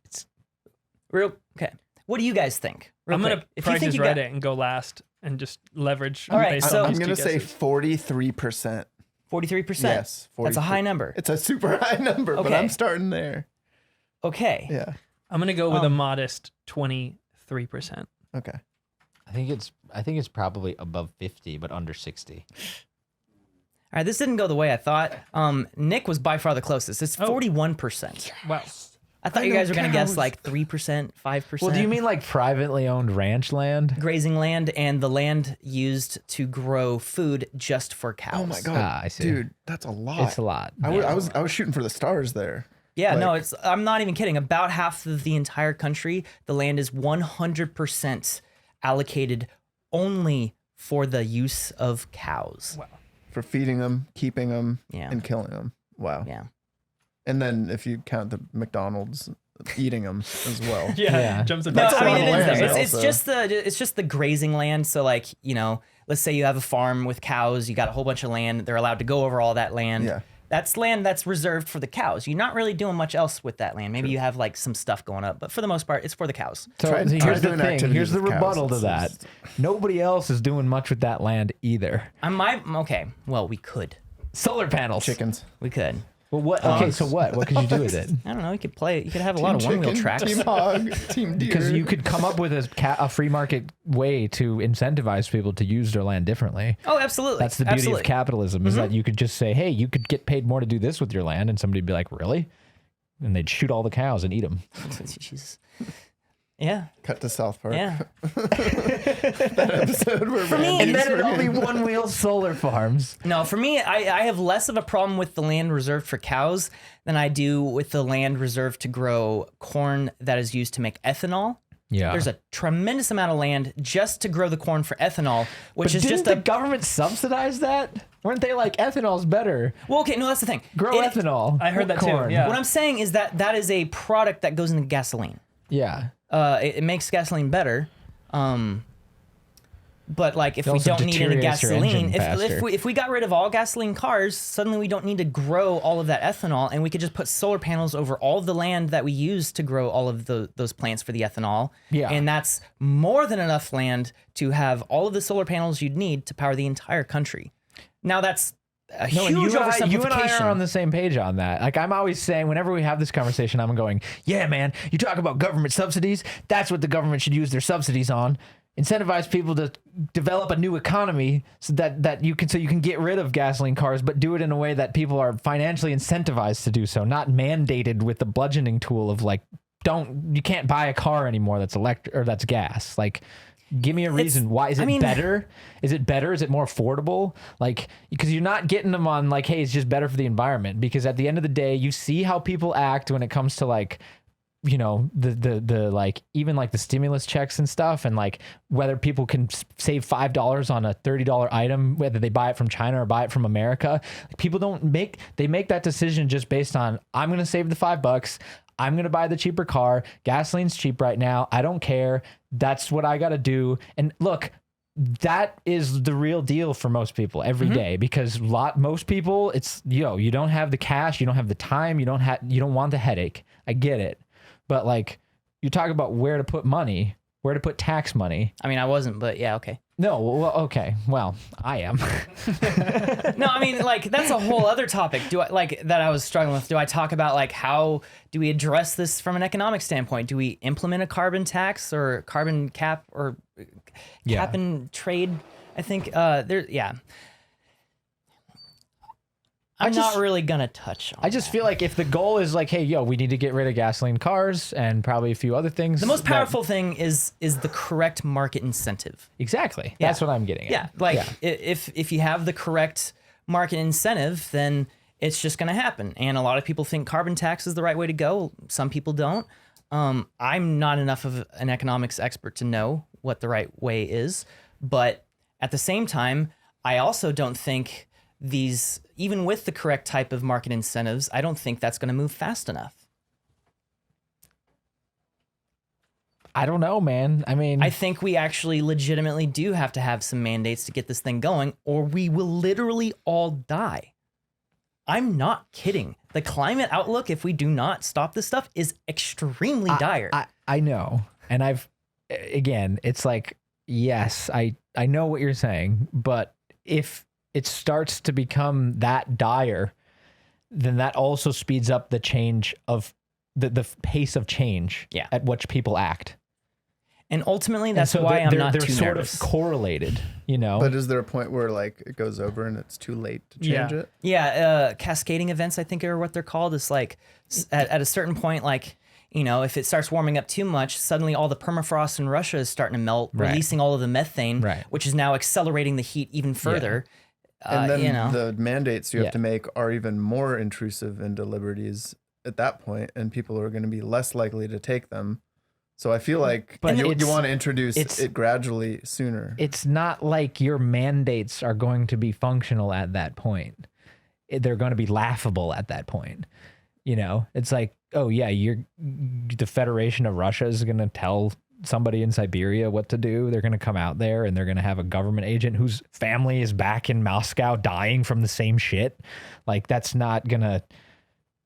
Speaker 1: It's
Speaker 2: Okay. What do you guys think? Real
Speaker 3: I'm
Speaker 2: quick.
Speaker 3: gonna
Speaker 2: If you think
Speaker 3: practice
Speaker 2: you
Speaker 3: Reddit
Speaker 2: got,
Speaker 3: and go last and just leverage.
Speaker 2: All right,
Speaker 3: based
Speaker 2: so-
Speaker 3: on
Speaker 4: I'm
Speaker 3: these two
Speaker 4: gonna say
Speaker 3: guesses.
Speaker 4: 43%.
Speaker 2: 43%.
Speaker 4: Yes,
Speaker 2: That's a high number.
Speaker 4: It's a super high number, but
Speaker 2: Okay.
Speaker 4: I'm starting there.
Speaker 2: Okay.
Speaker 4: Yeah.
Speaker 3: I'm gonna go with a
Speaker 2: Um,
Speaker 3: modest 23%.
Speaker 4: Okay.
Speaker 1: I think it's probably above 50, but under 60.
Speaker 2: All right, this didn't go the way I thought. Nick was by far the closest. It's 41%.
Speaker 3: Wow.
Speaker 2: I thought you guys were going to guess like 3%, 5%.
Speaker 1: Well, do you mean like privately owned ranch land?
Speaker 2: grazing land and the land used to grow food just for cows?
Speaker 4: Oh my God.
Speaker 1: Ah, I see.
Speaker 4: Dude, that's a lot.
Speaker 1: It's a lot.
Speaker 4: I was shooting for the stars there.
Speaker 2: Yeah, no,
Speaker 4: Like-
Speaker 2: I'm not even kidding. About half of the entire country, the land is 100% allocated only for the use of cows.
Speaker 3: Wow.
Speaker 4: For feeding them, keeping them,
Speaker 2: Yeah.
Speaker 4: and killing them. Wow.
Speaker 2: Yeah.
Speaker 4: And then if you count the McDonald's, eating them as well.
Speaker 3: Yeah,
Speaker 1: Yeah.
Speaker 3: jumps
Speaker 2: No,
Speaker 3: about.
Speaker 4: That's
Speaker 2: I
Speaker 4: a
Speaker 2: mean
Speaker 4: lot
Speaker 2: it
Speaker 4: of
Speaker 2: is there.
Speaker 4: land
Speaker 2: It's
Speaker 4: also.
Speaker 2: it's just the grazing land. So like, you know, let's say you have a farm with cows, you got a whole bunch of land, they're allowed to go over all that land.
Speaker 4: Yeah.
Speaker 2: That's land that's reserved for the cows. You're not really doing much else with that land. Maybe you have like some stuff going up, but for the most part, it's for the cows.
Speaker 1: So
Speaker 4: Try-
Speaker 1: here's
Speaker 4: try
Speaker 1: the
Speaker 4: doing
Speaker 1: thing.
Speaker 4: activities
Speaker 1: Here's the
Speaker 4: with cows.
Speaker 1: rebuttal to
Speaker 4: It's
Speaker 1: that.
Speaker 4: just-
Speaker 1: Nobody else is doing much with that land either.
Speaker 2: Okay. Well, we could.
Speaker 1: Solar panels.
Speaker 4: Chickens.
Speaker 2: We could.
Speaker 1: Well, what? Okay, so what? What could you do with it?
Speaker 2: I don't know. You could play. You could have a lot of
Speaker 4: Team
Speaker 2: one-wheel
Speaker 4: chicken,
Speaker 2: tracks.
Speaker 4: Team hog, team deer.
Speaker 1: Because you could come up with a free market way to incentivize people to use their land differently.
Speaker 2: Oh, absolutely.
Speaker 1: That's the beauty
Speaker 2: Absolutely.
Speaker 1: of capitalism, is that you could just say, hey, you could get paid more to do this with your land, and somebody'd be like, really? And they'd shoot all the cows and eat them.
Speaker 2: Jesus. Yeah.
Speaker 4: Cut to South Park.
Speaker 2: Yeah.
Speaker 4: That episode where
Speaker 2: For me,
Speaker 1: And then it only one-wheel solar farms.
Speaker 2: No, for me, I have less of a problem with the land reserved for cows than I do with the land reserved to grow corn that is used to make ethanol.
Speaker 1: Yeah.
Speaker 2: There's a tremendous amount of land just to grow the corn for ethanol, which
Speaker 1: But
Speaker 2: is
Speaker 1: didn't
Speaker 2: just
Speaker 1: the government subsidize that? Weren't they like ethanol's better?
Speaker 2: Well, okay, no, that's the thing.
Speaker 1: Grow ethanol.
Speaker 3: I heard that too,
Speaker 1: corn.
Speaker 3: yeah.
Speaker 2: What I'm saying is that is a product that goes into gasoline.
Speaker 1: Yeah.
Speaker 2: It makes gasoline better. But like if
Speaker 1: It
Speaker 2: we
Speaker 1: also
Speaker 2: don't need any
Speaker 1: deteriorates your
Speaker 2: gasoline,
Speaker 1: engine faster.
Speaker 2: if we got rid of all gasoline cars, suddenly we don't need to grow all of that ethanol, and we could just put solar panels over all of the land that we use to grow all of those plants for the ethanol.
Speaker 1: Yeah.
Speaker 2: And that's more than enough land to have all of the solar panels you'd need to power the entire country. Now that's a
Speaker 1: No, and
Speaker 2: huge
Speaker 1: you and I
Speaker 2: oversimplification.
Speaker 1: are on the same page on that. Like I'm always saying, whenever we have this conversation, I'm going, yeah, man, you talk about government subsidies. That's what the government should use their subsidies on. Incentivize people to develop a new economy so that you can get rid of gasoline cars, but do it in a way that people are financially incentivized to do so, not mandated with the bludgeoning tool of like, you can't buy a car anymore that's electric or that's gas. Like, give me a reason. Why is it better? Is it better? Is it more affordable? Like, because you're not getting them on like, hey, it's just better for the environment. Because at the end of the day, you see how people act when it comes to like, you know, the like even like the stimulus checks and stuff, and like whether people can save $5 on a $30 item, whether they buy it from China or buy it from America. Like, people make that decision just based on, I'm going to save the $5. I'm going to buy the cheaper car. Gasoline's cheap right now. I don't care. That's what I got to do. And look, that is the real deal for most people every day, because most people, it's, you don't have the cash, you don't have the time, you don't want the headache. I get it. But like, you talk about where to put money, where to put tax money.
Speaker 2: I mean, I wasn't, but yeah, okay.
Speaker 1: No, well, okay. Well, I am.
Speaker 2: No, I mean, like, that's a whole other topic. That I was struggling with? Do I talk about like how do we address this from an economic standpoint? Do we implement a carbon tax or carbon cap or cap and trade? I think I'm not really gonna touch on
Speaker 1: I just feel like if the goal is like, hey, we need to get rid of gasoline cars and probably a few other things.
Speaker 2: the most powerful thing is the correct market incentive.
Speaker 1: Exactly.
Speaker 2: Yeah.
Speaker 1: That's what I'm getting at.
Speaker 2: Yeah, like if you have the correct market incentive, then it's just going to happen. And a lot of people think carbon tax is the right way to go. Some people don't. I'm not enough of an economics expert to know what the right way is. But at the same time, I also don't think even with the correct type of market incentives, I don't think that's going to move fast enough.
Speaker 1: I don't know, man. I mean,
Speaker 2: I think we actually legitimately do have to have some mandates to get this thing going, or we will literally all die. I'm not kidding. The climate outlook, if we do not stop this stuff, is extremely dire.
Speaker 1: I know. And again, it's like, yes, I know what you're saying, but if it starts to become that dire, then that also speeds up the change of the pace of change at which people act.
Speaker 2: And ultimately, that's why I'm not too nervous.
Speaker 1: They're sort of correlated, you know?
Speaker 4: But is there a point where like it goes over and it's too late to change it?
Speaker 2: Yeah, cascading events, I think, are what they're called. It's like at a certain point, like, if it starts warming up too much, suddenly all the permafrost in Russia is starting to melt, releasing all of the methane, which is now accelerating the heat even further.
Speaker 4: And then the mandates you have to make are even more intrusive into liberties at that point, and people are going to be less likely to take them. So I feel like you want to introduce it gradually sooner.
Speaker 1: It's not like your mandates are going to be functional at that point. They're going to be laughable at that point. It's like, oh yeah, the Federation of Russia is going to tell somebody in Siberia what to do. They're going to come out there and they're going to have a government agent whose family is back in Moscow dying from the same shit. Like, that's not going to...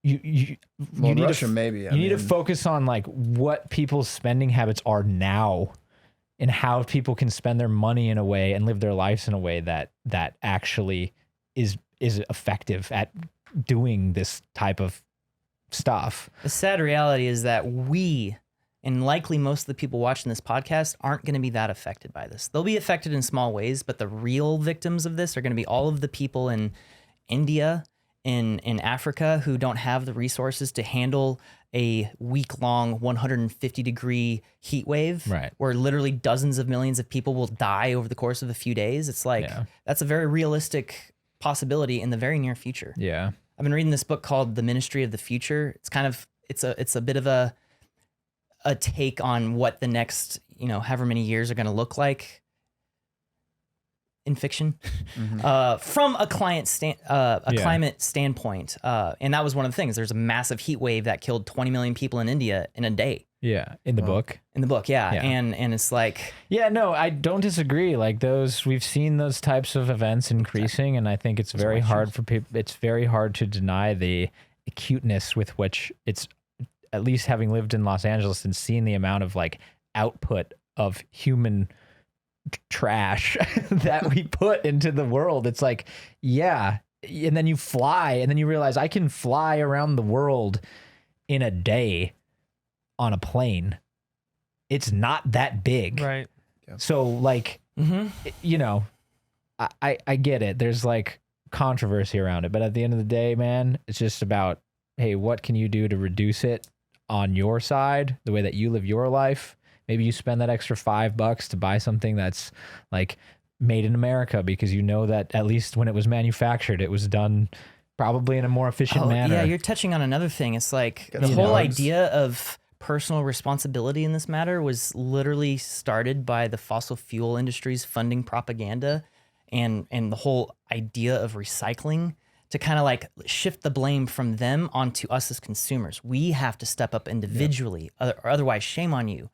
Speaker 1: You need
Speaker 4: Russia,
Speaker 1: you need to focus on like what people's spending habits are now and how people can spend their money in a way and live their lives in a way that actually is effective at doing this type of stuff.
Speaker 2: The sad reality is that we, and likely most of the people watching this podcast, aren't going to be that affected by this. They'll be affected in small ways, but the real victims of this are going to be all of the people in India in Africa who don't have the resources to handle a week-long 150-degree heat wave,
Speaker 1: Right.
Speaker 2: where literally dozens of millions of people will die over the course of a few days. It's like,
Speaker 1: Yeah.
Speaker 2: that's a very realistic possibility in the very near future.
Speaker 1: Yeah.
Speaker 2: I've been reading this book called The Ministry of the Future. It's kind of, it's a bit of a take on what the next, however many years are going to look like in fiction, from a climate standpoint. And that was one of the things. There's a massive heat wave that killed 20 million people in India in a day.
Speaker 1: Yeah. In the book.
Speaker 2: In the book, yeah.
Speaker 1: Yeah.
Speaker 2: And it's like,
Speaker 1: Yeah, no, I don't disagree. Like we've seen those types of events increasing, and I think it's very hard for people. It's very hard to deny the acuteness with which it's, at least having lived in Los Angeles and seen the amount of like output of human trash that we put into the world. It's like, yeah. And then you fly, and then you realize I can fly around the world in a day on a plane. It's not that big.
Speaker 3: Right.
Speaker 1: So like, I get it. There's like controversy around it, but at the end of the day, man, it's just about, hey, what can you do to reduce it on your side, the way that you live your life? Maybe you spend that extra $5 to buy something that's like made in America, because you know that at least when it was manufactured, it was done probably in a more efficient manner.
Speaker 2: Yeah, you're touching on another thing. It's like the
Speaker 4: You
Speaker 2: whole
Speaker 4: know,
Speaker 2: idea of personal responsibility in this matter was literally started by the fossil fuel industries funding propaganda, and the whole idea of recycling to kind of like shift the blame from them onto us as consumers. We have to step up individually, or otherwise shame on you.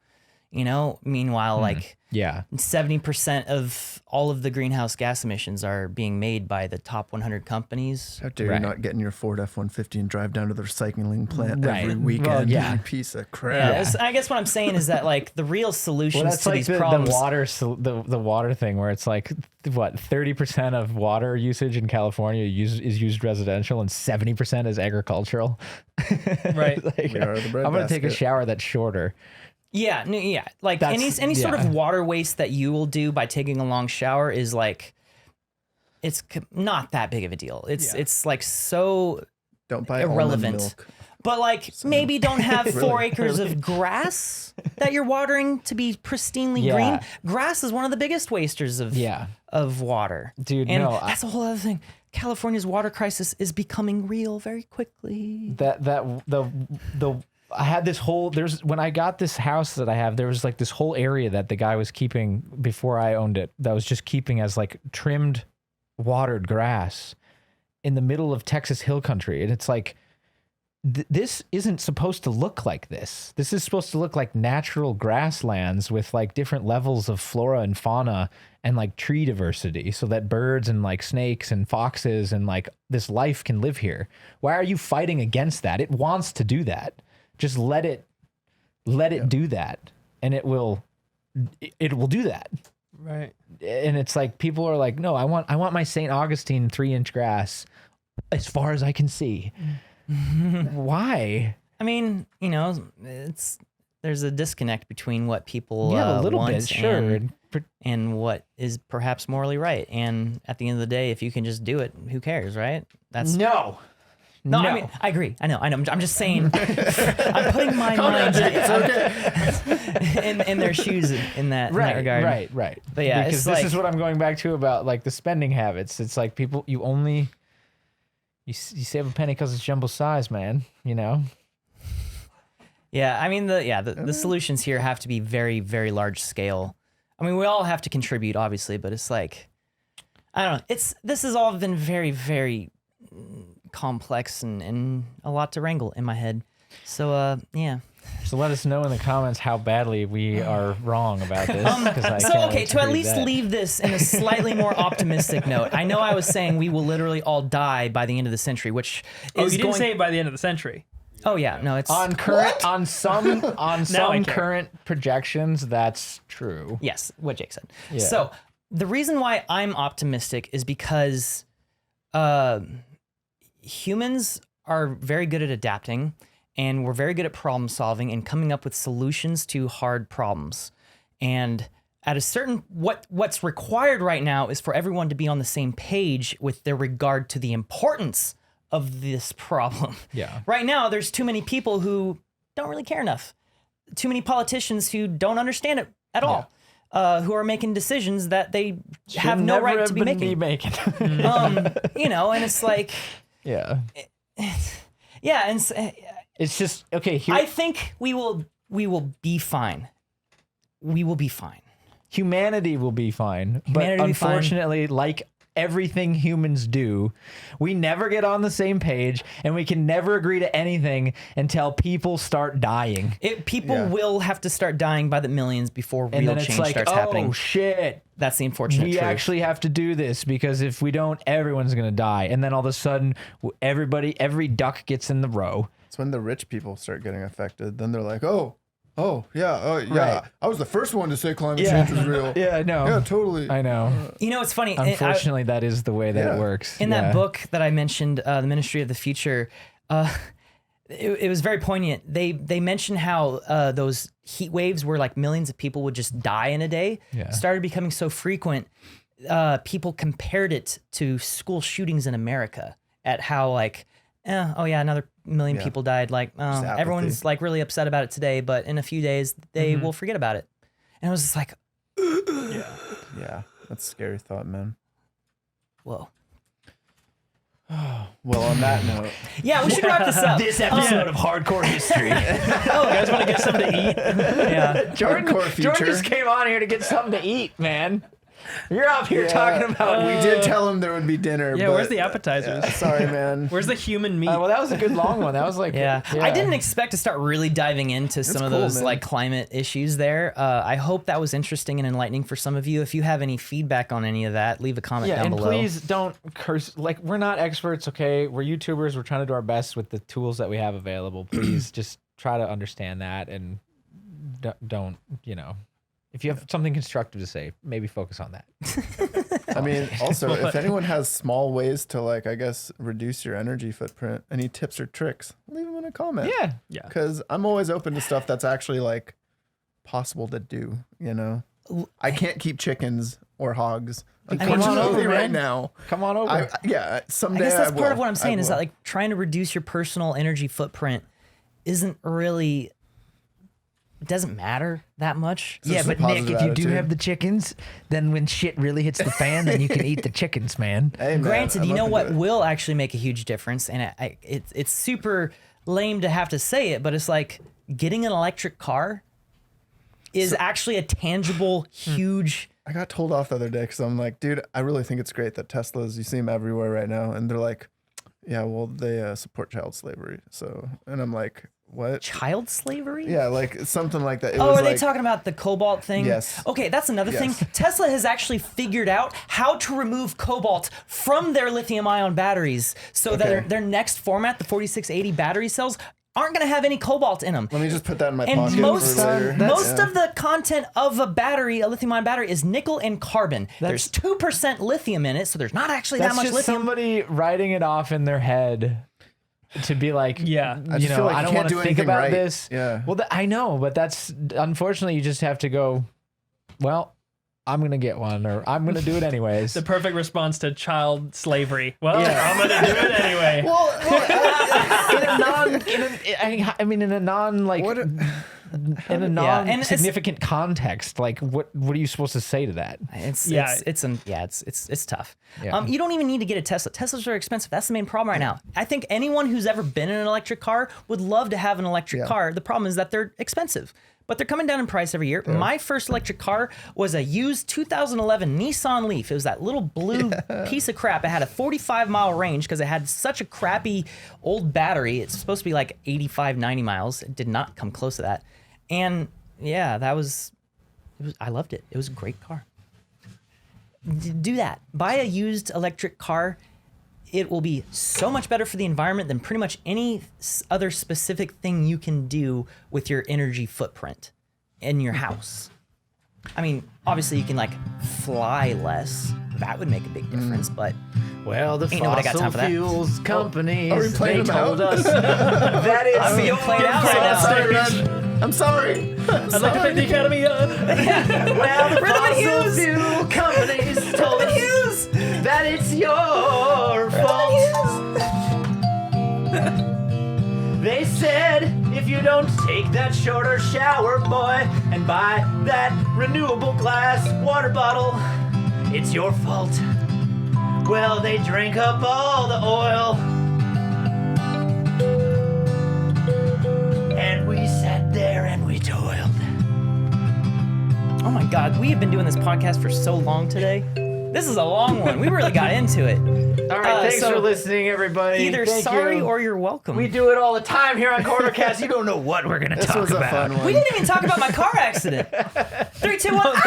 Speaker 2: Meanwhile, like
Speaker 1: Yeah.
Speaker 2: 70% of all of the greenhouse gas emissions are being made by the top 100 companies.
Speaker 4: How dare
Speaker 1: Right.
Speaker 4: you not get in your Ford F-150 and drive down to the recycling plant
Speaker 1: Right.
Speaker 4: every
Speaker 1: Well,
Speaker 4: weekend?
Speaker 1: yeah.
Speaker 4: You piece of crap.
Speaker 2: Yeah, I guess what I'm saying is that like the real solutions
Speaker 1: Well, that's
Speaker 2: to
Speaker 1: like
Speaker 2: these
Speaker 1: the
Speaker 2: problems.
Speaker 1: the water thing, where it's like, what, 30% of water usage in California is used residential and 70% is agricultural.
Speaker 3: Right.
Speaker 1: Like,
Speaker 4: We are the
Speaker 1: I'm going to take a
Speaker 4: breadbasket.
Speaker 1: shower that's shorter.
Speaker 2: Yeah, no, yeah. Like
Speaker 1: That's-
Speaker 2: any sort
Speaker 1: yeah.
Speaker 2: of water waste that you will do by taking a long shower is like, it's not that big of a deal. It's like so,
Speaker 4: Don't buy
Speaker 2: irrelevant.
Speaker 4: almond milk.
Speaker 2: but like maybe don't have 4 acres of grass that you're watering to be pristinely
Speaker 1: Yeah.
Speaker 2: green. Grass is one of the biggest wasters of water.
Speaker 1: Dude,
Speaker 2: and
Speaker 1: no,
Speaker 2: that's a whole other thing. California's water crisis is becoming real very quickly.
Speaker 1: I had this whole, when I got this house that I have, there was like this whole area that the guy was keeping before I owned it, that was just keeping as like trimmed, watered grass in the middle of Texas hill country. And it's like, this isn't supposed to look like this. This is supposed to look like natural grasslands with like different levels of flora and fauna and like tree diversity, so that birds and like snakes and foxes and like this life can live here. Why are you fighting against that? It wants to do that. Just let it do that, and it will do that.
Speaker 3: Right.
Speaker 1: And it's like, people are like, no, I want my St. Augustine 3-inch grass as far as I can see. Why?
Speaker 2: I mean, there's a disconnect between what people
Speaker 1: Yeah, a little
Speaker 2: want
Speaker 1: bit, sure.
Speaker 2: and what is perhaps morally right. And at the end of the day, if you can just do it, who cares, right?
Speaker 1: No.
Speaker 2: No, I mean, I agree. I know. I'm just saying. I'm putting my mind in their shoes in that regard.
Speaker 1: Right.
Speaker 2: But yeah,
Speaker 1: because
Speaker 2: it's
Speaker 1: this
Speaker 2: like,
Speaker 1: is what I'm going back to about like the spending habits. It's like people, you save a penny because it's jumbo size, man.
Speaker 2: yeah. I mean, the solutions here have to be very, very large scale. I mean, we all have to contribute, obviously, but it's like, I don't know. This has all been very, very complex and a lot to wrangle in my head. So yeah.
Speaker 1: So let us know in the comments how badly we are wrong about this. 'Cause I
Speaker 2: So
Speaker 1: can't
Speaker 2: okay,
Speaker 1: wait
Speaker 2: to at
Speaker 1: read
Speaker 2: least
Speaker 1: that.
Speaker 2: leave this in a slightly more optimistic note. I know I was saying we will literally all die by the end of the century, which
Speaker 3: Oh,
Speaker 2: is
Speaker 3: you didn't
Speaker 2: going.
Speaker 3: say it by the end of the century.
Speaker 2: Oh yeah, no, it's
Speaker 1: on some
Speaker 3: care.
Speaker 1: current projections, that's true.
Speaker 2: yes, what Jake said.
Speaker 1: Yeah.
Speaker 2: So the reason why I'm optimistic is because humans are very good at adapting, and we're very good at problem solving and coming up with solutions to hard problems. And at a certain what's required right now is for everyone to be on the same page with their regard to the importance of this problem.
Speaker 1: Yeah.
Speaker 2: Right now, there's too many people who don't really care enough. Too many politicians who don't understand it at all. Who are making decisions that they have no right to be making. You know, and it's like,
Speaker 1: yeah,
Speaker 2: and
Speaker 1: it's just okay.
Speaker 2: I think we will be fine. We will be fine.
Speaker 1: Humanity will be fine,
Speaker 2: Humanity
Speaker 1: but
Speaker 2: will be fine.
Speaker 1: unfortunately, like everything humans do, we never get on the same page, and we can never agree to anything until people start dying.
Speaker 2: People will have to start dying by the millions before
Speaker 1: And
Speaker 2: real
Speaker 1: then
Speaker 2: change
Speaker 1: it's like,
Speaker 2: starts
Speaker 1: oh
Speaker 2: happening.
Speaker 1: shit,
Speaker 2: That's the unfortunate
Speaker 1: we
Speaker 2: truth.
Speaker 1: actually have to do this, because if we don't, everyone's gonna die. And then all of a sudden, every duck gets in the row.
Speaker 4: It's when the rich people start getting affected. Then they're like, oh yeah,
Speaker 1: Right.
Speaker 4: I was the first one to say climate change was real.
Speaker 1: Yeah, I know.
Speaker 4: Yeah, totally.
Speaker 1: I know.
Speaker 2: You know, it's funny.
Speaker 1: Unfortunately, that is the way that it works.
Speaker 2: In that book that I mentioned, The Ministry of the Future, it was very poignant. They mentioned how those heat waves where like millions of people would just die in a day started becoming so frequent. People compared it to school shootings in America, at how like, another million people died. Like, everyone's like really upset about it today, but in a few days they will forget about it. And I was just like,
Speaker 4: Yeah, that's a scary thought, man.
Speaker 2: whoa.
Speaker 4: Well, on that note,
Speaker 2: Yeah, we should wrap this up.
Speaker 1: This episode of Hardcore History.
Speaker 3: You guys want to get something to eat?
Speaker 2: Yeah.
Speaker 1: Jordan
Speaker 4: Hardcore
Speaker 1: just came on here to get something to eat, man. You're up here talking about.
Speaker 4: we did tell him there would be dinner.
Speaker 3: Yeah,
Speaker 4: but,
Speaker 3: where's the appetizers?
Speaker 4: sorry, man.
Speaker 3: Where's the human meat?
Speaker 1: Well, that was a good long one. That was like,
Speaker 2: Yeah. I didn't expect to start really diving into some of
Speaker 4: cool,
Speaker 2: those
Speaker 4: man.
Speaker 2: like climate issues there. I hope that was interesting and enlightening for some of you. If you have any feedback on any of that, leave a comment down
Speaker 1: and
Speaker 2: below.
Speaker 1: please don't curse. Like, we're not experts, okay? We're YouTubers. We're trying to do our best with the tools that we have available. Please just try to understand that, and don't, if you have something constructive to say, maybe focus on that.
Speaker 4: I mean, also, if anyone has small ways to, like, I guess, reduce your energy footprint, any tips or tricks, leave them in a comment.
Speaker 1: Yeah.
Speaker 4: Because I'm always open to stuff that's actually, like, possible to do, I can't keep chickens or hogs, unfortunately, right now.
Speaker 1: Come on over.
Speaker 4: Someday
Speaker 2: I guess that's part of
Speaker 4: will.
Speaker 2: what I'm saying
Speaker 4: I
Speaker 2: is that
Speaker 4: will.
Speaker 2: like trying to reduce your personal energy footprint isn't really, it doesn't matter that much.
Speaker 4: So just a positive
Speaker 1: if you do
Speaker 4: attitude.
Speaker 1: have the chickens, then when shit really hits the fan, then you can eat the chickens, man.
Speaker 4: Hey, man,
Speaker 2: Granted,
Speaker 4: I'm
Speaker 2: you know
Speaker 4: open
Speaker 2: what
Speaker 4: to it.
Speaker 2: will actually make a huge difference, and it's super lame to have to say it, but it's like getting an electric car is actually a tangible, huge.
Speaker 4: I got told off the other day because I'm like, dude, I really think it's great that Teslas, you see them everywhere right now. And they're like, yeah, well, they support child slavery. So, and I'm like, what?
Speaker 2: Child slavery?
Speaker 4: Yeah, like something like that. It
Speaker 2: Oh,
Speaker 4: was
Speaker 2: are they
Speaker 4: like,
Speaker 2: talking about the cobalt thing?
Speaker 4: Yes.
Speaker 2: Okay, that's another
Speaker 4: Yes.
Speaker 2: thing. Tesla has actually figured out how to remove cobalt from their lithium-ion batteries so that their next format, the 4680 battery cells, aren't going to have any cobalt in them.
Speaker 4: Let me just put that in my
Speaker 2: And
Speaker 4: pocket
Speaker 2: most
Speaker 4: for later.
Speaker 2: most of the content of a battery, a lithium-ion battery, is nickel and carbon. There's 2% lithium in it, so there's not actually that
Speaker 1: That's
Speaker 2: much
Speaker 1: just
Speaker 2: lithium.
Speaker 1: somebody writing it off in their head to be like,
Speaker 3: Yeah.
Speaker 4: I just feel like
Speaker 1: I
Speaker 4: you
Speaker 1: don't
Speaker 4: can't
Speaker 1: want to
Speaker 4: do
Speaker 1: think
Speaker 4: anything
Speaker 1: about
Speaker 4: right.
Speaker 1: this.
Speaker 4: Yeah.
Speaker 1: Well, I know, but that's unfortunately you just have to go, well, I'm going to get one, or I'm going to do it anyways.
Speaker 3: The perfect response to child slavery. Well,
Speaker 1: Yeah.
Speaker 3: I'm gonna do it anyway.
Speaker 1: in a non like
Speaker 4: What?
Speaker 1: in a
Speaker 2: Yeah, and it's-
Speaker 1: significant context, like what are you supposed to say to that?
Speaker 2: It's tough.
Speaker 1: Yeah.
Speaker 2: You don't even need to get a Tesla. Teslas are expensive. That's the main problem right now. I think anyone who's ever been in an electric car would love to have an electric car. The problem is that they're expensive, but they're coming down in price every year. My first electric car was a used 2011 Nissan Leaf. It was that little blue piece of crap. It had a 45-mile range because it had such a crappy old battery. It's supposed to be like 85, 90 miles. It did not come close to that. And yeah, I loved it. It was a great car. Do that. Buy a used electric car. It will be so much better for the environment than pretty much any other specific thing you can do with your energy footprint in your house. I mean, obviously you can like fly less. That would make a big difference, but
Speaker 1: Well, the
Speaker 2: Ain't nobody got time for that.
Speaker 1: fuels companies,
Speaker 4: Are we playing
Speaker 1: they
Speaker 4: them
Speaker 1: told
Speaker 4: out?
Speaker 1: us that is
Speaker 2: I'm being played out right now.
Speaker 4: Sorry, man. I'm sorry.
Speaker 3: I'd like to thank the Academy.
Speaker 1: well, the
Speaker 2: Rhythm and
Speaker 1: fossil
Speaker 2: Hues.
Speaker 1: fuel companies told us that it's your fault. They said, if you don't take that shorter shower, boy, and buy that renewable glass water bottle, it's your fault. Well, they drank up all the oil. And we sat there and we toiled.
Speaker 2: Oh my God, we have been doing this podcast for so long today. This is a long one. We really got into it.
Speaker 1: All right, thanks
Speaker 2: so
Speaker 1: for listening, everybody.
Speaker 2: Either
Speaker 1: Thank
Speaker 2: sorry
Speaker 1: you.
Speaker 2: or you're welcome.
Speaker 1: We do it all the time here on Quartercast. You don't know what we're going to
Speaker 4: This
Speaker 1: talk
Speaker 4: was a
Speaker 1: about.
Speaker 4: fun one.
Speaker 2: We didn't even talk about my car accident. 3, 2, 1.